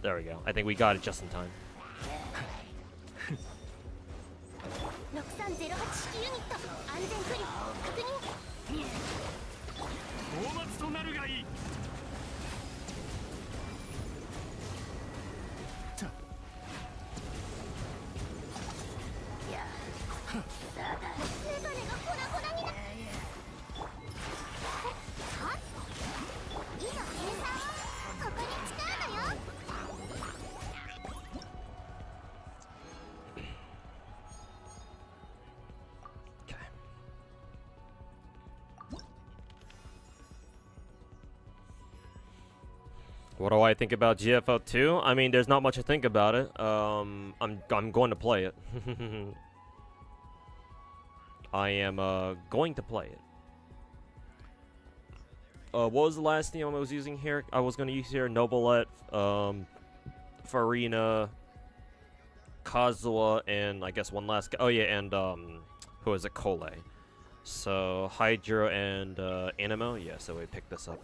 There we go. I think we got it just in time. What do I think about GFL 2? I mean, there's not much to think about it. I'm going to play it. I am going to play it. What was the last theme I was using here? I was going to use here Nobilette, Farina, Kazuha, and I guess one last guy. Oh yeah, and who is it? Kole. So Hydro and Animo. Yeah, so we picked this up.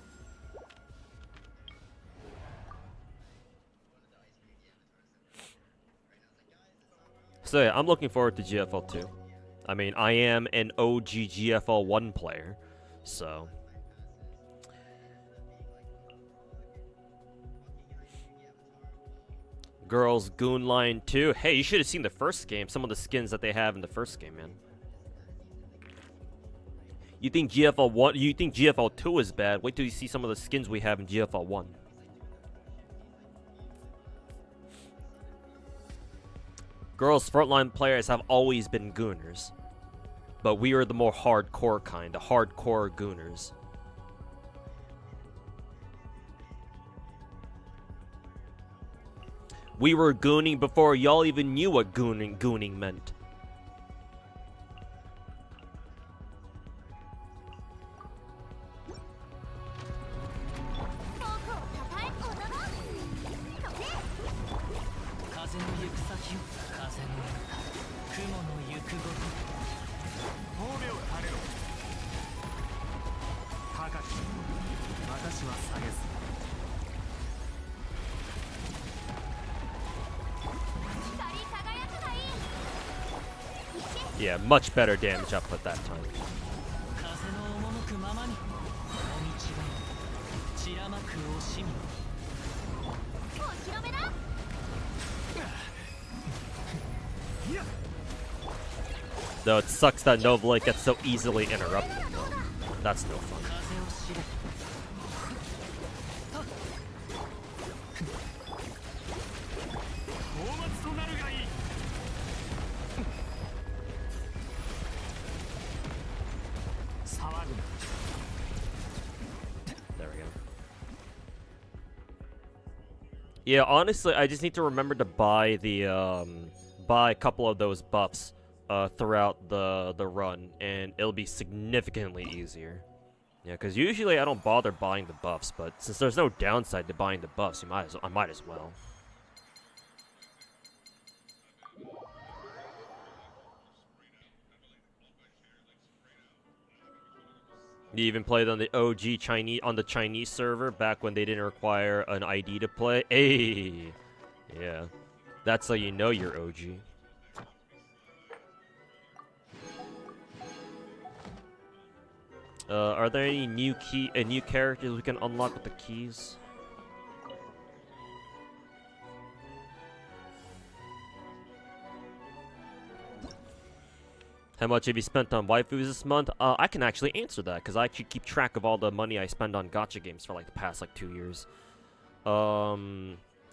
So yeah, I'm looking forward to GFL 2. I mean, I am an OG GFL 1 player, so... Girls Goon Line 2. Hey, you should have seen the first game. Some of the skins that they have in the first game, man. You think GFL 1... You think GFL 2 is bad? Wait till you see some of the skins we have in GFL 1. Girls frontline players have always been gooners. But we are the more hardcore kind, the hardcore gooners. We were gooning before y'all even knew what gooning meant. Yeah, much better damage output that time. Though it sucks that Nobilette gets so easily interrupted. That's no fun. Yeah, honestly, I just need to remember to buy the buy a couple of those buffs throughout the run, and it'll be significantly easier. Yeah, because usually I don't bother buying the buffs, but since there's no downside to buying the buffs, I might as well. You even played on the OG Chinese server back when they didn't require an ID to play. Hey, yeah, that's how you know you're OG. Are there any new characters we can unlock with the keys? How much have you spent on waifus this month? I can actually answer that because I actually keep track of all the money I spend on gacha games for like the past like 2 years.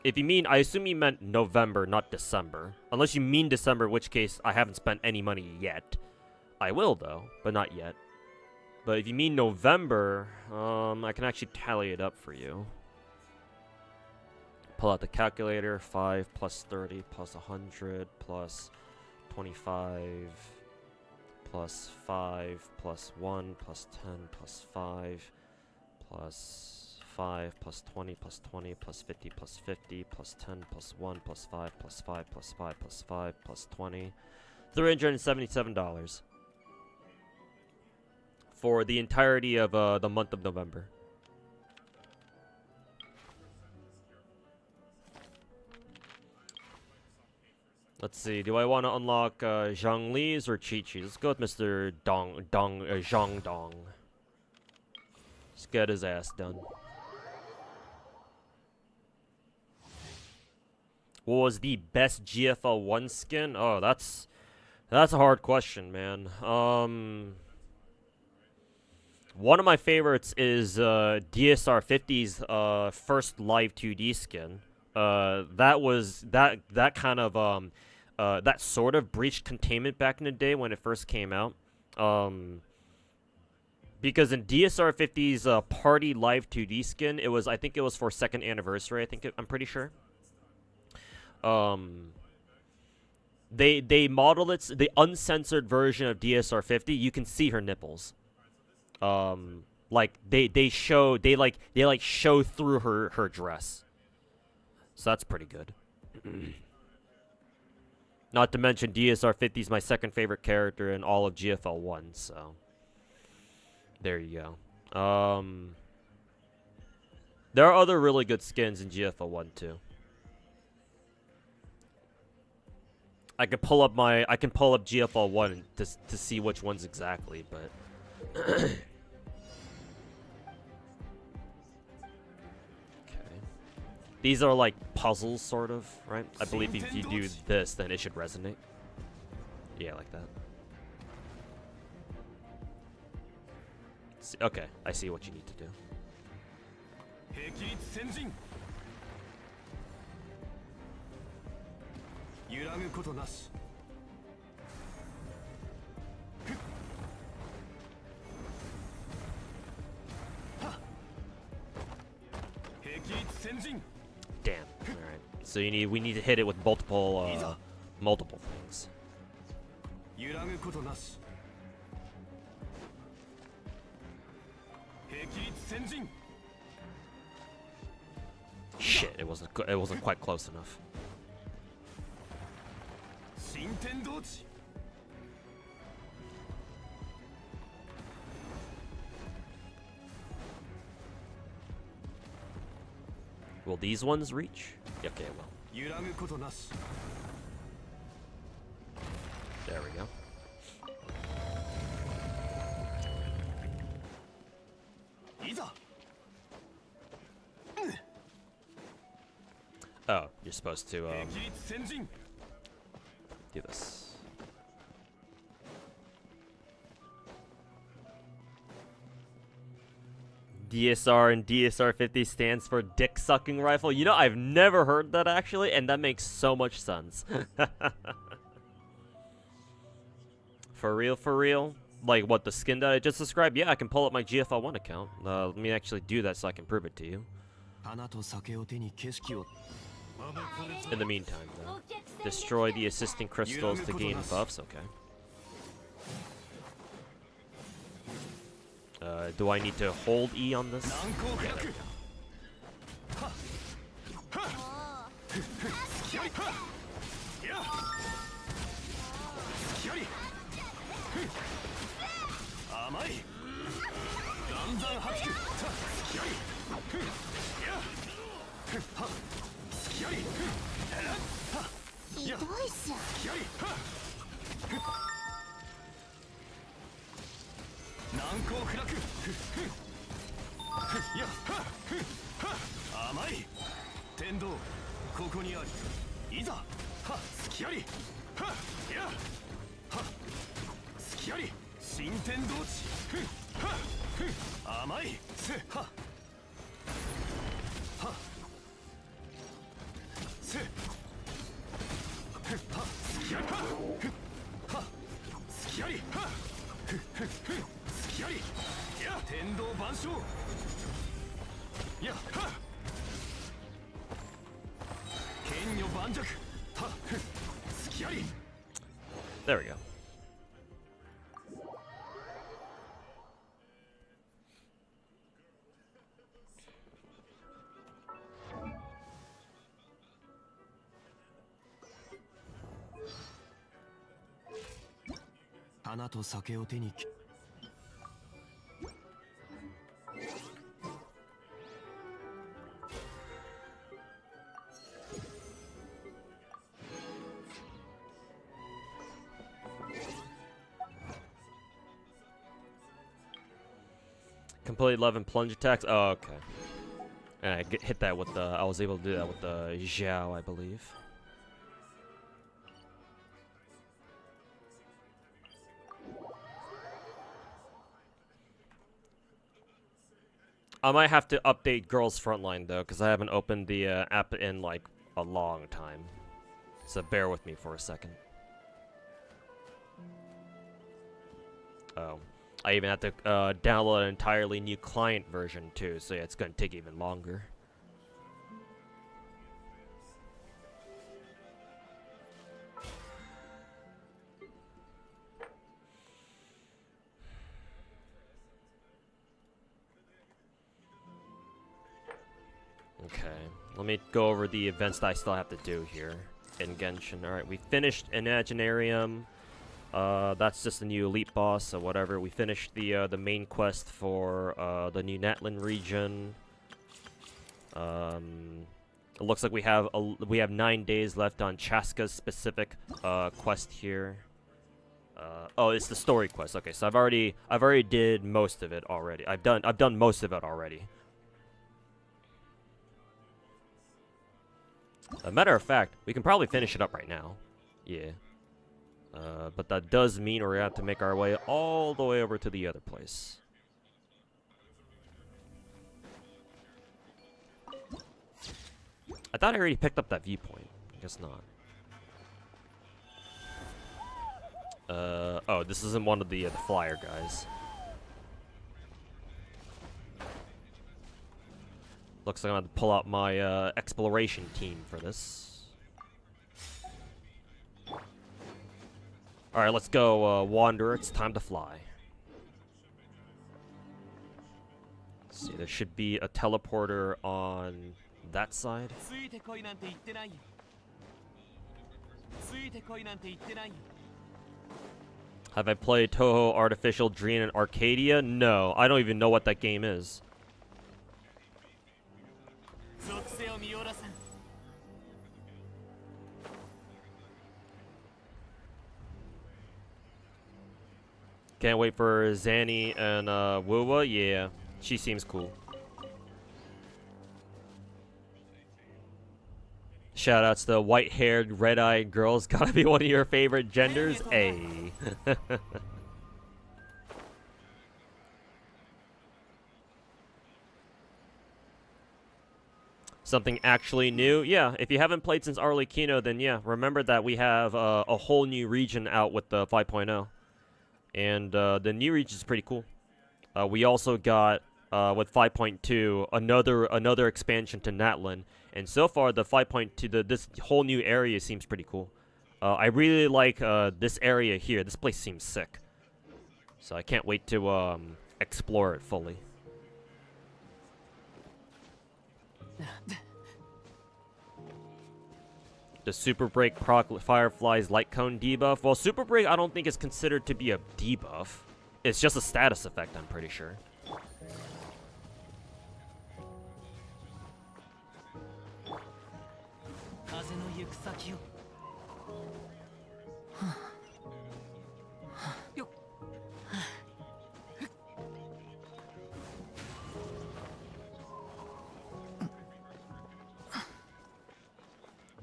If you mean, I assume you meant November, not December. Unless you mean December, in which case I haven't spent any money yet. I will though, but not yet. But if you mean November, I can actually tally it up for you. Pull out the calculator. 5 plus 30 plus 100 plus 25 plus 5 plus 1 plus 10 plus 5 plus 5 plus 20 plus 20 plus 50 plus 50 plus 10 plus 1 plus 5 plus 5 plus 5 plus 5 plus 20. $377 for the entirety of the month of November. Let's see. Do I want to unlock Zhongli's or Chi-Chi? Let's go with Mr. Zhang Dong. Let's get his ass done. What was the best GFL 1 skin? Oh, that's a hard question, man. One of my favorites is DSR 50's first live 2D skin. That was that kind of that sort of breached containment back in the day when it first came out. Because in DSR 50's party live 2D skin, I think it was for 2nd anniversary. I'm pretty sure. They modeled it, the uncensored version of DSR 50. You can see her nipples. Like they show through her dress. So that's pretty good. Not to mention DSR 50 is my second favorite character in all of GFL 1, so there you go. There are other really good skins in GFL 1 too. I can pull up GFL 1 to see which ones exactly, but okay. These are like puzzles, sort of, right? I believe if you do this, then it should resonate. Yeah, like that. See, okay, I see what you need to do. Damn. All right. So we need to hit it with multiple things. Shit! It wasn't quite close enough. Will these ones reach? Okay, well. There we go. Oh, you're supposed to do this. DSR and DSR 50 stands for dick sucking rifle. You know, I've never heard that actually, and that makes so much sense. For real? Like what, the skin that I just described? Yeah, I can pull up my GFL 1 account. Let me actually do that so I can prove it to you. In the meantime, though, destroy the assisting crystals to gain buffs. Okay. Do I need to hold E on this? Yeah, there we 難攻不落。やっはっ甘い。天道ここにあり。いざは隙あり。はやは隙あり。新天道地。は甘い。せははせは隙あり。は隙あり。は隙あり。や天道万象。やは剣女盤石。は隙あり。 There we go. Hana to sake o te ni. Complete 11 plunge attacks. Oh, okay. And I hit that with the. I was able to do that with the Xiao, I believe. I might have to update Girls Frontline though, because I haven't opened the app in like a long time. So bear with me for a second. Oh. I even have to download an entirely new client version too, so yeah, it's gonna take even longer. Okay, let me go over the events that I still have to do here in Genshin. Alright, we finished Imaginarium. That's just a new elite boss, so whatever. We finished the main quest for the new Natlan region. It looks like we have 9 days left on Chaska's specific quest here. Oh, it's the story quest. Okay, so I've already did most of it already. I've done most of it already. A matter of fact, we can probably finish it up right now. Yeah. But that does mean we're gonna have to make our way all the way over to the other place. I thought I already picked up that viewpoint. I guess not. Oh, this isn't one of the flyer guys. Looks like I'm gonna pull out my exploration team for this. Alright, let's go, Wanderer. It's time to fly. Let's see, there should be a teleporter on that side. Have I played Toho Artificial Dream and Arcadia? No, I don't even know what that game is. Can't wait for Zanny and Wuwa. Yeah, she seems cool. Shoutouts to white-haired, red-eyed girls. Gotta be one of your favorite genders. Ay. Something actually new? Yeah, if you haven't played since Arlecchino, then yeah, remember that we have a whole new region out with the 5.0. And the new region is pretty cool. We also got, with 5.2, another expansion to Natlan. And so far, the 5.2, this whole new area seems pretty cool. I really like this area here. This place seems sick. So I can't wait to explore it fully. The Super Break proc Firefly's Light Cone debuff. Well, Super Break I don't think is considered to be a debuff. It's just a status effect, I'm pretty sure.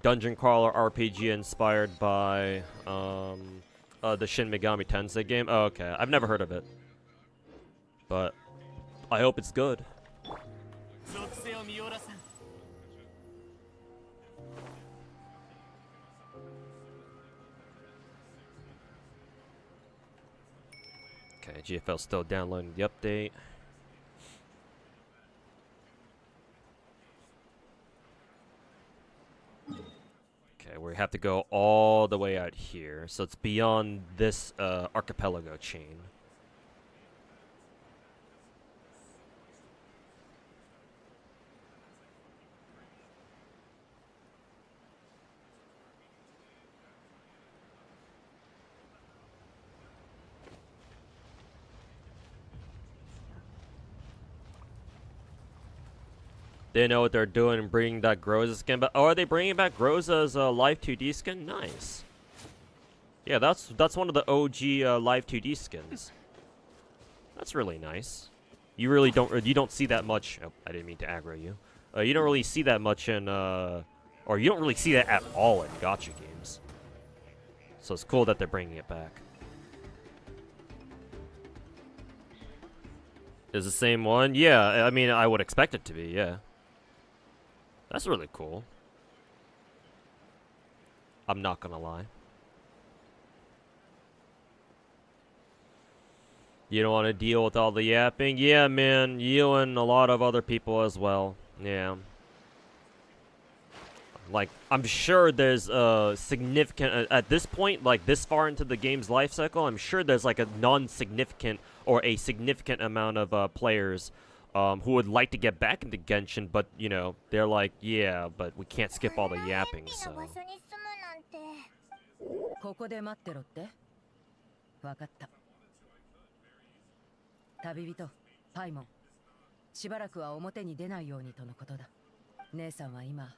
dungeon crawler RPG inspired by the Shin Megami Tensei game. Oh, okay. I've never heard of it, but I hope it's good. Okay, GFL still downloading the update. Okay, we have to go all the way out here, so it's beyond this archipelago chain. They know what they're doing and bringing that Groza skin back. Oh, are they bringing back Groza's Live 2D skin? Nice. Yeah, that's one of the OG Live 2D skins. That's really nice. You really don't see that much. Oh, I didn't mean to aggro you. You don't really see that much in or you don't really see that at all in Gacha games. So it's cool that they're bringing it back. Is the same one? Yeah, I mean, I would expect it to be. Yeah. That's really cool. I'm not gonna lie. You don't want to deal with all the yapping? Yeah, man. You and a lot of other people as well. Yeah. Like, I'm sure there's a significant... at this point, like, this far into the game's life cycle, I'm sure there's, like, a non-significant or a significant amount of players who would like to get back into Genshin, but, you know, they're like, yeah, but we can't skip all the yapping, so... ここで待ってろって。わかった。旅人、パイモン。しばらくは表に出ないようにとのことだ。姉さんは今、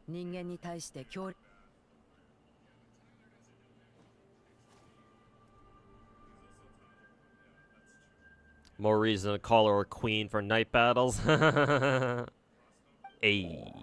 人間に対して強烈。 More reason to call her a queen for night battles. Ayy.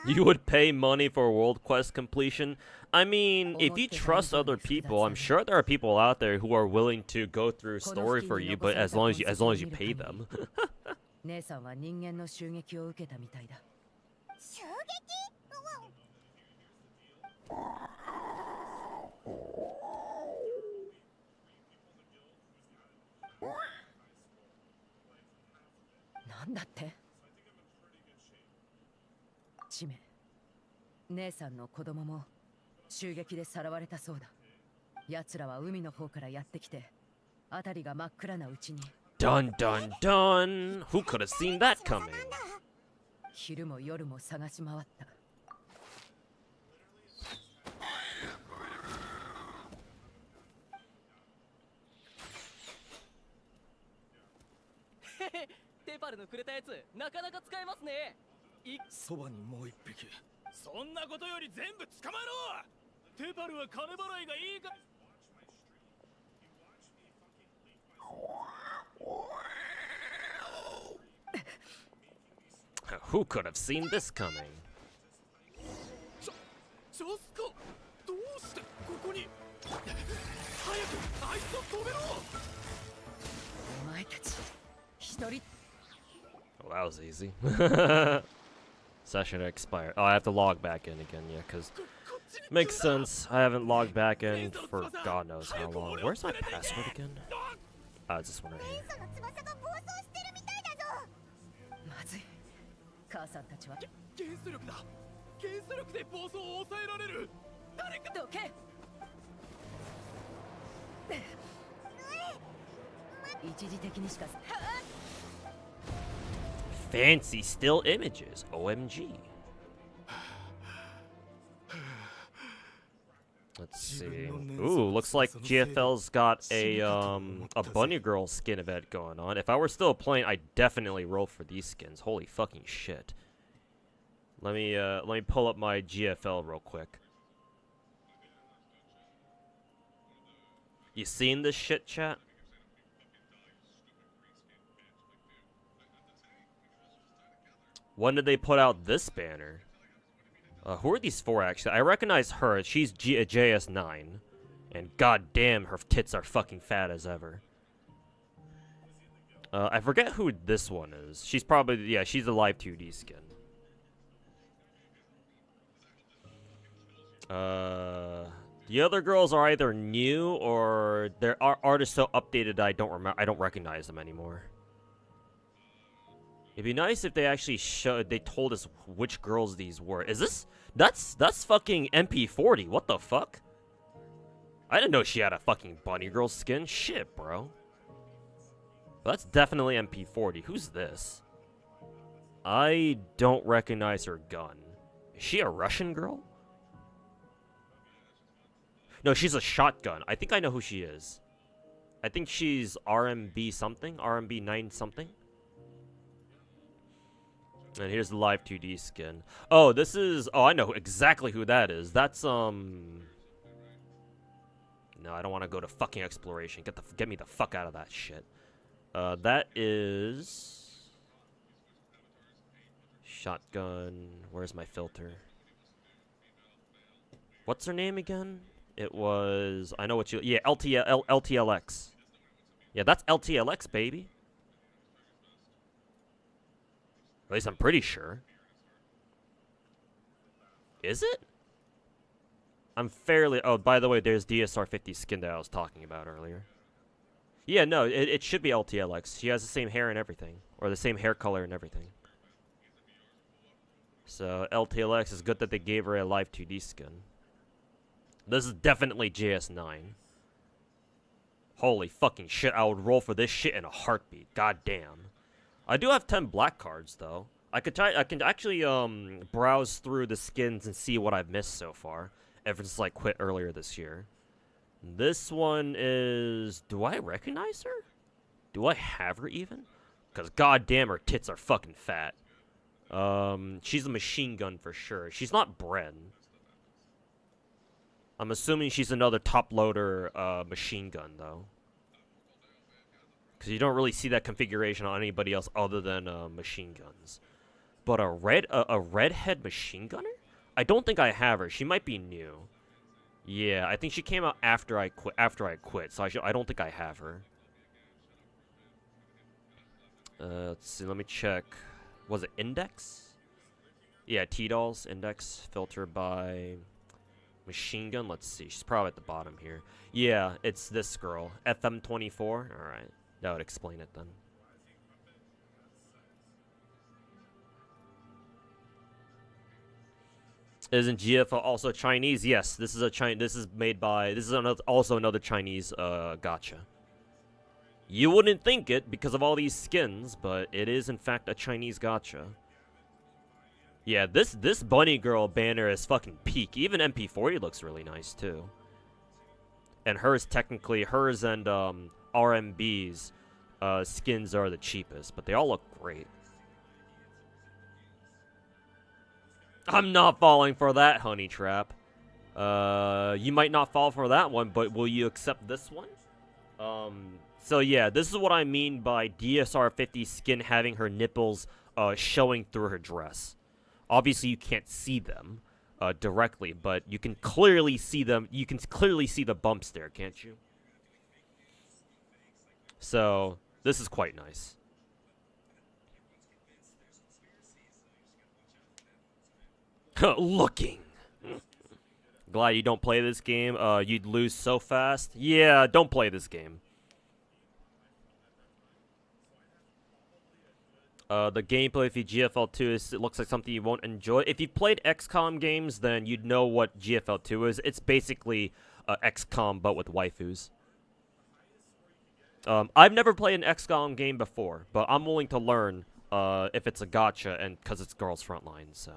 You would pay money for World Quest completion? I mean, if you trust other people, I'm sure there are people out there who are willing to go through story for you, but as long as you pay them. 姉さんは人間の襲撃を受けたみたいだ。襲撃？なんだって？チメ、姉さんの子供も襲撃でさらわれたそうだ。奴らは海の方からやってきて、辺りが真っ暗なうちに。 Dun dun dun! Who could have seen that coming? 昼も夜も探し回った。テパルのくれたやつ、なかなか使えますね。そばにもう一匹。そんなことより全部捕まえろ。テパルは金払いがいいか。 Who could have seen this coming? ジョスコ、どうしてここに？早くあいつを止めろ。お前たち、一人。 Well, that was easy. Session expired. Oh, I have to log back in again, yeah, because makes sense. I haven't logged back in for God knows how long. Where's my password again? It's this one right here. まずい。母さんたちは。原子力だ。原子力で暴走を抑えられる。誰か。どけ。一時的にしか。 Fancy still images. OMG. Let's see. Ooh, looks like GFL's got a bunny girl skin event going on. If I were still playing, I'd definitely roll for these skins. Holy fucking shit. Let me pull up my GFL real quick. You seen this shit, chat? When did they put out this banner? Who are these for, actually? I recognize her. She's JS9. And goddamn, her tits are fucking fat as ever. I forget who this one is. She's probably, yeah, she's a live 2D skin. The other girls are either new or their art is so updated that I don't recognize them anymore. It'd be nice if they actually they told us which girls these were. Is this that's fucking MP40. What the fuck? I didn't know she had a fucking bunny girl skin. Shit, bro. But that's definitely MP40. Who's this? I don't recognize her gun. Is she a Russian girl? No, she's a shotgun. I think I know who she is. I think she's RMB something. RMB 9 something. And here's the live 2D skin. Oh, this is... Oh, I know exactly who that is. That's, No, I don't want to go to fucking exploration. Get me the fuck out of that shit. That is... Shotgun. Where's my filter? What's her name again? It was... I know what you... Yeah, LTLX. Yeah, that's LTLX, baby. At least I'm pretty sure. Is it? I'm fairly... Oh, by the way, there's DSR 50 skin that I was talking about earlier. Yeah, no, it should be LTLX. She has the same hair and everything. Or the same hair color and everything. So, LTLX is good that they gave her a live 2D skin. This is definitely JS9. Holy fucking shit, I would roll for this shit in a heartbeat. God damn. I do have 10 black cards, though. I can actually, browse through the skins and see what I've missed so far. Ever since I quit earlier this year. This one is... Do I recognize her? Do I have her even? Because goddamn, her tits are fucking fat. She's a machine gun for sure. She's not Bren. I'm assuming she's another top loader machine gun, though. Because you don't really see that configuration on anybody else other than machine guns. But a redhead machine gunner? I don't think I have her. She might be new. Yeah, I think she came out after I quit. So I don't think I have her. Let's see. Let me check. Was it Index? Yeah, T-Dolls Index filtered by machine gun. Let's see. She's probably at the bottom here. Yeah, it's this girl. FM24. All right, that would explain it then. Isn't GFL also Chinese? Yes, this is a This is made by. This is also another Chinese gacha. You wouldn't think it because of all these skins, but it is in fact a Chinese gacha. Yeah, this bunny girl banner is fucking peak. Even MP40 looks really nice too. And hers and RMB's skins are the cheapest, but they all look great. I'm not falling for that, honey trap. You might not fall for that one, but will you accept this one? So yeah, this is what I mean by DSR 50 skin having her nipples showing through her dress. Obviously, you can't see them directly, but you can clearly see them. You can clearly see the bumps there, can't you? So this is quite nice. Looking. Glad you don't play this game. You'd lose so fast. Yeah, don't play this game. The gameplay for GFL2 it looks like something you won't enjoy. If you've played XCOM games, then you'd know what GFL2 is. It's basically XCOM, but with waifus. I've never played an XCOM game before, but I'm willing to learn if it's a gacha, and because it's Girls Frontline, so...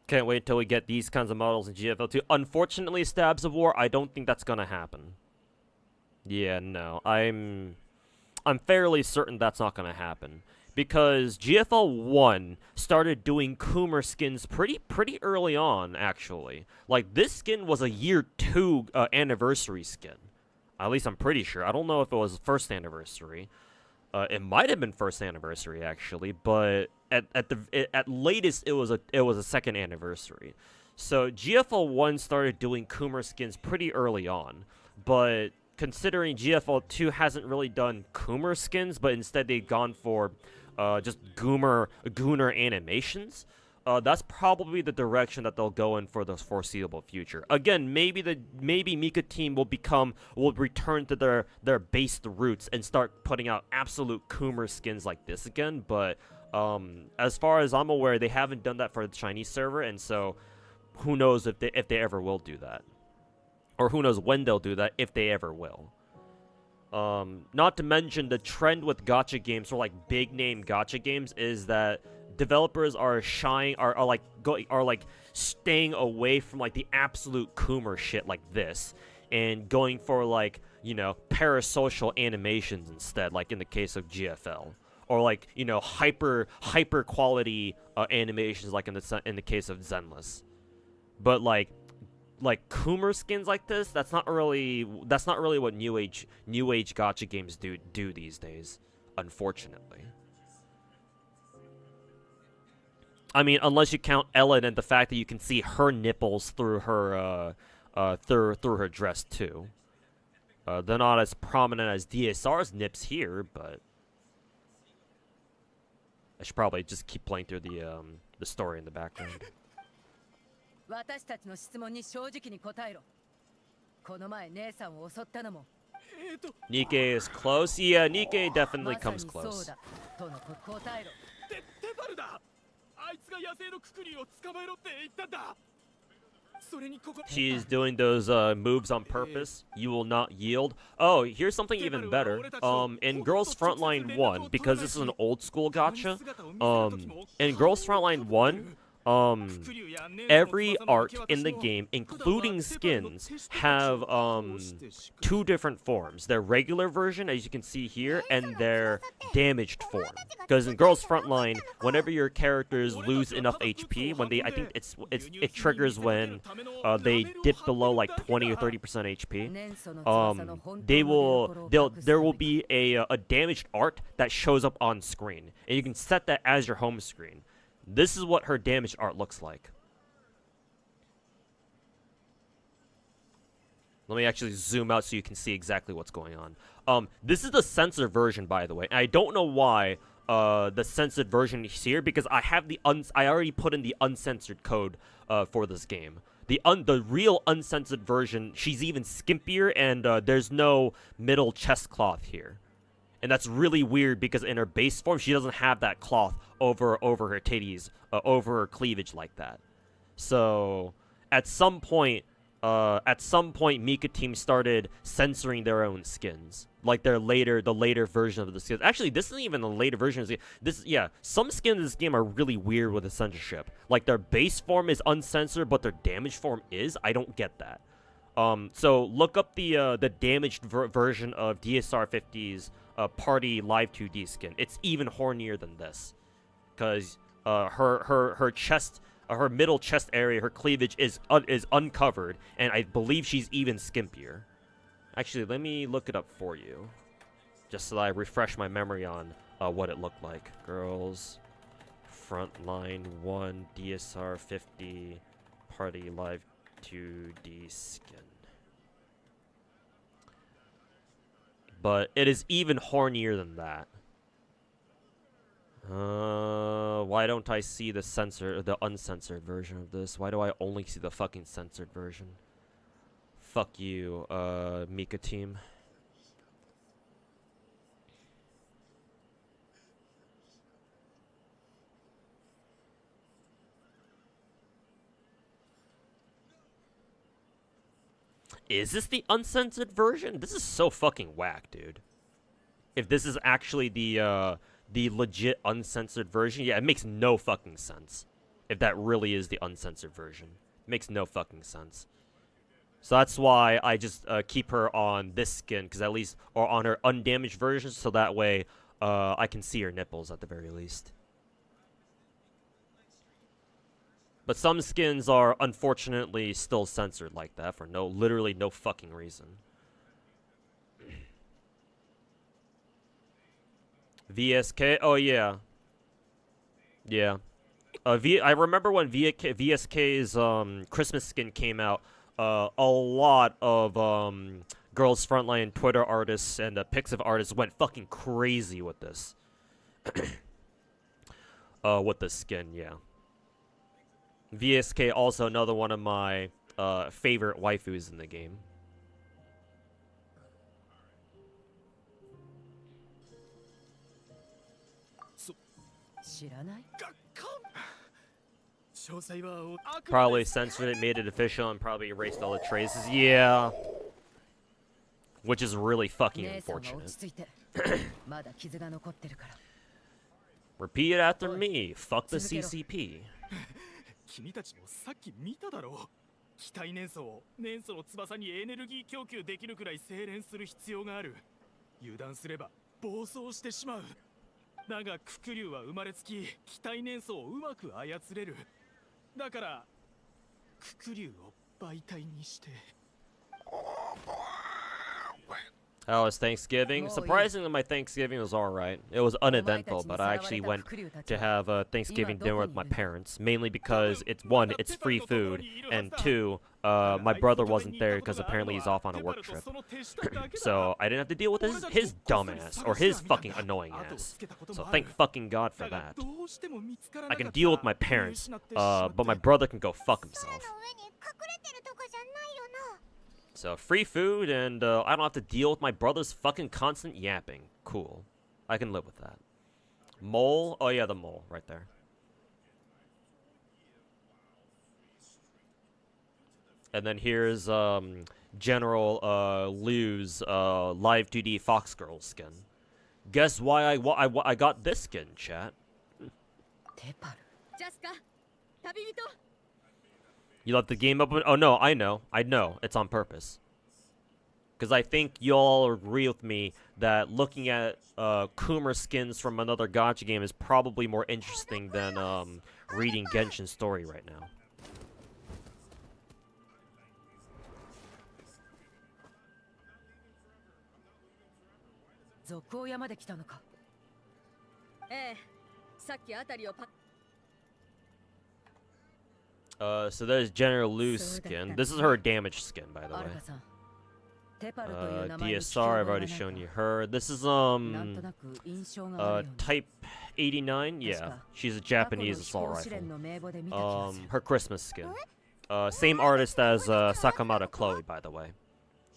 Can't wait until we get these kinds of models in GFL2. Unfortunately, Stabs of War, I don't think that's gonna happen. Yeah, no. I'm fairly certain that's not gonna happen. because GFL 1 started doing Coomer skins pretty early on, actually. Like, this skin was a year 2 anniversary skin. At least I'm pretty sure. I don't know if it was first anniversary. It might have been first anniversary, actually, but at latest it was a second anniversary. So GFL 1 started doing Coomer skins pretty early on, but considering GFL 2 hasn't really done Coomer skins, but instead they've gone for just Gooner animations, that's probably the direction that they'll go in for the foreseeable future. Again, maybe Mika team will return to their based roots and start putting out absolute Coomer skins like this again, but as far as I'm aware, they haven't done that for the Chinese server, and so who knows if they ever will do that. Or who knows when they'll do that, if they ever will. Not to mention, the trend with gacha games, or like big name gacha games, is that developers are staying away from like the absolute Coomer shit like this, and going for like, you know, parasocial animations instead, like in the case of GFL, or like, you know, hyper quality animations like in the case of Zenless. But like Coomer skins like this, that's not really what new age gacha games do these days, unfortunately. I mean, unless you count Ellen and the fact that you can see her nipples through her through her dress too. They're not as prominent as DSR's nips here, but I should probably just keep playing through the story in the background. 私たちの質問に正直に答えろ。この前姉さんを襲ったのも。Nikkei is close. Yeah, Nikkei definitely まさに comes そう close. だ。との答えろ。テファルだ。あいつが野生のククリを捕まえろって言ったんだ。それにここ。She's doing those moves on purpose. You will not yield. Oh, here's something even better. In Girls Frontline 1, because this is an old school gacha, in Girls Frontline 1, every art in the game, including skins, have two different forms. Their regular version, as you can see here, and their damaged form. Because in Girls Frontline, whenever your characters lose enough HP, when I think it triggers when they dip below like 20 or 30% HP, there will be a damaged art that shows up on screen, and you can set that as your home screen. This is what her damaged art looks like. Let me actually zoom out so you can see exactly what's going on. This is the censored version, by the way. And I don't know why the censored version is here, because I have I already put in the uncensored code for this game. The real uncensored version, she's even skimpier, and there's no middle chest cloth here. And that's really weird, because in her base form, she doesn't have that cloth over her titties, over her cleavage like that. So at some point, Mika team started censoring their own skins, like the later version of the skins. Actually, this isn't even the later version of the some skins in this game are really weird with the censorship. Like their base form is uncensored, but their damaged form is. I don't get that. So look up the damaged version of DSR50's Party Live 2D skin. It's even hornier than this, because her chest, her middle chest area, her cleavage is uncovered, and I believe she's even skimpier. Actually, let me look it up for you, just so that I refresh my memory on what it looked like. Girls Frontline 1 DSR50 Party Live 2D skin. But it is even hornier than that. Why don't I see the uncensored version of this? Why do I only see the fucking censored version? Fuck you, Mika team. Is this the uncensored version? This is so fucking whack, dude. If this is actually the legit uncensored version, yeah, it makes no fucking sense. If that really is the uncensored version, it makes no fucking sense. So that's why I just keep her on this skin, because at least, or on her undamaged version, so that way, I can see her nipples at the very least. But some skins are unfortunately still censored like that for literally no fucking reason. VSK? Oh yeah. Yeah. I remember when VSK's Christmas skin came out, a lot of Girls Frontline Twitter artists and Pixiv artists went fucking crazy with this. With the skin, yeah. VSK also another one of my favorite waifus in the game. Probably censored it, made it official, and probably erased all the traces. Yeah. Which is really fucking unfortunate. Repeat it after me. Fuck the CCP. 君たちもさっき見ただろう。機体燃素を年素の翼にエネルギー供給できるくらい精錬する必要がある。油断すれば暴走してしまう。だがククリュウは生まれつき機体燃素をうまく操れる。だからククリュウを媒体にして。 How was Thanksgiving? Surprisingly, my Thanksgiving was alright. It was uneventful, but I actually went to have Thanksgiving dinner with my parents. Mainly because, one, it's free food, and two, my brother wasn't there because apparently he's off on a work trip. So I didn't have to deal with his dumb ass, or his fucking annoying ass. So thank fucking God for that. I can deal with my parents, but my brother can go fuck himself. So, free food, and I don't have to deal with my brother's fucking constant yapping. Cool. I can live with that. Mole? Oh yeah, the mole, right there. And then here's, General, Liu's, Live 2D Fox Girl skin. Guess why I got this skin, chat? You left the game up? Oh no, I know. It's on purpose. Because I think y'all agree with me that looking at Coomer skins from another Gacha game is probably more interesting than reading Genshin's story right now. So there's General Liu's skin. This is her damage skin, by the way. DSR, I've already shown you her. This is, Type 89? Yeah. She's a Japanese assault rifle. Her Christmas skin. Same artist as, Sakamata Chloe, by the way.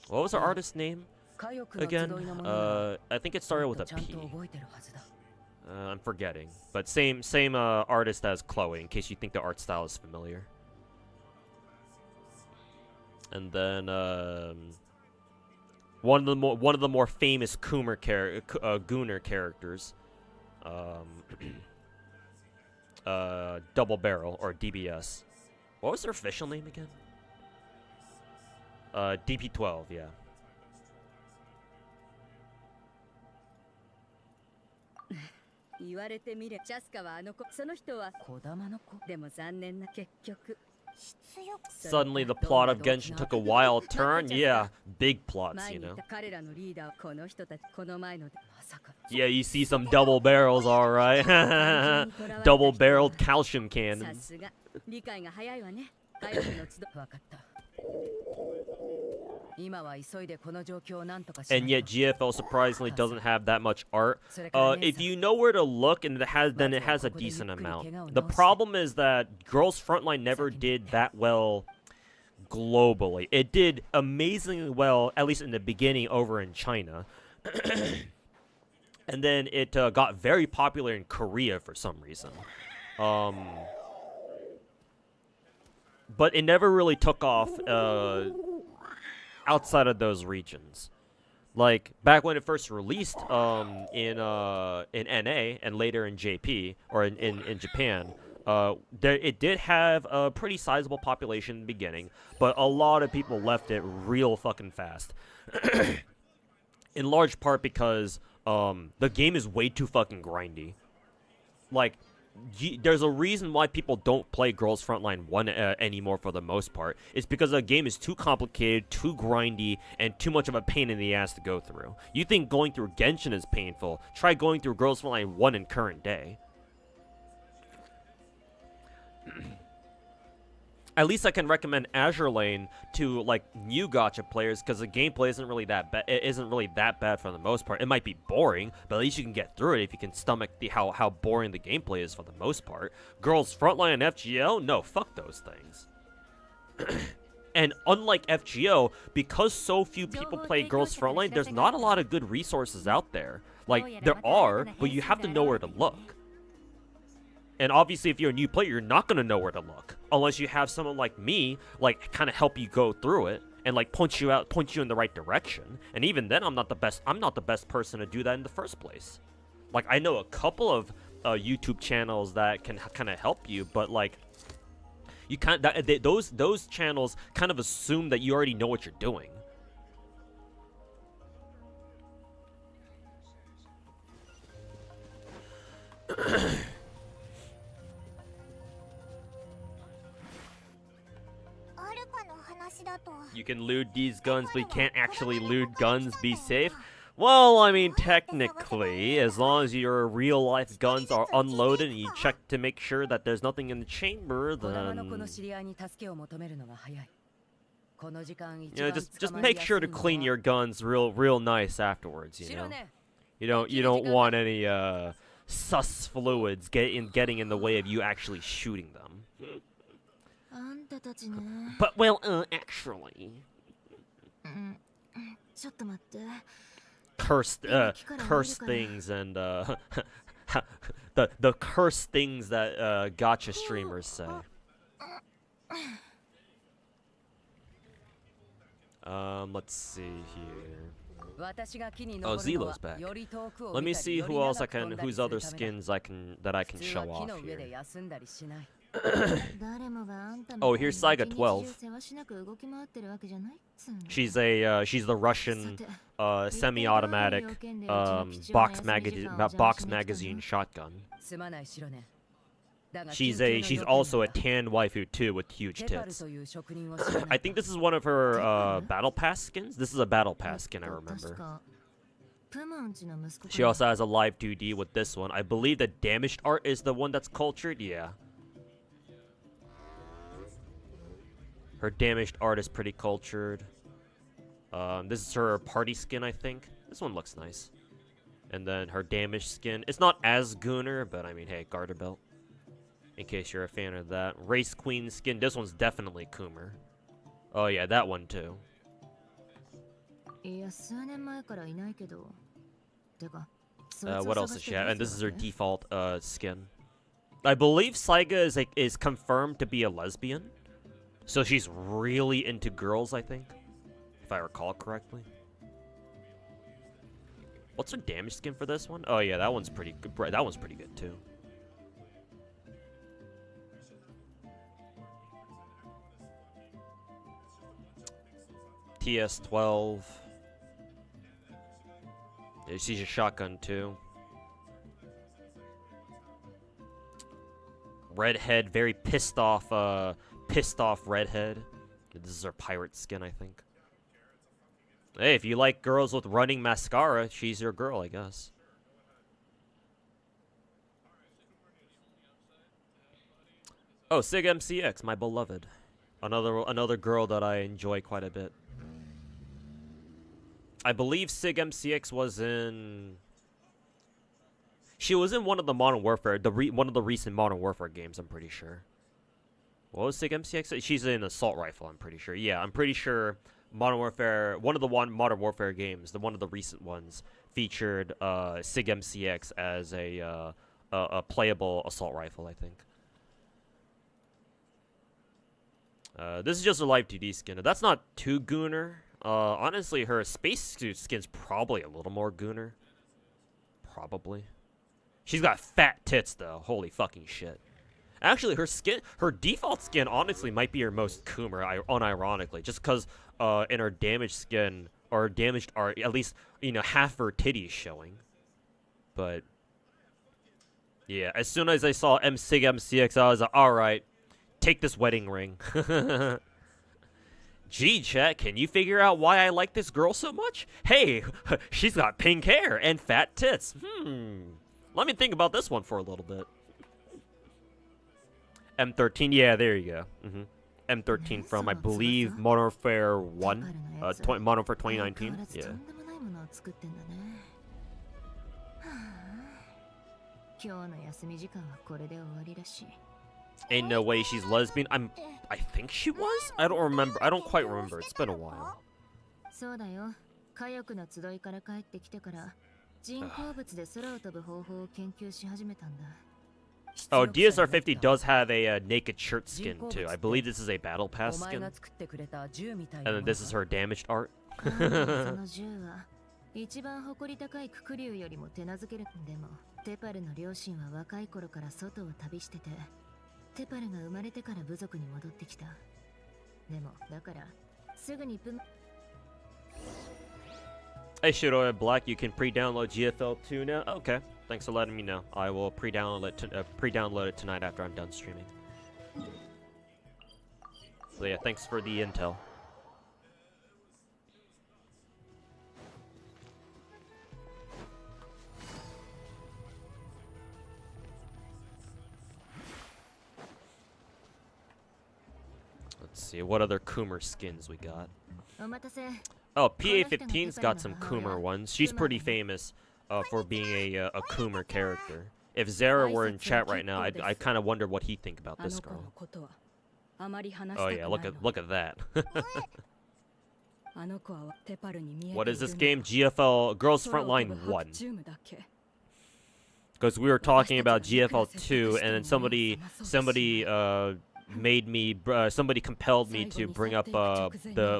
What was her artist's name? Again? I think it started with a P. I'm forgetting. But same artist as Chloe, in case you think the art style is familiar. And then one of the more famous Gooner characters, Double Barrel or DBS. What was their official name again? DP12, yeah. Suddenly the plot of Genshin took a wild turn. Yeah, big plots, you know. Yeah, you see some double barrels, alright. Double-barreled calcium cannons. And yet GFL surprisingly doesn't have that much art. If you know where to look, and then it has a decent amount. The problem is that Girls Frontline never did that well globally. It did amazingly well, at least in the beginning, over in China. And then it got very popular in Korea for some reason. But it never really took off outside of those regions. Like, back when it first released in NA and later in JP, or in Japan, it did have a pretty sizable population in the beginning, but a lot of people left it real fucking fast. In large part because the game is way too fucking grindy. Like, there's a reason why people don't play Girls Frontline 1 anymore for the most part. It's because the game is too complicated, too grindy, and too much of a pain in the ass to go through. You think going through Genshin is painful? Try going through Girls Frontline 1 in current day. At least I can recommend Azure Lane to like new Gacha players because the gameplay isn't really that bad. It isn't really that bad for the most part. It might be boring, but at least you can get through it if you can stomach how boring the gameplay is for the most part. Girls Frontline and FGO, no, fuck those things. And unlike FGO, because so few people play Girls Frontline, there's not a lot of good resources out there. Like there are, but you have to know where to look. And obviously, if you're a new player, you're not going to know where to look. Unless you have someone like me, like, kind of help you go through it. And, like, point you in the right direction. And even then, I'm not the best person to do that in the first place. Like, I know a couple of YouTube channels that can kind of help you. But, like, you can't... those channels kind of assume that you already know what you're doing. You can loot these guns, but you can't actually loot guns. Be safe. Well, I mean, technically, as long as your real-life guns are unloaded and you check to make sure that there's nothing in the chamber, then... You know, just make sure to clean your guns real nice afterwards, you know? You don't want any, sus fluids getting in the way of you actually shooting them. But, well, actually... Cursed things and, the cursed things that, Gacha streamers say. Let's see here. Oh, Zelo's back. Let me see whose other skins I can show off here. Oh, here's Saiga 12. She's the Russian semi-automatic box magazine shotgun. She's also a tan waifu too with huge tits. I think this is one of her battle pass skins. This is a battle pass skin, I remember. She also has a live 2D with this one. I believe the damaged art is the one that's cultured. Yeah. Her damaged art is pretty cultured. This is her party skin, I think. This one looks nice. And then her damaged skin. It's not as Gunner, but I mean, hey, garter belt. In case you're a fan of that. Race Queen skin. This one's definitely Coomer. Oh yeah, that one too. What else does she have? And this is her default skin. I believe Saiga is confirmed to be a lesbian. So she's really into girls, I think. If I recall correctly. What's her damage skin for this one? Oh yeah, that one's pretty good. That one's pretty good too. TS12. Yeah, she's a shotgun too. Redhead, very pissed off redhead. This is her pirate skin, I think. Hey, if you like girls with running mascara, she's your girl, I guess. Oh, Sig MCX, my beloved. Another girl that I enjoy quite a bit. I believe Sig MCX was in... She was in one of the Modern Warfare, one of the recent Modern Warfare games, I'm pretty sure. What was Sig MCX? She's in Assault Rifle, I'm pretty sure. Yeah, I'm pretty sure Modern Warfare, one of the Modern Warfare games, one of the recent ones, featured Sig MCX as a playable Assault Rifle, I think. This is just a live 2D skin. That's not too Gooner. Honestly, her spacesuit skin's probably a little more Gooner. Probably. She's got fat tits, though. Holy fucking shit. Actually, her default skin, honestly, might be her most Coomer, unironically. Just because in her damaged skin, or damaged art, at least, you know, half her titties showing. But yeah, as soon as I saw MSIG MCX, I was like, all right, take this wedding ring. Gee, chat, can you figure out why I like this girl so much? Hey, she's got pink hair and fat tits. Let me think about this one for a little bit. M13, yeah, there you go. M13 from, I believe, Modern Warfare 1, Modern Warfare 2019. Yeah. 今日の休み時間はこれで終わりらしい。 Ain't no way she's lesbian. I think she was? I don't remember. I don't quite remember. It's been a while. そうだよ。火力の集いから帰ってきてから人工物で空を飛ぶ方法を研究し始めたんだ。 Oh, DSR-50 does have a naked shirt skin too. I believe this is a battle pass skin. And then this is her damaged art. その銃は一番誇り高いククリュウよりも手なずける。でもテパルの両親は若い頃から外を旅してて、テパルが生まれてから部族に戻ってきた。でもだからすぐにプ。 Hey, Shiroya Black, you can pre-download GFL2 now? Okay, thanks for letting me know. I will pre-download it tonight after I'm done streaming. So yeah, thanks for the intel. Let's see, what other Coomer skins we got? Oh, PA-15's got some Coomer ones. She's pretty famous for being a Coomer character. If Zara were in chat right now, I kind of wonder what he'd think about this girl. Oh yeah, look at that. What is this game? GFL Girls Frontline 1. Because we were talking about GFL 2, and then somebody made me somebody compelled me to bring up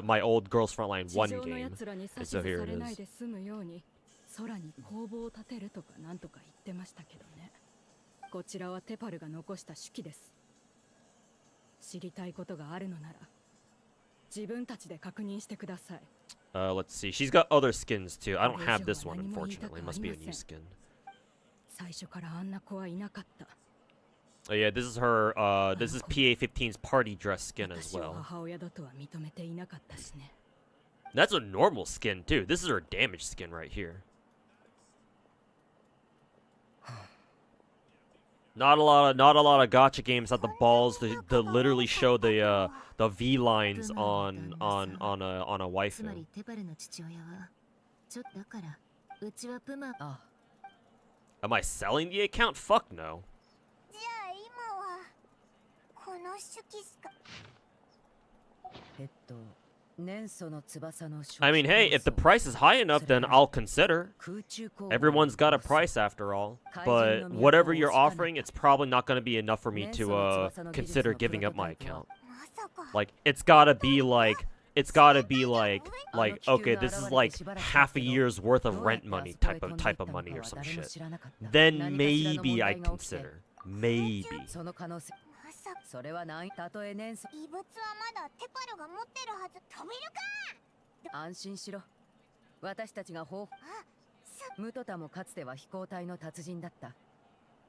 my old Girls Frontline 1 game. And so here it is. 空に工房を建てるとかなんとか言ってましたけどね。こちらはテパルが残した手記です。知りたいことがあるのなら自分たちで確認してください。Let's see. She's got other skins too. I don't have this one, unfortunately. It must be a new skin. 最初からあんな子はいなかった。 Oh yeah, this is her, this is PA-15's party dress skin as well. That's a normal skin too. This is her damage skin right here. Not a lot of gacha games have the balls to literally show the V lines on a waifu. Am I selling the account? Fuck no. I mean, hey, if the price is high enough, then I'll consider. Everyone's got a price after all. But whatever you're offering, it's probably not going to be enough for me to consider giving up my account. Like, it's gotta be like, okay, this is like half a year's worth of rent money type of money or some shit. Then maybe I'd consider. Maybe. それはない。たとえ年数。異物はまだテパルが持ってるはず。飛べるか。安心しろ。私たちがムトタもかつては飛行隊の達人だった。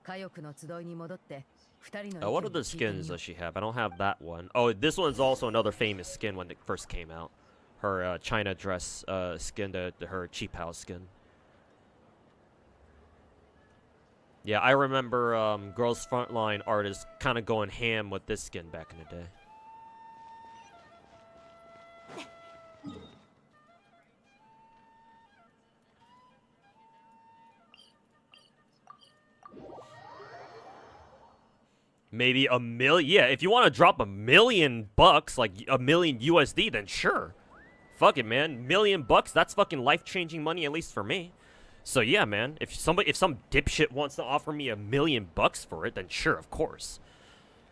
火翼の集いに戻って二人の。What other skins does she have? I don't have that one. Oh, this one's also another famous skin when it first came out. Her China dress skin, her cheap house skin. Yeah, I remember Girls Frontline artists kind of going ham with this skin back in the day. Maybe $1 million. Yeah, if you want to drop $1 million, like $1 million USD, then sure. Fuck it, man. $1 million, that's fucking life-changing money, at least for me. So yeah, man, if some dipshit wants to offer me $1 million for it, then sure, of course.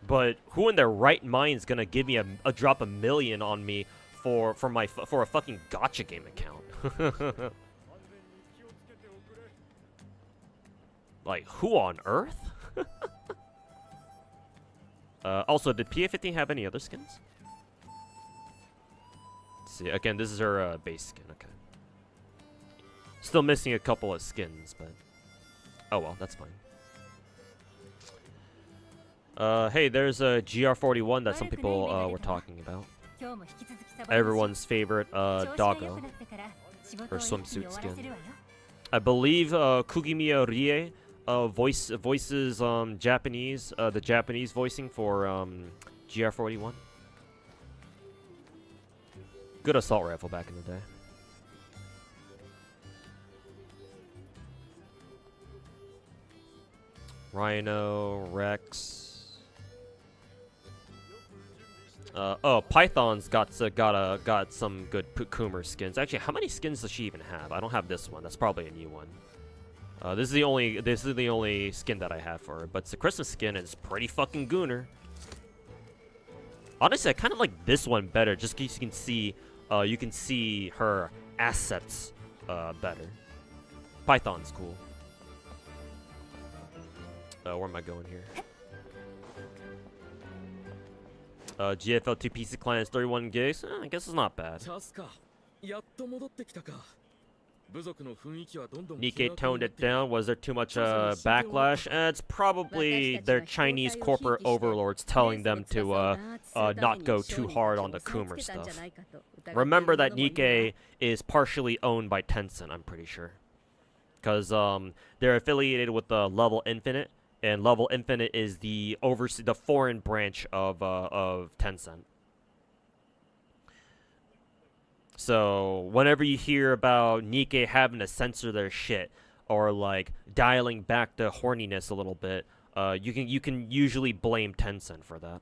But who in their right mind is gonna give me a drop $1 million on me for a fucking gacha game account? Like, who on earth? Also, did PA-15 have any other skins? Let's see, again, this is her base skin. Okay. Still missing a couple of skins, but Oh well, that's fine. Hey, there's a GR41 that some people were talking about. 今日も引き続きサバ Everyone's favorite 調子が良く doggo なったから仕事 or を一気に swimsuit 終わらせ skin. るわよ I believe Kugimiya Rie voices Japanese, the Japanese voicing for GR41. Good assault rifle back in the day. Rhino, Rex. Oh, Python's got some good Coomer skins. Actually, how many skins does she even have? I don't have this one. That's probably a new one. This is the only skin that I have for her. But it's a Christmas skin and it's pretty fucking gooner. Honestly, I kind of like this one better, just because you can see her assets better. Python's cool. Where am I going here? GFL2 PC client is 31 gigs. I guess it's not bad. Nikkei toned it down. Was there too much backlash? It's probably their Chinese corporate overlords telling them to not go too hard on the Coomer stuff. Remember that Nikkei is partially owned by Tencent, I'm pretty sure. Because they're affiliated with Level Infinite. And Level Infinite is the foreign branch of Tencent. So whenever you hear about Nikkei having to censor their shit or like dialing back the horniness a little bit, you can usually blame Tencent for that.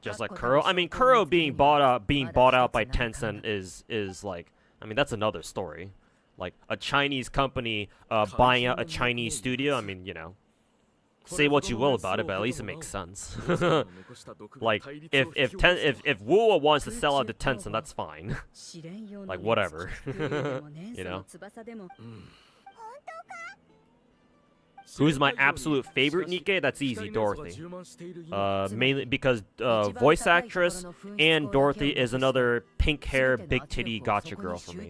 Just like Kuro. I mean, Kuro being bought out by Tencent is like, I mean, that's another story. Like a Chinese company buying out a Chinese studio. I mean, you know, say what you will about it, but at least it makes sense. Like if Wuwa wants to sell out to Tencent, that's fine. Like whatever, you know. Who's my absolute favorite Nikkei? That's easy, Dorothy. Mainly because voice actress and Dorothy is another pink hair, big titty gotcha girl for me.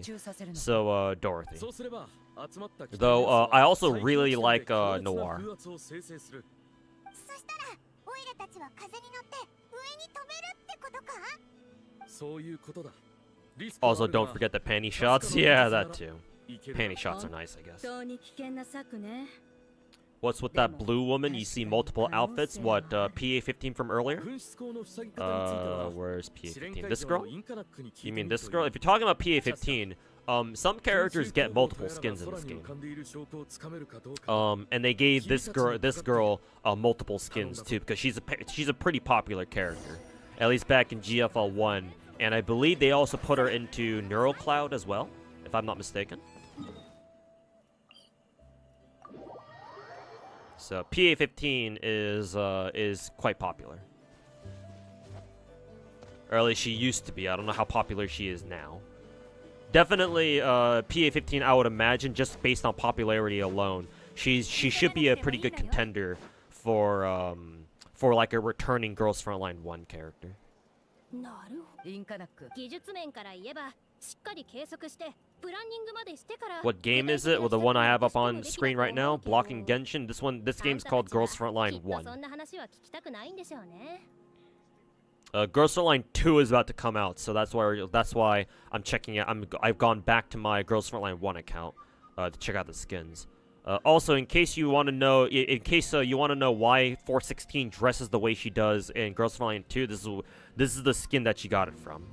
So Dorothy. Though I also really like Noir. Also, don't forget the panty shots. Yeah, that too. Panty shots are nice, I guess. What's with that blue woman? You see multiple outfits. What, PA-15 from earlier? Where's PA-15? This girl? You mean this girl? If you're talking about PA-15, some characters get multiple skins in this game. And they gave this girl multiple skins too, because she's a pretty popular character, at least back in GFL 1, and I believe they also put her into Neural Cloud as well, if I'm not mistaken. So PA-15 is quite popular. Or at least she used to be. I don't know how popular she is now. Definitely PA-15, I would imagine, just based on popularity alone, she should be a pretty good contender for like a returning Girls Frontline 1 character. What game is it? Well, the one I have up on screen right now, Blocking Genshin. This game's called Girls Frontline 1. Girls Frontline 2 is about to come out, so that's why I'm checking it. I've gone back to my Girls Frontline 1 account to check out the skins. Also, in case you want to know, you want to know why 416 dresses the way she does in Girls Frontline 2, this is the skin that she got it from.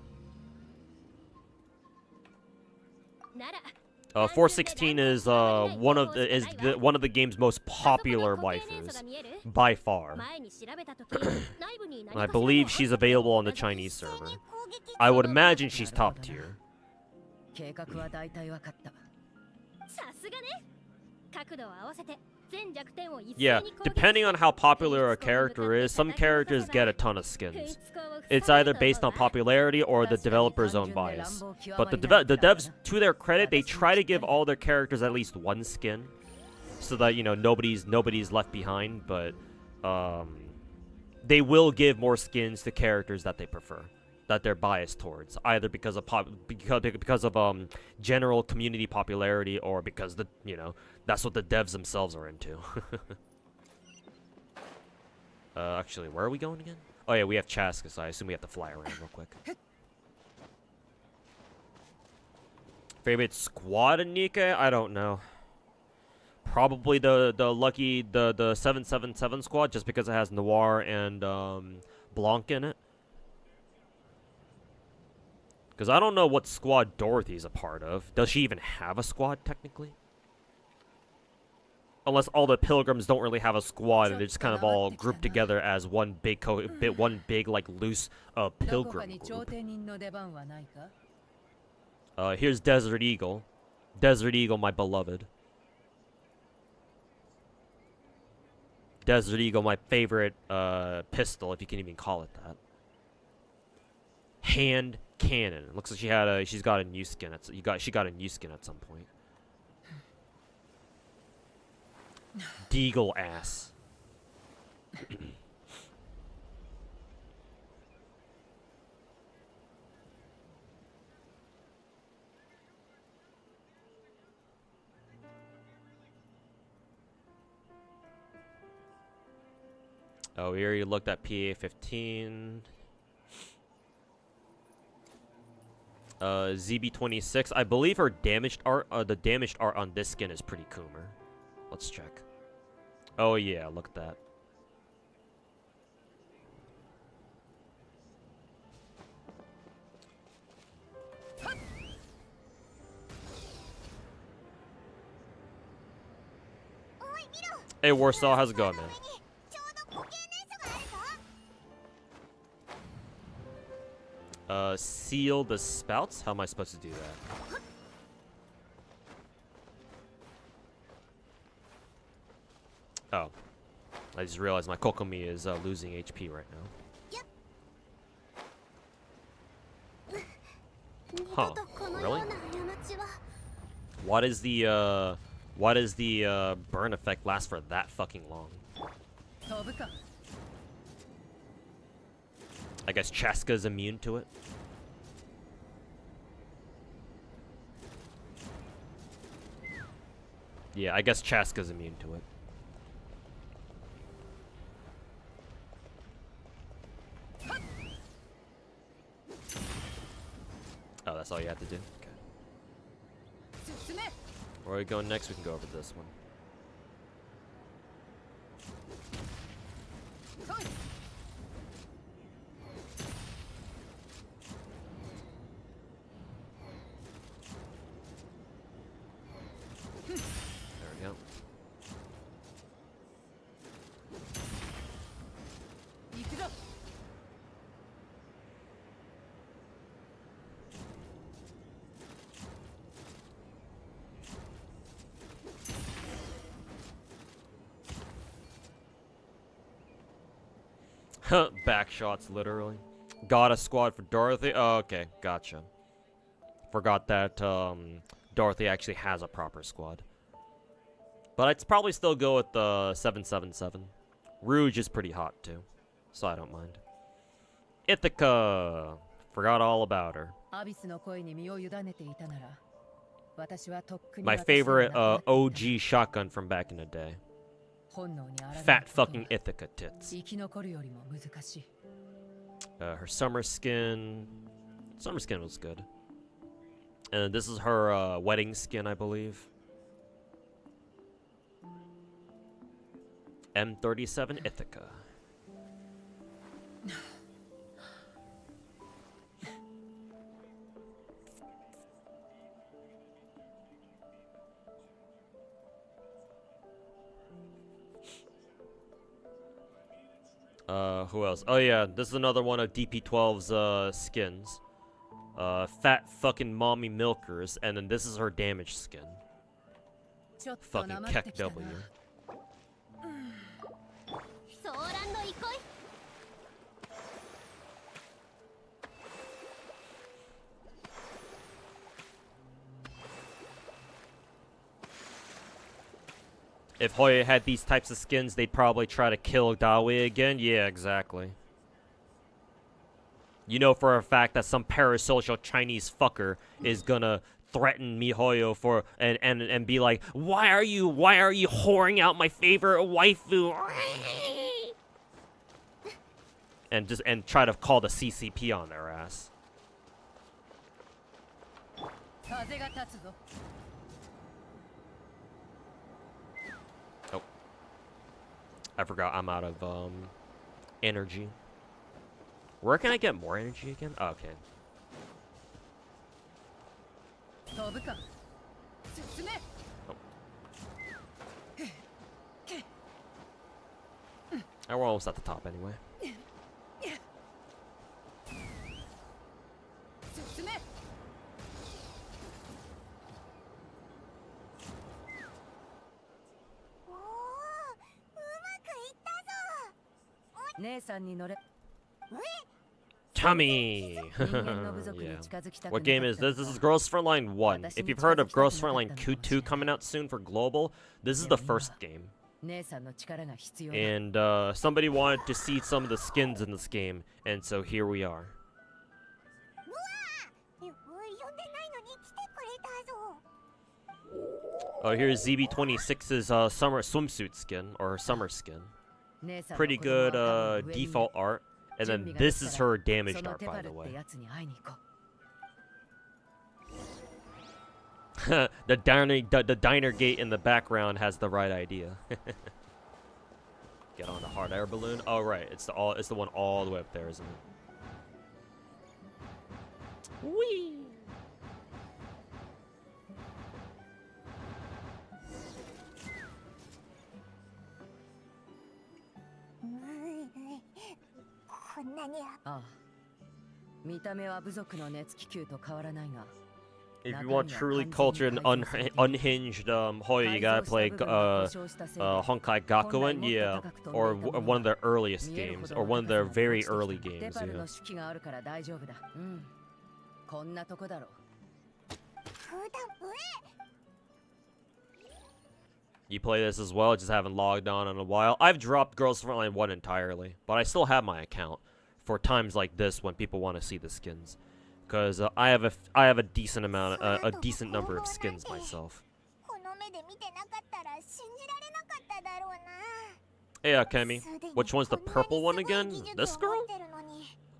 416 is one of the game's most popular waifus by far. I believe she's available on the Chinese server. I would imagine she's top tier. Yeah, depending on how popular a character is, some characters get a ton of skins. It's either based on popularity or the developer's own bias. But the devs, to their credit, they try to give all their characters at least one skin, so that, you know, nobody's left behind. But they will give more skins to characters that they prefer. that they're biased towards, either because of general community popularity or because that's what the devs themselves are into. Actually, where are we going again? Oh yeah, we have Chaska, so I assume we have to fly around real quick. Favorite squad in Nikkei? I don't know. Probably the 777 squad, just because it has Noir and Blanc in it. Because I don't know what squad Dorothy's a part of. Does she even have a squad, technically? Unless all the pilgrims don't really have a squad and they're just kind of all grouped together as one big, like, loose pilgrim group. Here's Desert Eagle. Desert Eagle, my beloved. Desert Eagle, my favorite pistol, if you can even call it that. Hand cannon. Looks like she's got a new skin. She got a new skin at some point. Deagle ass. Oh, we already looked at PA-15. ZB-26. I believe her damaged art, the damaged art on this skin is pretty Coomer. Let's check. Oh yeah, look at that. Hey Warsaw, how's it going, man? Seal the spouts? How am I supposed to do that? Oh. I just realized my Kokomi is losing HP right now. Huh. Really? Why does the burn effect last for that fucking long? I guess Chaska's immune to it. Yeah, I guess Chaska's immune to it. Oh, that's all you have to do? Okay. Where are we going next? We can go over this one. There we go. Back shots, literally. Got a squad for Dorothy? Oh, okay, gotcha. Forgot that Dorothy actually has a proper squad. But I'd probably still go with the 777. Rouge is pretty hot too, so I don't mind. Ithaca! Forgot all about her. My favorite OG shotgun from back in the day. Fat fucking Ithaca tits. Her summer skin. Summer skin was good. And this is her wedding skin, I believe. M37 Ithaca. Who else? Oh yeah, this is another one of DP12's skins. Fat fucking mommy milkers, and then this is her damage skin. Fucking Keck W. If Hoya had these types of skins, they'd probably try to kill Dawi again. Yeah, exactly. You know for a fact that some parasocial Chinese fucker is gonna threaten MiHoYo for and be like, why are you whoring out my favorite waifu? and try to call the CCP on their ass. Oh, I forgot I'm out of energy. Where can I get more energy again? Oh, okay. Oh. And we're almost at the top anyway. Tummy! Yeah. What game is this? This is Girls Frontline 1. If you've heard of Girls Frontline Q2 coming out soon for global, this is the first game. And somebody wanted to see some of the skins in this game, and so here we are. Oh, here's ZB26's summer swimsuit skin, or summer skin. Pretty good default art. And then this is her damaged art, by the way. the diner gate in the background has the right idea. Get on the hard air balloon. Oh right, it's the one all the way up there, isn't it? Whee! If you want truly cultured and unhinged Hoyo, you gotta play Honkai Gakuen, yeah, or one of their earliest games, or one of their very early games, yeah. You play this as well, just haven't logged on in a while. I've dropped Girls Frontline 1 entirely, but I still have my account for times like this when people want to see the skins. Because I have a decent amount, a decent number of skins myself. Hey, Kemi, which one's the purple one again? This girl?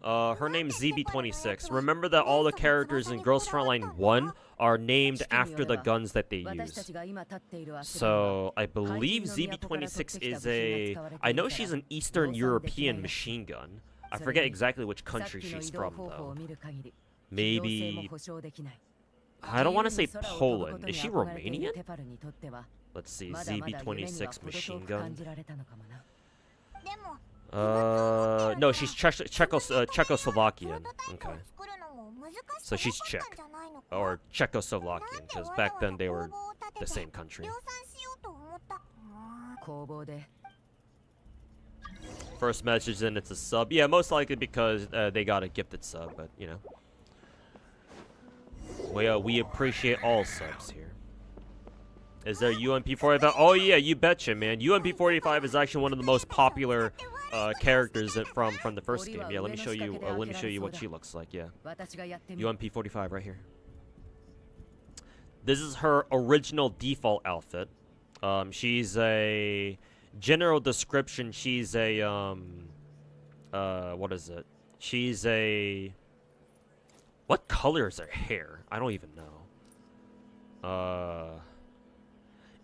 Her name's ZB26. Remember that all the characters in Girls Frontline 1 are named after the guns that they use. So, I believe ZB26 is a... I know she's an Eastern European machine gun. I forget exactly which country she's from, though. Maybe... I don't want to say Poland. Is she Romanian? Let's see, ZB26 machine gun. No, she's Czechoslovakian. Okay. So she's Czech. Or Czechoslovakian, because back then they were the same country. First message in, it's a sub. Yeah, most likely because they got a gifted sub, but, you know. We appreciate all subs here. Is there UMP45? Oh yeah, you betcha, man. UMP45 is actually one of the most popular characters from the first game. Yeah, let me show you. Let me show you what she looks like. Yeah, UMP45 right here. This is her original default outfit. She's a general description. She's a what is it? She's a... What color is her hair? I don't even know.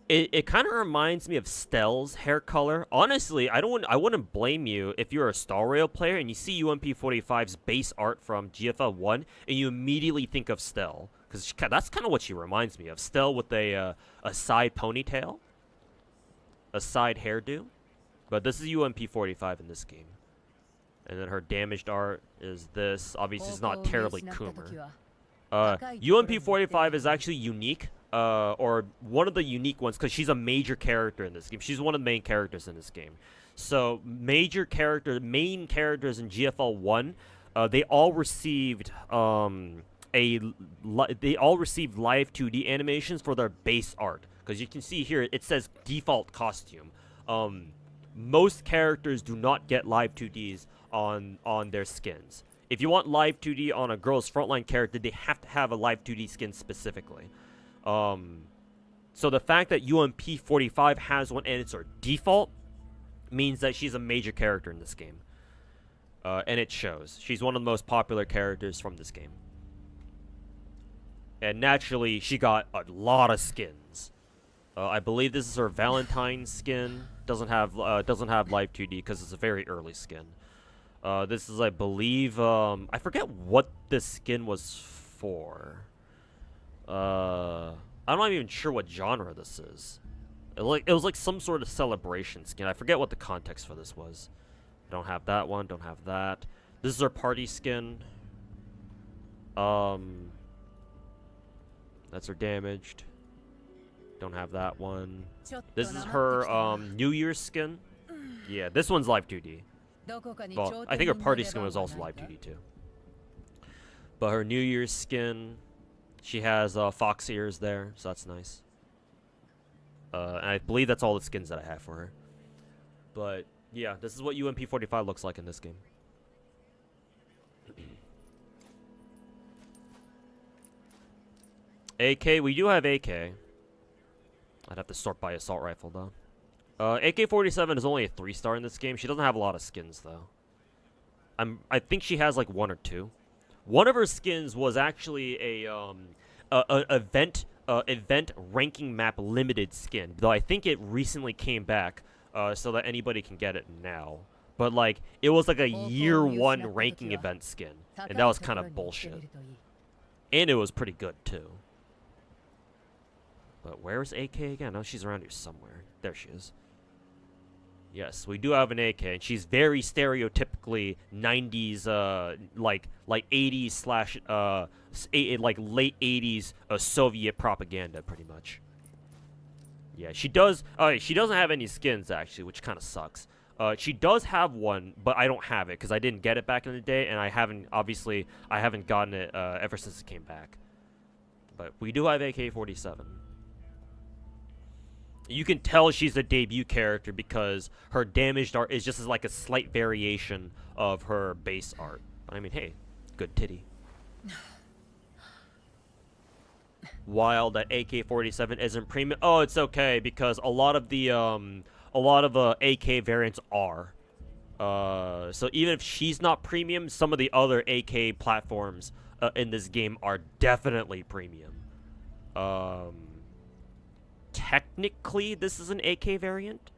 It kind of reminds me of Stell's hair color. Honestly, I wouldn't blame you if you're a Star Rail player and you see UMP45's base art from GFL 1 and you immediately think of Stell, because that's kind of what she reminds me of. Stell with a side ponytail, a side hairdo. But this is UMP45 in this game. And then her damaged art is this. Obviously, it's not terribly Coomer. UMP45 is actually unique. Or one of the unique ones, because she's a major character in this game. She's one of the main characters in this game. So, main characters in GFL 1, they all received live 2D animations for their base art. Because you can see here, it says default costume. Most characters do not get live 2Ds on their skins. If you want live 2D on a girl's frontline character, they have to have a live 2D skin specifically. So the fact that UMP45 has one and it's her default means that she's a major character in this game. And it shows. She's one of the most popular characters from this game. And naturally, she got a lot of skins. I believe this is her Valentine skin. Doesn't have live 2D because it's a very early skin. This is, I believe, I forget what this skin was for. I'm not even sure what genre this is. It was like some sort of celebration skin. I forget what the context for this was. I don't have that one. Don't have that. This is her party skin. That's her damaged. Don't have that one. This is her New Year's skin. Yeah, this one's live 2D. Well, I think her party skin was also live 2D too. But her New Year's skin, she has fox ears there, so that's nice. And I believe that's all the skins that I have for her. But yeah, this is what UMP45 looks like in this game. AK, we do have AK. I'd have to sort by assault rifle though. AK-47 is only a 3-star in this game. She doesn't have a lot of skins though. I think she has like 1 or 2. One of her skins was actually a event ranking map limited skin, though I think it recently came back so that anybody can get it now. But like it was like a year 1 ranking event skin, and that was kind of bullshit. And it was pretty good too. But where's AK again? Oh, she's around here somewhere. There she is. Yes, we do have an AK, and she's very stereotypically 90s, like 80s slash, like late 80s Soviet propaganda, pretty much. Yeah, she does. She doesn't have any skins actually, which kind of sucks. She does have one, but I don't have it because I didn't get it back in the day, and I haven't gotten it ever since it came back. But we do have AK-47. You can tell she's a debut character because her damaged art is just like a slight variation of her base art. But I mean, hey, good titty. While the AK-47 isn't premium, oh, it's okay because a lot of the AK variants are. So even if she's not premium, some of the other AK platforms in this game are definitely premium. Technically, this is an AK variant.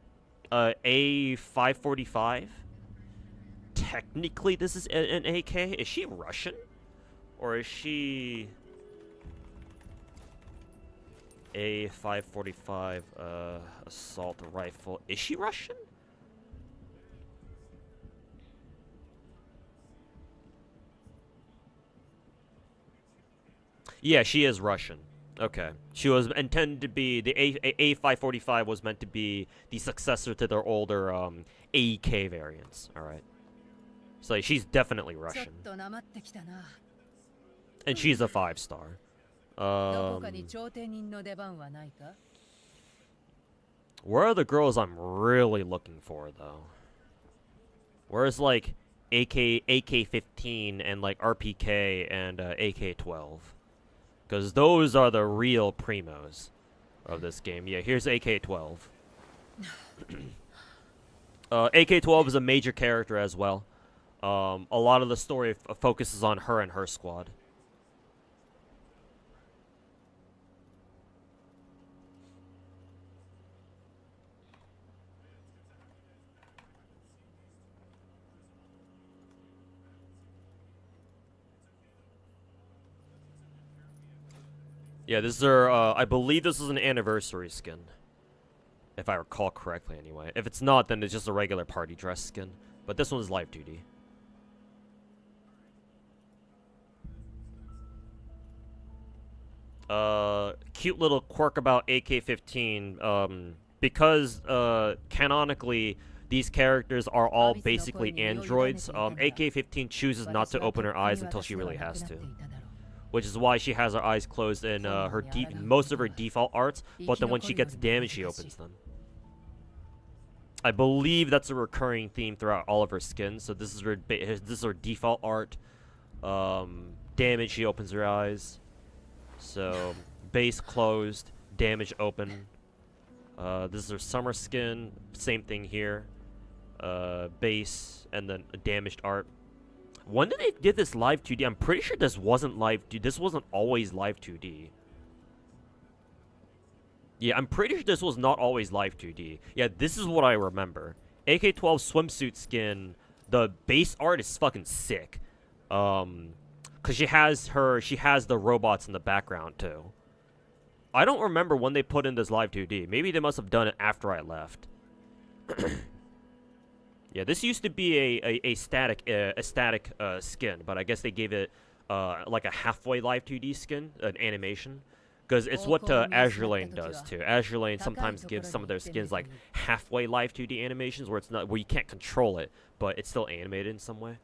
A545. Technically, this is an AK. Is she Russian? Or is she... A545 assault rifle. Is she Russian? Yeah, she is Russian. Okay. She was intended to be... The A545 was meant to be the successor to their older AEK variants. Alright. So she's definitely Russian. And she's a 5-star. Where are the girls I'm really looking for, though? Where's, like, AK-15 and, like, RPK and AK-12? Because those are the real primos of this game. Yeah, here's AK-12. AK-12 is a major character as well. A lot of the story focuses on her and her squad. Yeah, this is her, I believe this is an anniversary skin. If I recall correctly, anyway. If it's not, then it's just a regular party dress skin. But this one's live duty. Cute little quirk about AK-15. Because, canonically, these characters are all basically androids. AK-15 chooses not to open her eyes until she really has to. Which is why she has her eyes closed in most of her default arts, but then when she gets damaged, she opens them. I believe that's a recurring theme throughout all of her skins. So this is her default art. Damage, she opens her eyes. So, base closed, damage open. This is her summer skin, same thing here. Base, and then a damaged art. When did they get this live 2D? I'm pretty sure this wasn't live 2D. This wasn't always live 2D. Yeah, I'm pretty sure this was not always live 2D. Yeah, this is what I remember. AK-12 swimsuit skin, the base art is fucking sick. Cause she has the robots in the background too. I don't remember when they put in this live 2D. Maybe they must have done it after I left. Yeah, this used to be a static skin, but I guess they gave it like a halfway live 2D skin, an animation. Because it's what Azure Lane does too. Azure Lane sometimes gives some of their skins like halfway live 2D animations where it's not where you can't control it, but it's still animated in some way.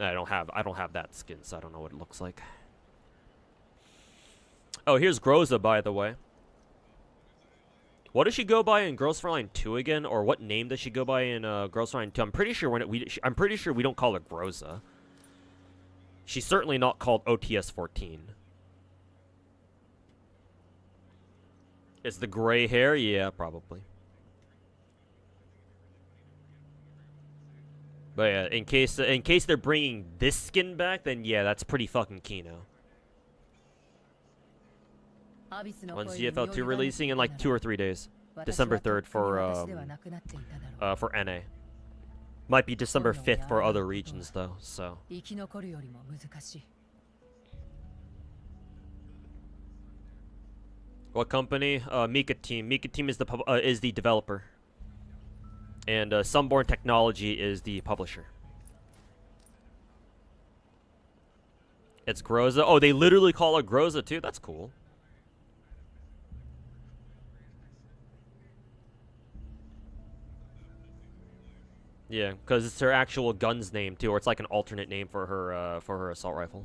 I don't have that skin, so I don't know what it looks like. Oh, here's Groza, by the way. What does she go by in Girls for Line 2 again, or what name does she go by in Girls for Line 2? I'm pretty sure I'm pretty sure we don't call her Groza. She's certainly not called OTS 14. It's the gray hair? Yeah, probably. But yeah, in case they're bringing this skin back, then yeah, that's pretty fucking Kino. When's GFL 2 releasing? In like 2 or 3 days. December 3rd for NA. Might be December 5th for other regions though, so. What company? Mika Team. Mika Team is the developer. And Sunborn Technology is the publisher. It's Groza. Oh, they literally call it Groza too? That's cool. Yeah, because it's her actual gun's name too, or it's like an alternate name for her assault rifle.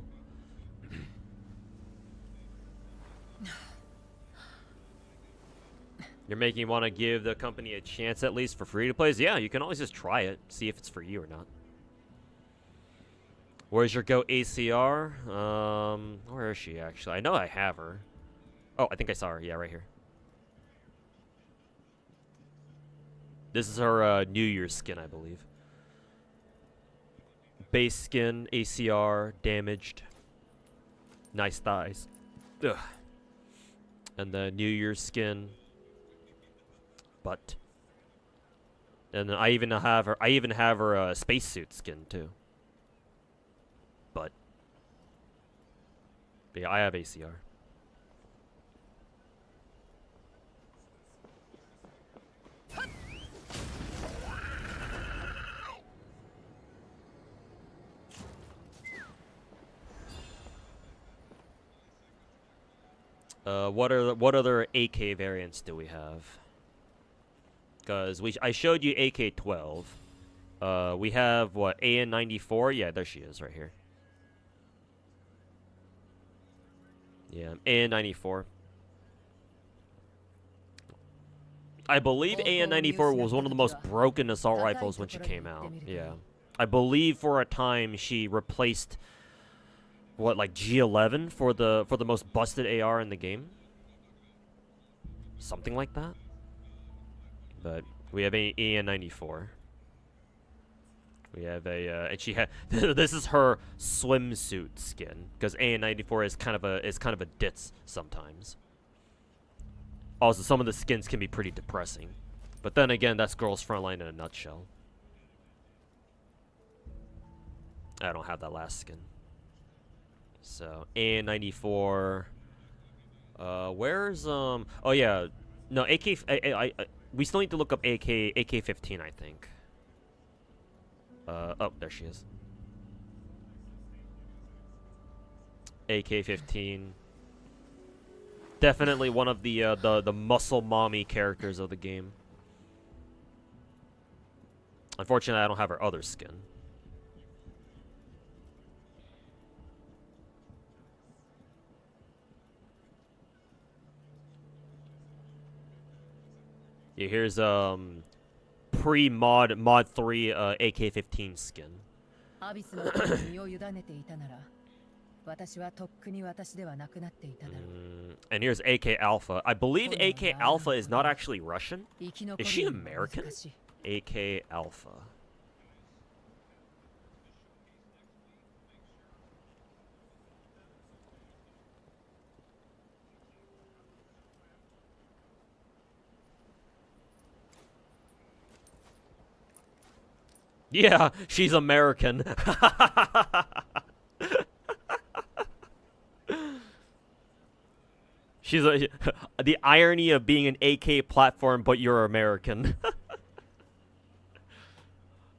You're making me want to give the company a chance at least for free-to-plays? Yeah, you can always just try it, see if it's for you or not. Where's your Go ACR? Where is she actually? I know I have her. Oh, I think I saw her. Yeah, right here. This is her New Year's skin, I believe. Base skin, ACR, damaged. Nice thighs. Ugh. And the New Year's skin. Butt. And then I even have her spacesuit skin too. But yeah, I have ACR. What other AK variants do we have? Because I showed you AK-12. We have what, AN-94? Yeah, there she is right here. Yeah, AN-94. I believe AN-94 was one of the most broken assault rifles when she came out. Yeah, I believe for a time she replaced what, like G11 for the most busted AR in the game. Something like that. But we have a AN-94. We have a and she had this is her swimsuit skin because AN-94 is kind of a ditz sometimes. Also, some of the skins can be pretty depressing, but then again, that's Girls Frontline in a nutshell. I don't have that last skin. So AN-94. Where's oh yeah, no we still need to look up AK-15, I think. Oh, there she is. AK-15. Definitely one of the muscle mommy characters of the game. Unfortunately, I don't have her other skin. Yeah, here's pre-mod 3 AK-15 skin. アビスの手に身を委ねていたなら、私はとっくに私ではなくなっていただろう。And here's AK Alpha. I believe AK Alpha is not actually Russian. Is she American? AK Alpha. Yeah, she's American. She's the irony of being an AK platform, but you're American.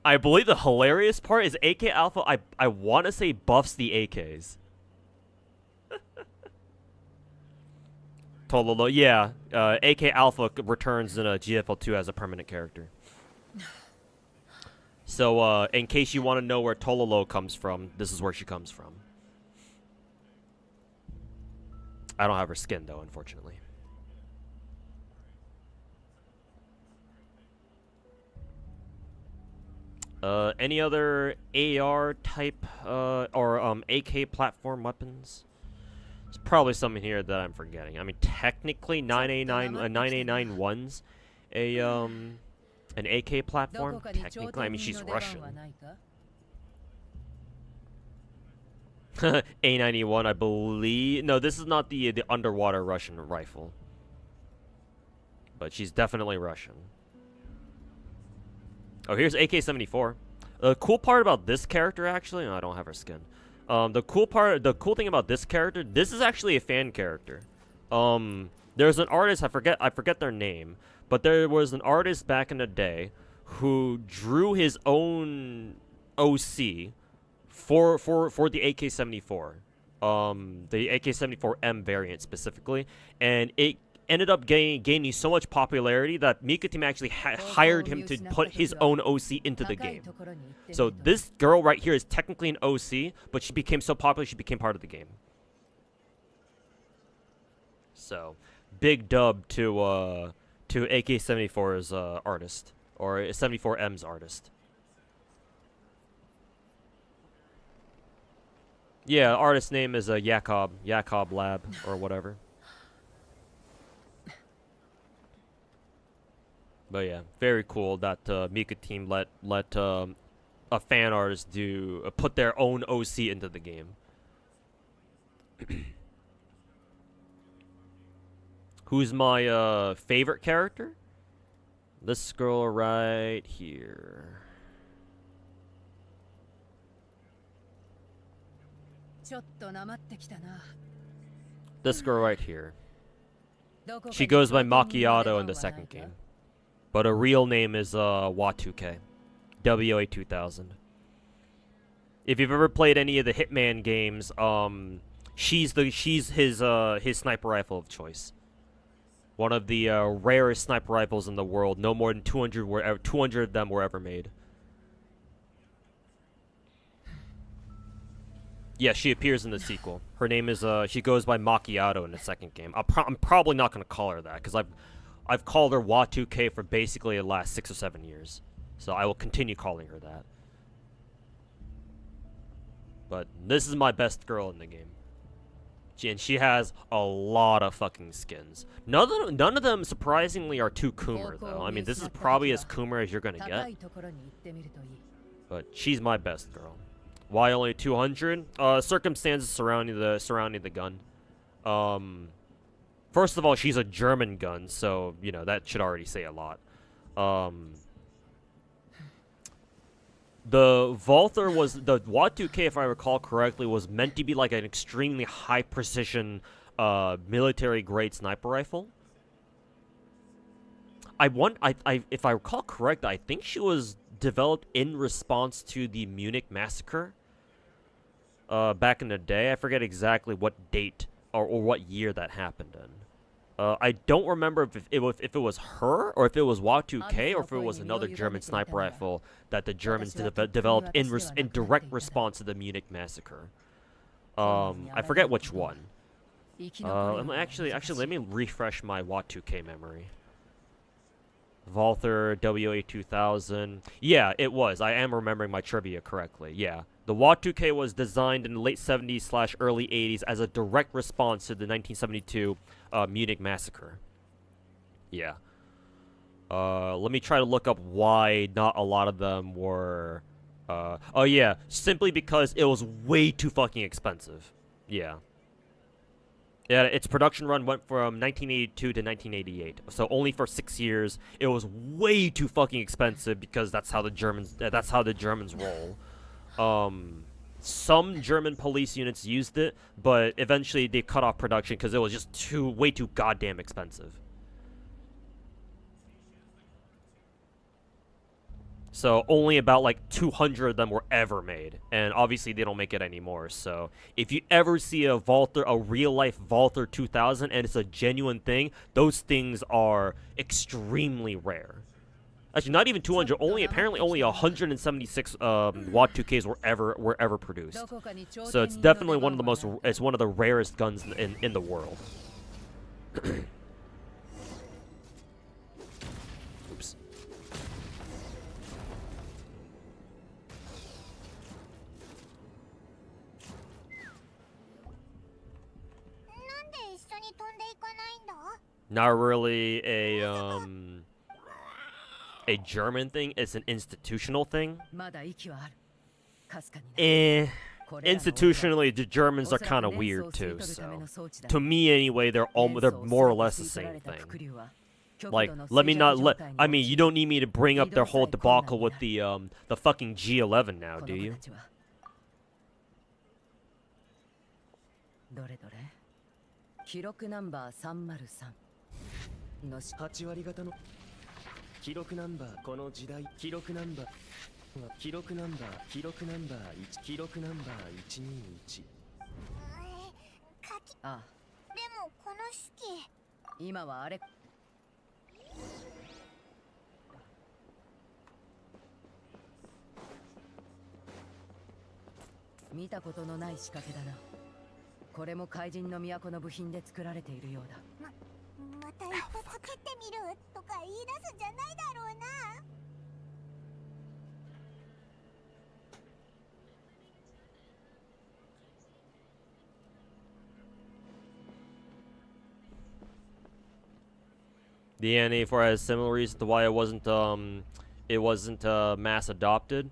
I believe the hilarious part is AK Alpha, I want to say buffs the AKs. Tololo, yeah. AK Alpha returns in a GFL2 as a permanent character. So, in case you want to know where Tololo comes from, this is where she comes from. I don't have her skin, though, unfortunately. Any other AR type, or AK platform weapons? There's probably something here that I'm forgetting. I mean, technically, 9A91's an AK platform. Technically, I mean, she's Russian. A91, I believe. No, this is not the underwater Russian rifle. But she's definitely Russian. Oh, here's AK-74. The cool part about this character, actually, no, I don't have her skin. The cool thing about this character, this is actually a fan character. There's an artist, I forget their name, but there was an artist back in the day who drew his own OC for the AK-74, the AK-74M variant specifically, and it ended up gaining so much popularity that Mika Team actually hired him to put his own OC into the game. So this girl right here is technically an OC, but she became so popular she became part of the game. So big dub to AK-74's artist, or 74M's artist. Yeah, artist name is Yacob Lab or whatever. But yeah, very cool that Mika Team let a fan artist put their own OC into the game. Who's my favorite character? This girl right here. This girl right here. She goes by Macchiato in the second game. But her real name is Watuke. WA2000. If you've ever played any of the Hitman games, she's his sniper rifle of choice. One of the rarest sniper rifles in the world. No more than 200 of them were ever made. Yeah, she appears in the sequel. Her name is she goes by Macchiato in the second game. I'm probably not gonna call her that because I've called her Watuke for basically the last 6 or 7 years. So I will continue calling her that. But this is my best girl in the game. And she has a lot of fucking skins. None of them surprisingly are too Coomer though. I mean, this is probably as Coomer as you're gonna get. But she's my best girl. Why only 200? Circumstances surrounding the gun. First of all, she's a German gun, so, you know, that should already say a lot. The Watuke, if I recall correctly, was meant to be like an extremely high precision, military-grade sniper rifle. If I recall correct, I think she was developed in response to the Munich massacre. Back in the day. I forget exactly what date or what year that happened in. I don't remember if it was her, or if it was Watuke, or if it was another German sniper rifle that the Germans developed in direct response to the Munich massacre. I forget which one. Actually, let me refresh my Watuke memory. Valther WA 2000. Yeah, it was. I am remembering my trivia correctly. Yeah. The WA2K was designed in the late 70s / early 80s as a direct response to the 1972 Munich massacre. Yeah. Let me try to look up why not a lot of them were... oh yeah, simply because it was way too fucking expensive. Yeah. Yeah, its production run went from 1982 to 1988, so only for 6 years. It was way too fucking expensive because that's how the Germans roll. Some German police units used it, but eventually they cut off production because it was just way too goddamn expensive. So only about like 200 of them were ever made, and obviously they don't make it anymore. So if you ever see a real life Valther 2000, and it's a genuine thing, those things are extremely rare. Actually, not even 200. Apparently only 176 WA2Ks were ever produced. So it's definitely one of the rarest guns in the world. Oops. Not really a German thing. It's an institutional thing. Institutionally, the Germans are kind of weird too. So, to me anyway, they're more or less the same thing. Like, I mean, you don't need me to bring up their whole debacle with the fucking G11 now, do you? 記録ナンバー303の8割方の記録ナンバーこの時代記録ナンバー1記録ナンバー121あでもこの式今はあれ見たことのない仕掛けだなこれも怪人の都の部品で作られているようだまた一個作ってみるとか言い出すんじゃないだろうな The NA4 has similar reasons to why it wasn't mass adopted.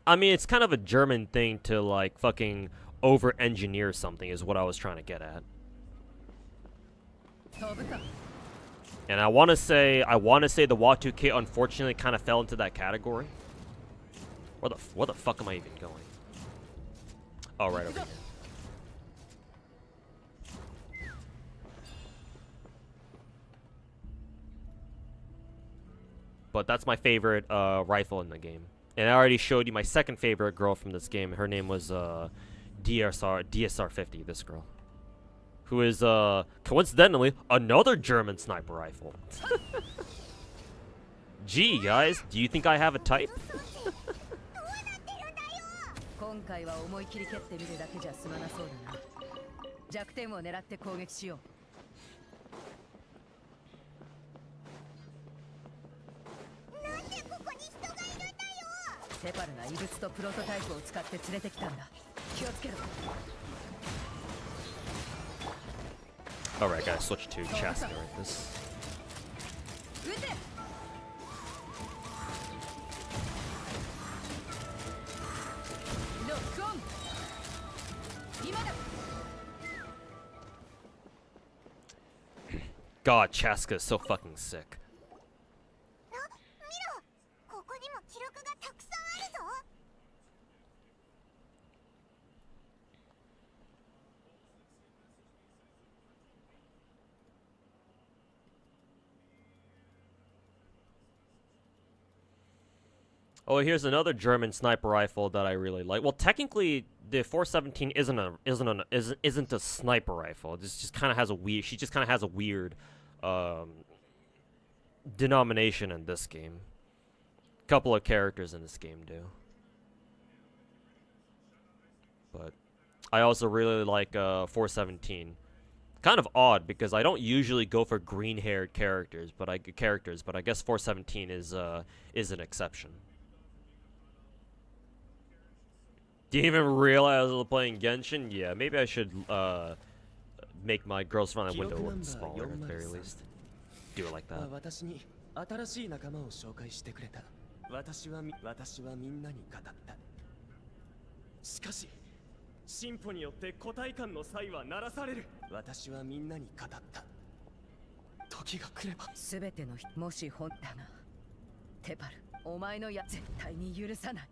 I mean, it's kind of a German thing to like fucking over-engineer something is what I was trying to get at. And I want to say the WA2K unfortunately kind of fell into that category. Where the fuck am I even going? Oh, right over here. But that's my favorite rifle in the game. And I already showed you my second favorite girl from this game. Her name was DSR 50, this girl. Who is, coincidentally, another German sniper rifle. Gee, guys, do you think I have a type? 今回は思い切り蹴ってみるだけじゃ済まなそうだな弱点を狙って攻撃しようなんでここに人がいるんだよセパルが異物とプロトタイプを使って連れてきたんだ気をつけろ Alright, gotta switch to Chaska right this. God, Chaska is so fucking sick. Oh, here's another German sniper rifle that I really like. Well, technically, the 417 isn't a sniper rifle. This just kind of has a weird. She just kind of has a weird denomination in this game. Couple of characters in this game do. But I also really like 417. kind of odd because I don't usually go for green-haired characters, but I guess 417 is an exception. Didn't even realize I was playing Genshin. Yeah, maybe I should make my girls front end window look smaller at the very least. Do it like that. 私に新しい仲間を紹介してくれた。私はみんなに語った。しかし進歩によって個体間の差異は鳴らされる。私はみんなに語った。時が来ればすべての人もし本だな。テパル、お前のや絶対に許さない。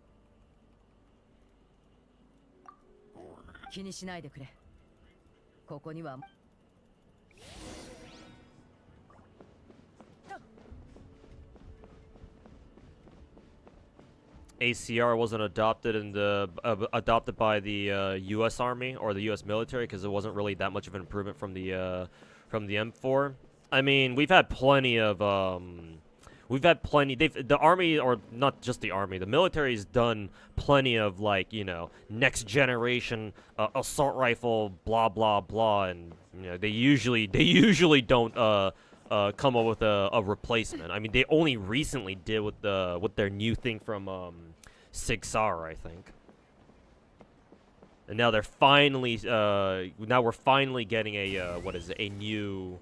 気にしないでくれ。ここには ACR wasn't adopted in the adopted by the U.S. Army or the U.S. military because it wasn't really that much of an improvement from the M4. I mean, we've had plenty of the army, or not just the army, the military's done plenty of, like, you know, next generation assault rifle blah blah blah, and you know they usually don't come up with a replacement. I mean, they only recently did with their new thing from Sig Sauer, I think. And now they're finally now we're finally getting a a new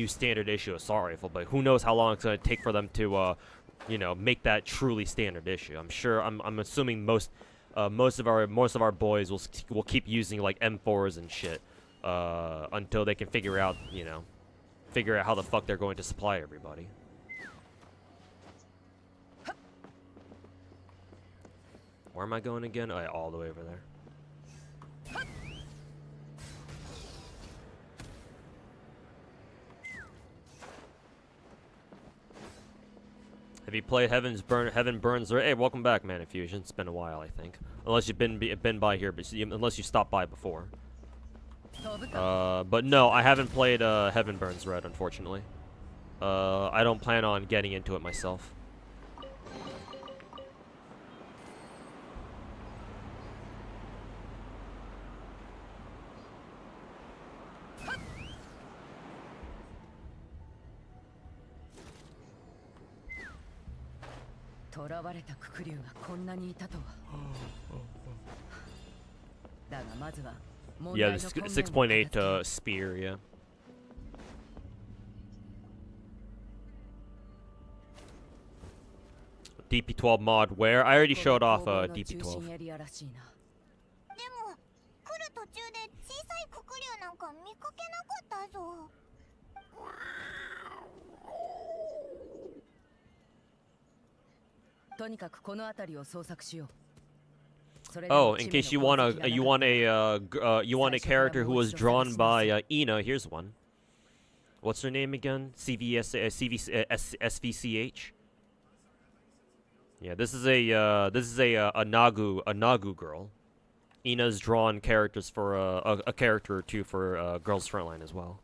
standard issue assault rifle, but who knows how long it's going to take for them to you know, make that truly standard issue. I'm assuming most of our boys will keep using like M4s and shit until they can figure out how the fuck they're going to supply everybody. Where am I going again? Oh, yeah, all the way over there. Have you played Heaven Burns? Hey, welcome back, Man Infusion. It's been a while, I think. Unless you've been by here, but unless you stopped by before. But no, I haven't played Heaven Burns Red, unfortunately. I don't plan on getting into it myself. Yeah, the 6.8 spear, yeah. DP12 mod where? I already showed off DP12. とにかくこの辺りを捜索しよう。 Oh, in case you want a character who was drawn by Ina, here's one. What's her name again? SVCH. Yeah, this is a Nagu girl. Ina's drawn characters for a character or two for Girls Frontline as well.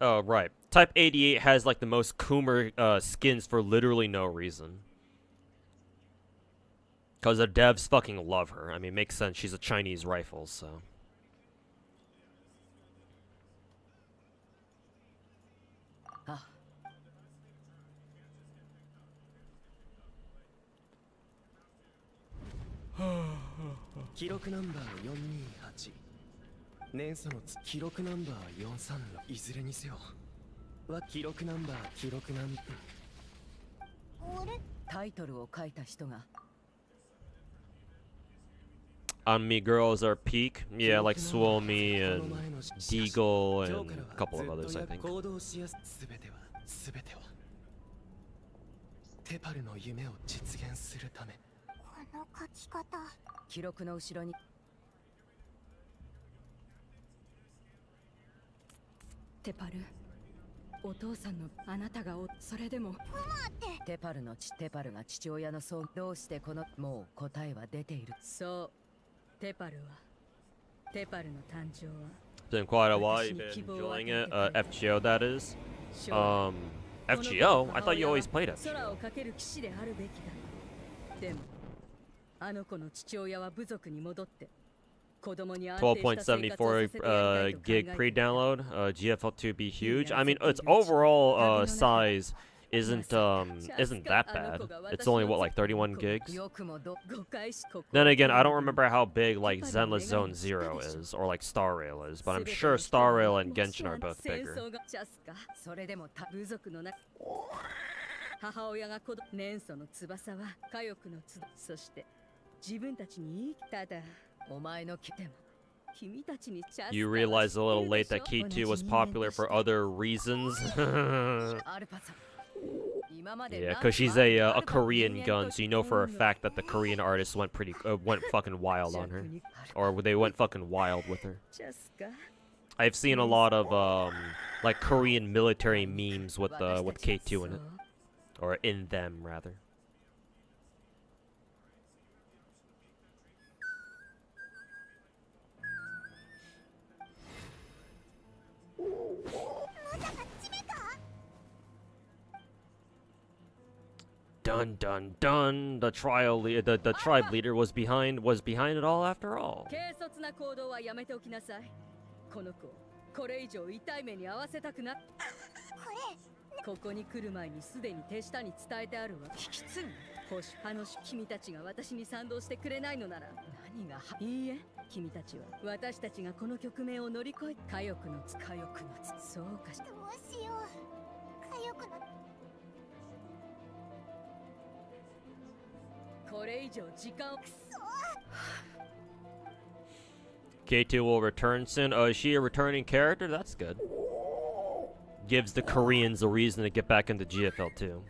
Oh, right. Type 88 has like the most Coomer skins for literally no reason. Because the devs fucking love her. I mean, makes sense. She's a Chinese rifle, so.記録ナンバー428年素の記録ナンバー43いずれにせよは記録ナンバータイトルを書いた人が On Me girls are peak. Yeah, like Suomi and Deagle and a couple of others, I think. 行動しやす全てはテパルの夢を実現するためこの書き方記録の後ろにテパルお父さんのあなたがそれでもテパルが父親のそうどうしてこのもう答えは出ているそう Been quite a while. You've been enjoying it. FGO, that is. FGO? I thought you always played FGO. 12.74 gig pre-download. GFL2 be huge. I mean, its overall size isn't that bad. It's only what, like 31 gigs. Then again, I don't remember how big like Zenless Zone Zero is or like Star Rail is, but I'm sure Star Rail and Genshin are both bigger. 母親が子供年祖の翼は火翼の翼そして自分たちにただお前のでも君たちにチャンス You realize a little late that K2 was popular for other reasons. Yeah, because she's a Korean gun, so you know for a fact that the Korean artists went fucking wild on her, or they went fucking wild with her. I've seen a lot of like Korean military memes with K2 in it, or in them rather. Dun dun dun! The tribe leader was behind it all after all. 軽率な行動はやめておきなさい。この子、これ以上痛い目に遭わせたくな。ここに来る前にすでに手下に伝えてあるわ。聞き継ぐ。君たちが私に賛同してくれないのなら何がいいえ、君たちは私たちがこの局面を乗り越え火翼のそうかしどうしよう火翼の K2 will return soon. Oh, is she a returning character? That's good. Gives the Koreans a reason to get back into GFL2.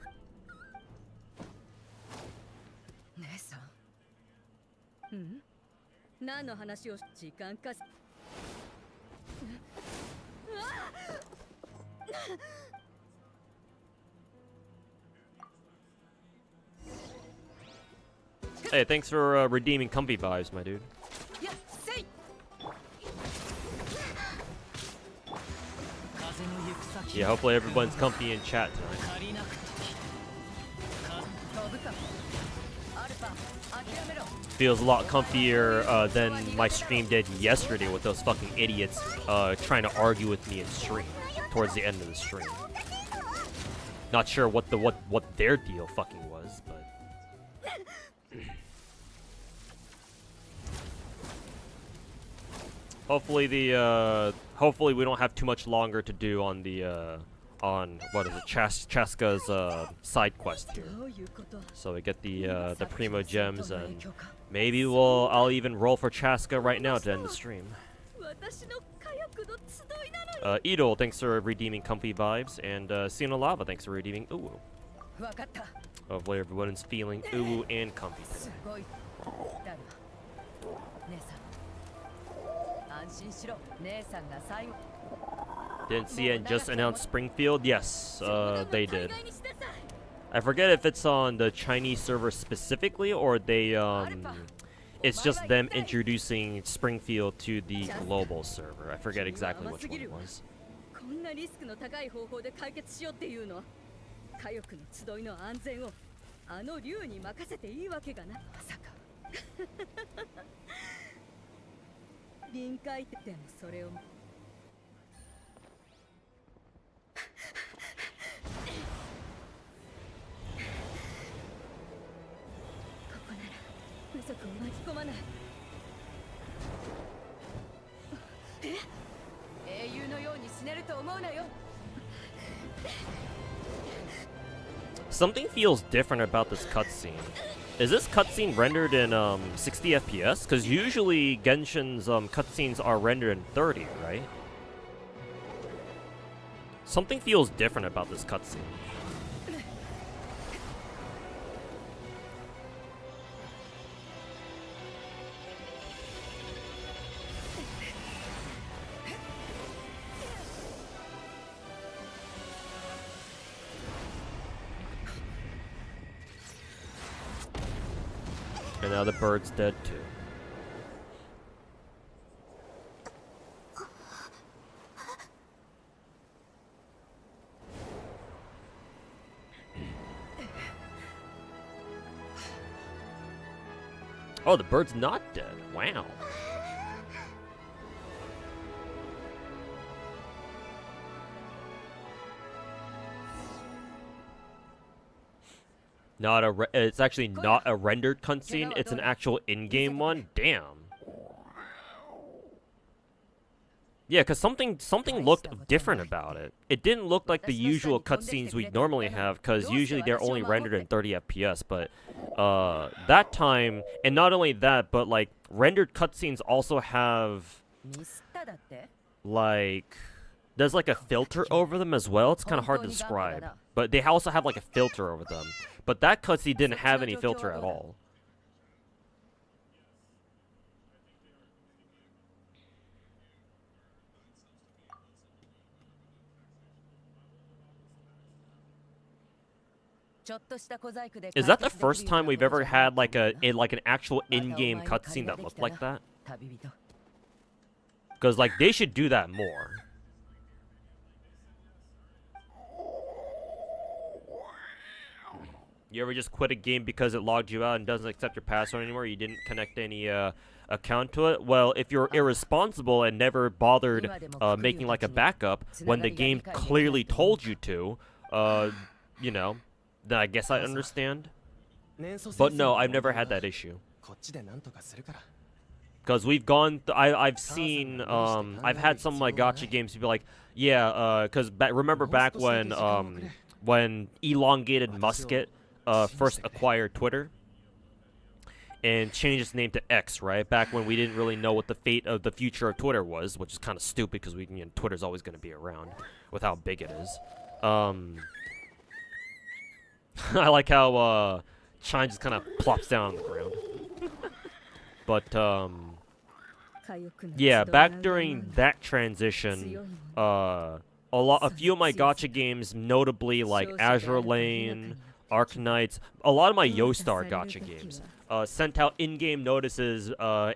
Hey, thanks for redeeming comfy vibes, my dude. Yeah, hopefully everyone's comfy in chat tonight. Feels a lot comfier than my stream did yesterday with those fucking idiots trying to argue with me in stream towards the end of the stream. Not sure what their deal fucking was, but hopefully hopefully we don't have too much longer to do on the on what is it, Chaska's side quest here. So we get the Primo gems, and maybe I'll even roll for Chaska right now to end the stream. Idol, thanks for redeeming comfy vibes, and Sino Lava, thanks for redeeming Uwu. Hopefully everyone is feeling Uwu and comfy today. Didn't see it and just announced Springfield? Yes, they did. I forget if it's on the Chinese server specifically, or they it's just them introducing Springfield to the global server. I forget exactly which one it was. Something feels different about this cutscene. Is this cutscene rendered in 60 FPS? Because usually Genshin's cutscenes are rendered in 30, right? Something feels different about this cutscene. And now the bird's dead too. Oh, the bird's not dead. Wow. It's actually not a rendered cutscene. It's an actual in-game one. Damn. Yeah, because something looked different about it. It didn't look like the usual cutscenes we normally have, because usually they're only rendered in 30 FPS. But that time, and not only that, but like rendered cutscenes also have like there's like a filter over them as well. It's kind of hard to describe, but they also have like a filter over them. But that cutscene didn't have any filter at all. Is that the first time we've ever had like an actual in-game cutscene that looked like that? Because like they should do that more. You ever just quit a game because it logged you out and doesn't accept your password anymore? You didn't connect any account to it? Well, if you're irresponsible and never bothered making like a backup when the game clearly told you to, you know, then I guess I understand. But no, I've never had that issue. Because we've gone, I've seen, I've had some of my gacha games be like, yeah, because remember back when Elongated Musket first acquired Twitter and changed its name to X, right? Back when we didn't really know what the fate of the future of Twitter was, which is kind of stupid because Twitter's always going to be around with how big it is. I like how Shine just kind of plops down on the ground. But yeah, back during that transition, a few of my gacha games, notably like Azure Lane, Arknights, a lot of my Yostar gacha games sent out in-game notices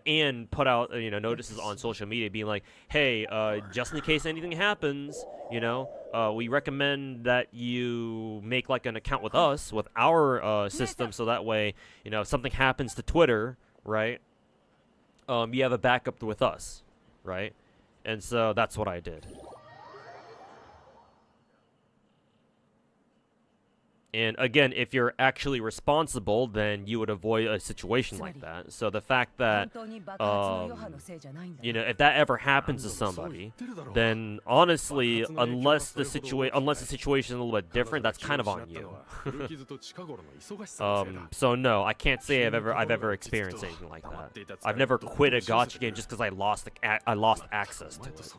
and put out notices on social media being like, hey, just in case anything happens, we recommend that you make like an account with us, with our system, so that way, if something happens to Twitter, right, you have a backup with us, right? And so that's what I did. And again, if you're actually responsible, then you would avoid a situation like that. So the fact that, if that ever happens to somebody, then honestly, unless the situation is a little bit different, that's kind of on you. So no, I can't say I've ever experienced anything like that. I've never quit a gacha game just because I lost access to it.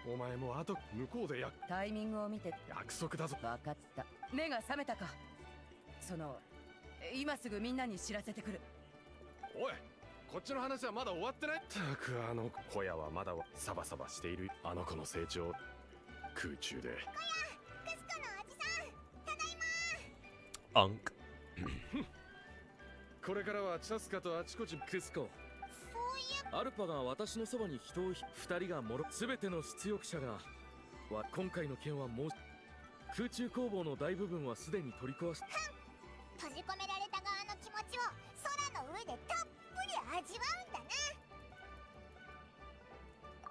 お前もあと向こうでタイミングを見て約束だぞ。分かった。目が覚めたか。今すぐみんなに知らせてくる。おい、こっちの話はまだ終わってない。たく小屋はまだサバサバしている。あの子の成長空中で。小屋、クスコのおじさん、ただいま。これからはチャスカとあちこちクスコ。 アルパが私のそばに人を2人が全ての出力者が今回の件はもう空中工房の大部分はすでに取り壊し閉じ込められた側の気持ちを空の上でたっぷり味わうんだな。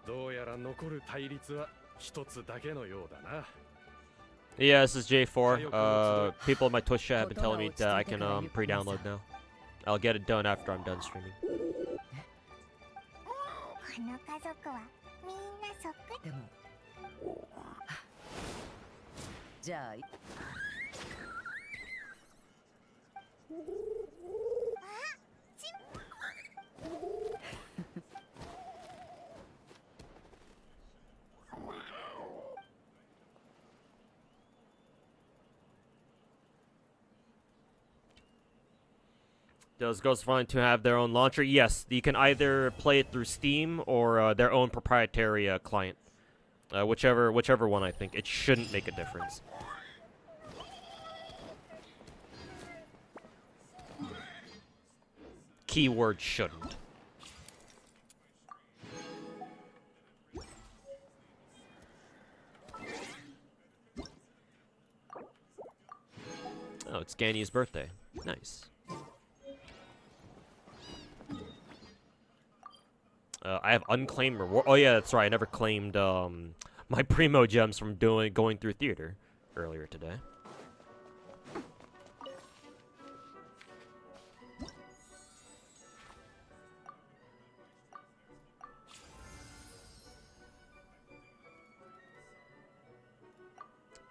どうやら残る対立は一つだけのようだな。 Yeah, this is J4. People in my Twitch chat have been telling me that I can pre-download now. I'll get it done after I'm done streaming. この家族はみんなそっくり。でもじゃあ。Does Ghost Fun to have their own launcher? Yes, you can either play it through Steam or their own proprietary client. Whichever one, I think. It shouldn't make a difference. Keyword shouldn't. Oh, it's Ganny's birthday. Nice. I have unclaimed reward. Oh yeah, that's right. I never claimed my primo gems from going through theater earlier today.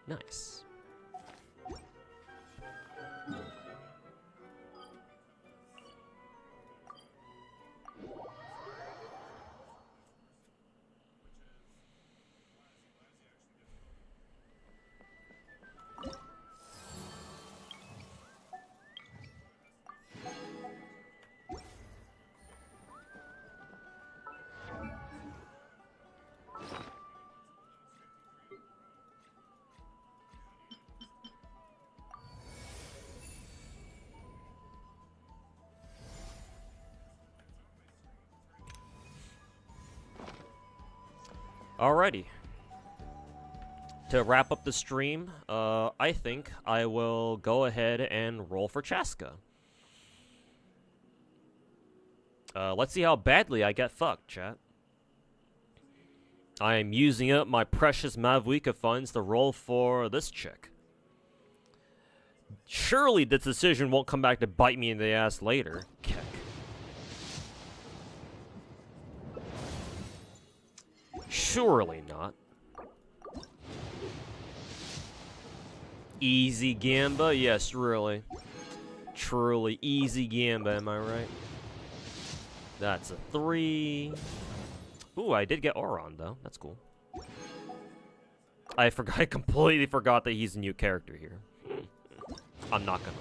Nice. Alrighty. To wrap up the stream, I think I will go ahead and roll for Chaska. Let's see how badly I get fucked, chat. I am using up my precious Mavwika funds to roll for this chick. Surely this decision won't come back to bite me in the ass later. Keck. Surely not. Easy Gamba? Yes, really. Truly easy Gamba, am I right? That's a 3. Ooh, I did get Auron, though. That's cool. I completely forgot that he's a new character here. I'm not gonna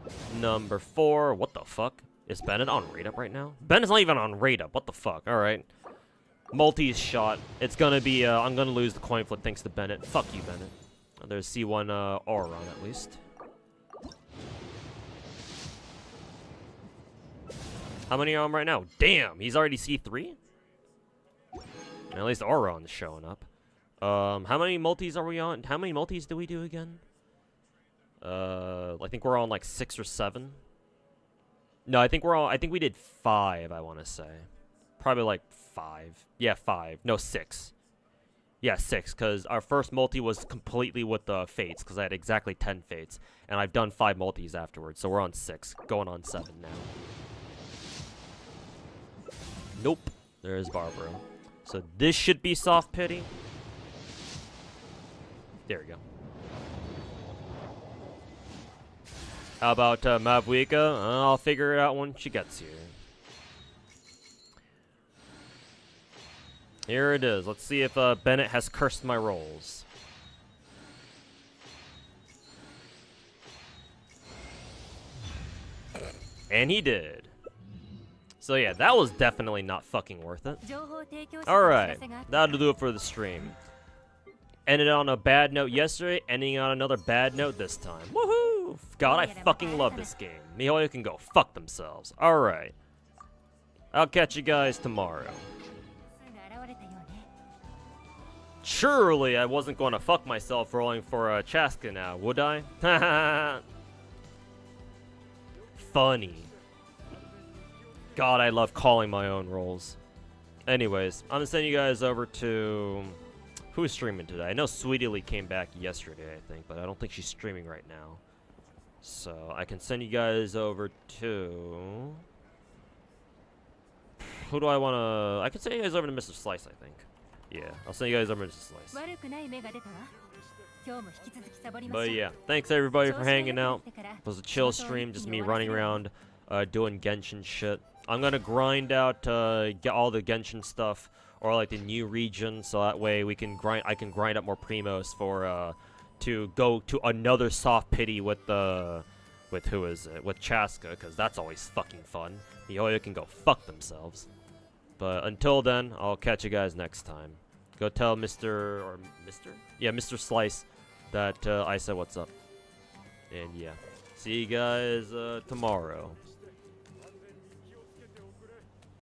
lie. Number 4. What the fuck? Is Bennett on rate up right now? Bennett's not even on rate up. What the fuck? Alright. Multi's shot. It's gonna be, I'm gonna lose the coin flip thanks to Bennett. Fuck you, Bennett. There's C1 Auron at least. How many are on right now? Damn, he's already C3? At least Auron's showing up. How many multis are we on? How many multis do we do again? I think we're on like 6 or 7. No, I think we did 5, I want to say. Probably like 5. Yeah, 5. No, 6. Yeah, 6, because our first multi was completely with the fates, because I had exactly 10 fates. And I've done 5 multis afterwards, so we're on 6. Going on 7 now. Nope. There's Barbara. So this should be soft pity. There we go. How about Mavwika? I'll figure it out when she gets here. Here it is. Let's see if Bennett has cursed my rolls. And he did. So yeah, that was definitely not fucking worth it. Alright, that'll do it for the stream. Ended on a bad note yesterday, ending on another bad note this time. Woohoo! God, I fucking love this game. MiHoYo can go fuck themselves. Alright. I'll catch you guys tomorrow. Surely I wasn't going to fuck myself rolling for Chaska now, would I? Funny. God, I love calling my own rolls. Anyways, I'm gonna send you guys over to... Who's streaming today? I know Sweetie Lee came back yesterday, I think, but I don't think she's streaming right now. So, I can send you guys over to... Who do I want to... I can send you guys over to Mr. Slice, I think. Yeah, I'll send you guys over to Mr. Slice. But yeah, thanks everybody for hanging out. It was a chill stream, just me running around doing Genshin shit. I'm gonna grind out get all the Genshin stuff, or like the new region, so that way we can grind. I can grind up more primos for to go to another soft pity with who is it? With Chaska, because that's always fucking fun. MiHoYo can go fuck themselves. But until then, I'll catch you guys next time. Go tell Mr. Yeah, Mr. Slice that I said what's up. And yeah, see you guys tomorrow.